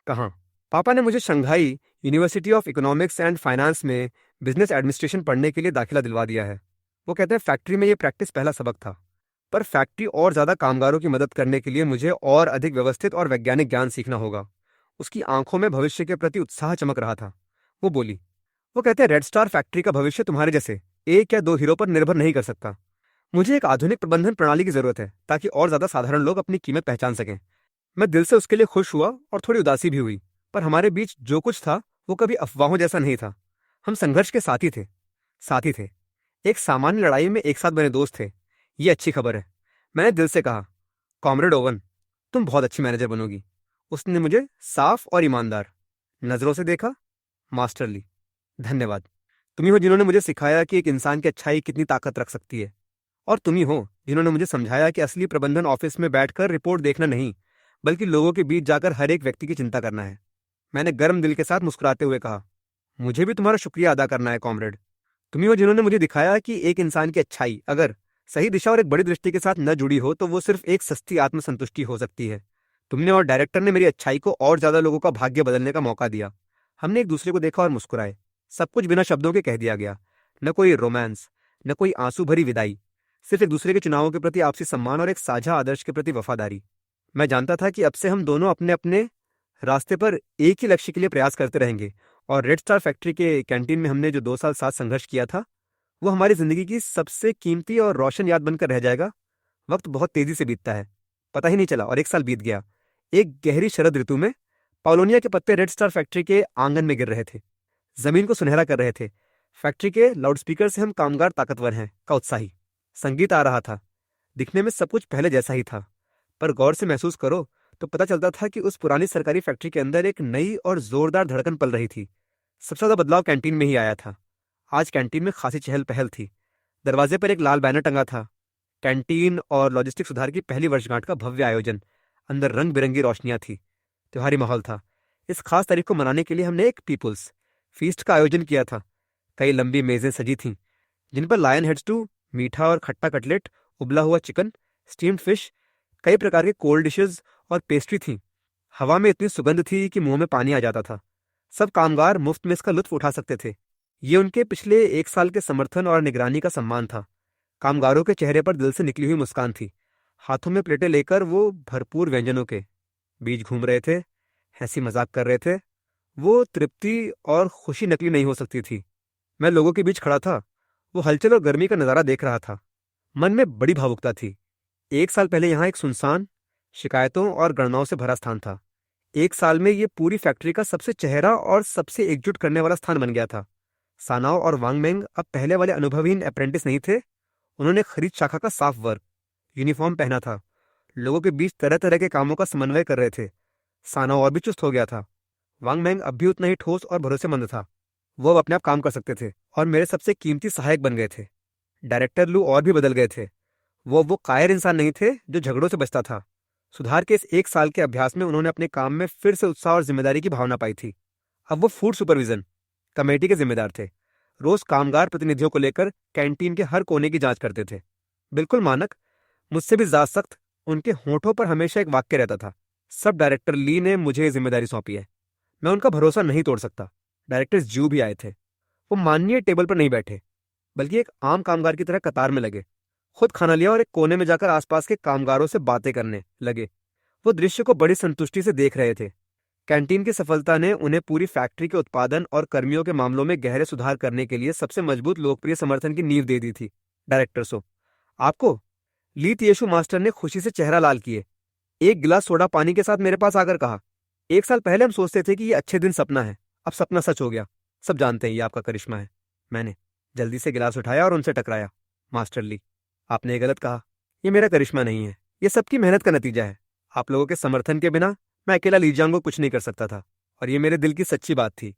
कहाँ? पापा ने मुझे Shanghai university of economics and finance में बिजनेस एडमिनिस्ट्रेशन पढ़ने के लिए दाखिला दिलवा दिया है। वो कहते हैं फैक्ट्री में ये प्रैक्टिस पहला सबक था, पर फैक्ट्री और ज्यादा कामगारों की मदद करने के लिए मुझे और अधिक व्यवस्थित और वैज्ञानिक ज्ञान सीखना होगा। उसकी आंखों में भविष्य के प्रति उत्साह चमक रहा था। वो बोली, वो कहते हैं रेड स्टार फैक्ट्री का भविष्य तुम्हारे जैसे 1 या 2 हीरो पर निर्भर नहीं कर सकता। मुझे एक आधुनिक प्रबंधन प्रणाली की जरूरत है, ताकि और ज्यादा साधारण लोग अपनी कीमत पहचान सकें। मैं दिल से उसके लिए खुश हुआ और थोड़ी उदासी भी हुई, पर हमारे बीच जो कुछ था वो कभी अफवाहों जैसा नहीं था। हम संघर्ष के साथी थे। एक सामान्य लड़ाई में एक साथ बने दोस्त थे। ये अच्छी खबर है। मैंने दिल से कहा, कॉमरेड ओवन, तुम बहुत अच्छी मैनेजर बनोगी। उसने मुझे साफ और ईमानदार नजरों से देखा। मास्टर ली, धन्यवाद। तुम ही हो जिन्होंने मुझे सिखाया कि एक इंसान की अच्छाई कितनी ताकत रख सकती है, और तुम ही हो जिन्होंने मुझे समझाया कि असली प्रबंधन ऑफिस में बैठकर रिपोर्ट देखना नहीं, बल्कि लोगों के बीच जाकर हर एक व्यक्ति की चिंता करना है। मैंने गर्म दिल के साथ मुस्कुराते हुए कहा, मुझे भी तुम्हारा शुक्रिया अदा करना है कॉमरेड। तुम ही हो जिन्होंने मुझे दिखाया कि एक इंसान की अच्छाई अगर सही दिशा और एक बड़ी दृष्टि के साथ न जुड़ी हो तो वो सिर्फ एक सस्ती आत्मसंतुष्टि हो सकती है। तुमने और डायरेक्टर ने मेरी अच्छाई को और ज्यादा लोगों का भाग्य बदलने का मौका दिया। हमने एक दूसरे को देखा और मुस्कुराए। सब कुछ बिना शब्दों के कह दिया गया। न कोई रोमांस, न कोई आंसू भरी विदाई, सिर्फ एक दूसरे के चुनावों के प्रति आपसी सम्मान और एक साझा आदर्श के प्रति वफादारी। मैं जानता था कि अब से हम दोनों अपने अपने रास्ते पर एक ही लक्ष्य के लिए प्रयास करते रहेंगे, और रेड स्टार फैक्ट्री के कैंटीन में हमने जो 2 साल साथ संघर्ष किया था, वो हमारी जिंदगी की सबसे कीमती और रोशन याद बनकर रह जाएगा। वक्त बहुत तेजी से बीतता है, पता ही नहीं चला, और 1 साल बीत गया। एक गहरी शरद ऋतु में पाउलोनिया के पत्ते रेड स्टार फैक्ट्री के आंगन में गिर रहे थे, जमीन को सुनहरा कर रहे थे। फैक्ट्री के लाउडस्पीकर से हम कामगार ताकतवर हैं का उत्साही संगीत आ रहा था। दिखने में सब कुछ पहले जैसा ही था, पर गौर से महसूस करो तो पता चलता था कि उस पुरानी सरकारी फैक्ट्री के अंदर एक नई और जोरदार धड़कन पल रही थी। सबसे ज्यादा बदलाव कैंटीन में ही आया था। आज कैंटीन में खासी चहल पहल थी। दरवाजे पर एक लाल बैनर टंगा था, कैंटीन और लॉजिस्टिक सुधार की पहली वर्षगांठ का भव्य आयोजन। अंदर रंग बिरंगी रोशनियां थी। त्योहारी माहौल था। इस खास तारीख को मनाने के लिए हमने एक पीपुल्स फीस्ट का आयोजन किया था। कई लंबी मेजें सजी थीं, जिन पर लायन हेड स्टू, मीठा और खट्टा कटलेट, उबला हुआ चिकन, स्टीम्ड फिश, कई प्रकार के कोल्ड डिशेस और पेस्ट्री थीं। हवा में इतनी सुगंध थी कि मुंह में पानी आ जाता था। सब कामगार मुफ्त में इसका लुत्फ उठा सकते थे। ये उनके पिछले 1 साल के समर्थन और निगरानी का सम्मान था। कामगारों के चेहरे पर दिल से निकली हुई मुस्कान थी। हाथों में प्लेटें लेकर वो भरपूर व्यंजनों के बीच घूम रहे थे, हंसी मजाक कर रहे थे। वो तृप्ति और खुशी नकली नहीं हो सकती थी। मैं लोगों के बीच खड़ा था, वो हलचल और गर्मी का नज़ारा देख रहा था। मन में बड़ी भावुकता थी। 1 साल पहले यहाँ एक सुनसान, शिकायतों और गणनाओं से भरा स्थान था। 1 साल में ये पूरी फैक्ट्री का सबसे चेहरा और सबसे एकजुट करने वाला स्थान बन गया था। सानाओ और वांगमेंग अब पहले वाले अनुभवहीन अप्रेंटिस नहीं थे। उन्होंने खरीद शाखा का साफ वर्क यूनिफॉर्म पहना था, लोगों के बीच तरह तरह के कामों का समन्वय कर रहे थे। सानाओ और भी चुस्त हो गया था। वांगमेंग अब भी उतना ही ठोस और भरोसेमंद था। वो अब अपने आप काम कर सकते थे और मेरे सबसे कीमती सहायक बन गए थे। डायरेक्टर लू और भी बदल गए थे। वो कायर इंसान नहीं थे जो झगड़ों से बचता था। सुधार के इस 1 साल के अभ्यास में उन्होंने अपने काम में फिर से उत्साह और जिम्मेदारी की भावना पाई थी। अब वो फूड सुपरविजन कमेटी के जिम्मेदार थे। रोज कामगार प्रतिनिधियों को लेकर कैंटीन के हर कोने की जांच करते थे। बिल्कुल मानक, मुझसे भी ज्यादा सख्त। उनके होठों पर हमेशा एक वाक्य रहता था, सब डायरेक्टर ली ने मुझे ये जिम्मेदारी सौंपी है। मैं उनका भरोसा नहीं तोड़ सकता। डायरेक्टर ज्यू भी आए थे। वो माननीय टेबल पर नहीं बैठे, बल्कि एक आम कामगार की तरह कतार में लगे। खुद खाना लिया और एक कोने में जाकर आसपास के कामगारों से बातें करने लगे। वो दृश्य को बड़ी संतुष्टि से देख रहे थे। कैंटीन की सफलता ने उन्हें पूरी फैक्ट्री के उत्पादन और कर्मियों के मामलों में गहरे सुधार करने के लिए सबसे मजबूत लोकप्रिय समर्थन की नींव दे दी थी। डायरेक्टर सो आपको, ली तिएशु मास्टर ने खुशी से चेहरा लाल किए एक गिलास सोडा पानी के साथ मेरे पास आकर कहा, 1 साल पहले हम सोचते थे कि ये अच्छे दिन सपना है, अब सपना सच हो गया। सब जानते हैं ये आपका करिश्मा है। मैंने जल्दी से गिलास उठाया और उनसे टकराया। मास्टर ली, आपने ये गलत कहा। ये मेरा करिश्मा नहीं है, ये सबकी मेहनत का नतीजा है। आप लोगों के समर्थन के बिना मैं अकेला लीजियांग को कुछ नहीं कर सकता था, और ये मेरे दिल की सच्ची बात थी।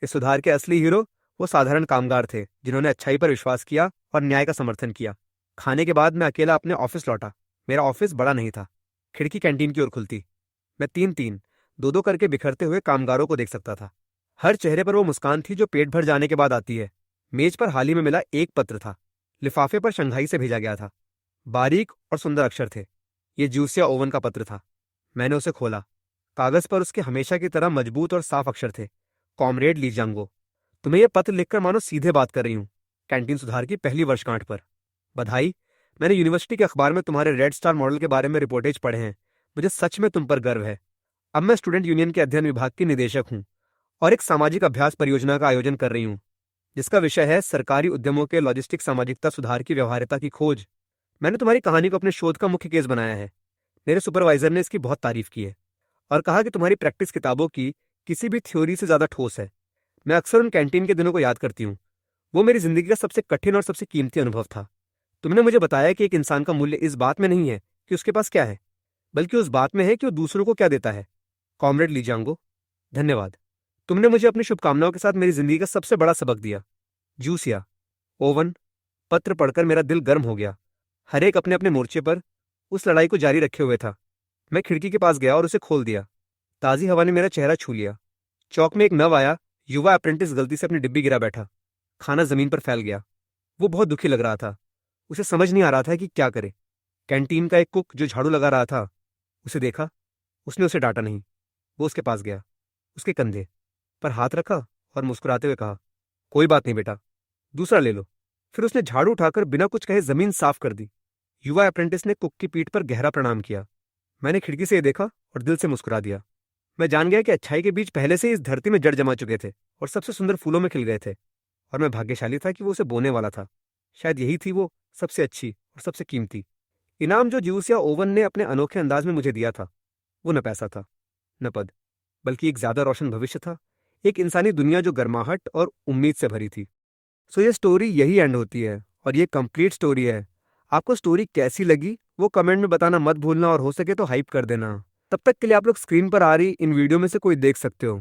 इस सुधार के असली हीरो वो साधारण कामगार थे जिन्होंने अच्छाई पर विश्वास किया और न्याय का समर्थन किया। खाने के बाद मैं अकेला अपने ऑफिस लौटा। मेरा ऑफिस बड़ा नहीं था। खिड़की कैंटीन की ओर खुलती। मैं 3-3, 2-2 करके बिखरते हुए कामगारों को देख सकता था। हर चेहरे पर वो मुस्कान थी जो पेट भर जाने के बाद आती है। मेज पर हाल ही में मिला एक पत्र था। लिफाफे पर शंघाई से भेजा गया था। बारीक और सुंदर अक्षर थे। ये जूसिया ओवन का पत्र था। मैंने उसे खोला। कागज पर उसके हमेशा की तरह मजबूत और साफ अक्षर थे, कॉमरेड ली जांगो, तुम्हें यह पत्र लिखकर मानो सीधे बात कर रही हूँ, कैंटीन सुधार की पहली वर्षगांठ पर। बधाई। मैंने यूनिवर्सिटी के अखबार में तुम्हारे रेड स्टार मॉडल के बारे में रिपोर्टेज पढ़े हैं। मुझे सच में तुम पर गर्व है। अब मैं स्टूडेंट यूनियन के अध्ययन विभाग की निदेशक हूँ और एक सामाजिक अभ्यास परियोजना का आयोजन कर रही हूँ, जिसका विषय है सरकारी उद्यमों के लॉजिस्टिक सामाजिकता सुधार की व्यवहार्यता की खोज। मैंने तुम्हारी कहानी को अपने शोध का मुख्य केस बनाया है। मेरे सुपरवाइजर ने इसकी बहुत तारीफ की है और कहा कि तुम्हारी प्रैक्टिस किताबों की किसी भी थ्योरी से ज्यादा ठोस है। मैं अक्सर उन कैंटीन के दिनों को याद करती हूँ। वो मेरी जिंदगी का सबसे कठिन और सबसे कीमती अनुभव था। तुमने मुझे बताया कि एक इंसान का मूल्य इस बात में नहीं है कि उसके पास क्या है, बल्कि उस बात में है कि वो दूसरों को क्या देता है। कॉमरेड ली जांगो, धन्यवाद। तुमने मुझे अपनी शुभकामनाओं के साथ मेरी जिंदगी का सबसे बड़ा सबक दिया। Josiah oven. पत्र पढ़कर मेरा दिल गर्म हो गया। हर एक अपने अपने मोर्चे पर उस लड़ाई को जारी रखे हुए था। मैं खिड़की के पास गया और उसे खोल दिया। ताजी हवा ने मेरा चेहरा छू लिया। चौक में एक नव आया युवा अप्रेंटिस गलती से अपनी डिब्बी गिरा बैठा। खाना जमीन पर फैल गया। वो बहुत दुखी लग रहा था। उसे समझ नहीं आ रहा था कि क्या करे। कैंटीन का एक कुक जो झाड़ू लगा रहा था, उसे देखा। उसने उसे डांटा नहीं। वो उसके पास गया, उसके कंधे पर हाथ रखा और मुस्कुराते हुए कहा, कोई बात नहीं बेटा, दूसरा ले लो। फिर उसने झाड़ू उठाकर बिना कुछ कहे जमीन साफ कर दी। युवा अप्रेंटिस ने कुक की पीठ पर गहरा प्रणाम किया। मैंने खिड़की से ये देखा और दिल से मुस्कुरा दिया। मैं जान गया कि अच्छाई के बीज पहले से इस धरती में जड़ जमा चुके थे और सबसे सुंदर फूलों में खिल गए थे, और मैं भाग्यशाली था कि वो उसे बोने वाला था। शायद यही थी वो सबसे अच्छी और सबसे कीमती इनाम जो जूसिया ओवन ने अपने अनोखे अंदाज में मुझे दिया था। वो न पैसा था, न पद, बल्कि एक ज्यादा रोशन भविष्य था। एक इंसानी दुनिया जो गर्माहट और उम्मीद से भरी थी। सो ये स्टोरी यही एंड होती है और ये कंप्लीट स्टोरी है। आपको स्टोरी कैसी लगी वो कमेंट में बताना मत भूलना, और हो सके तो हाइप कर देना। तब तक के लिए आप लोग स्क्रीन पर आ रही इन वीडियो में से कोई देख सकते हो।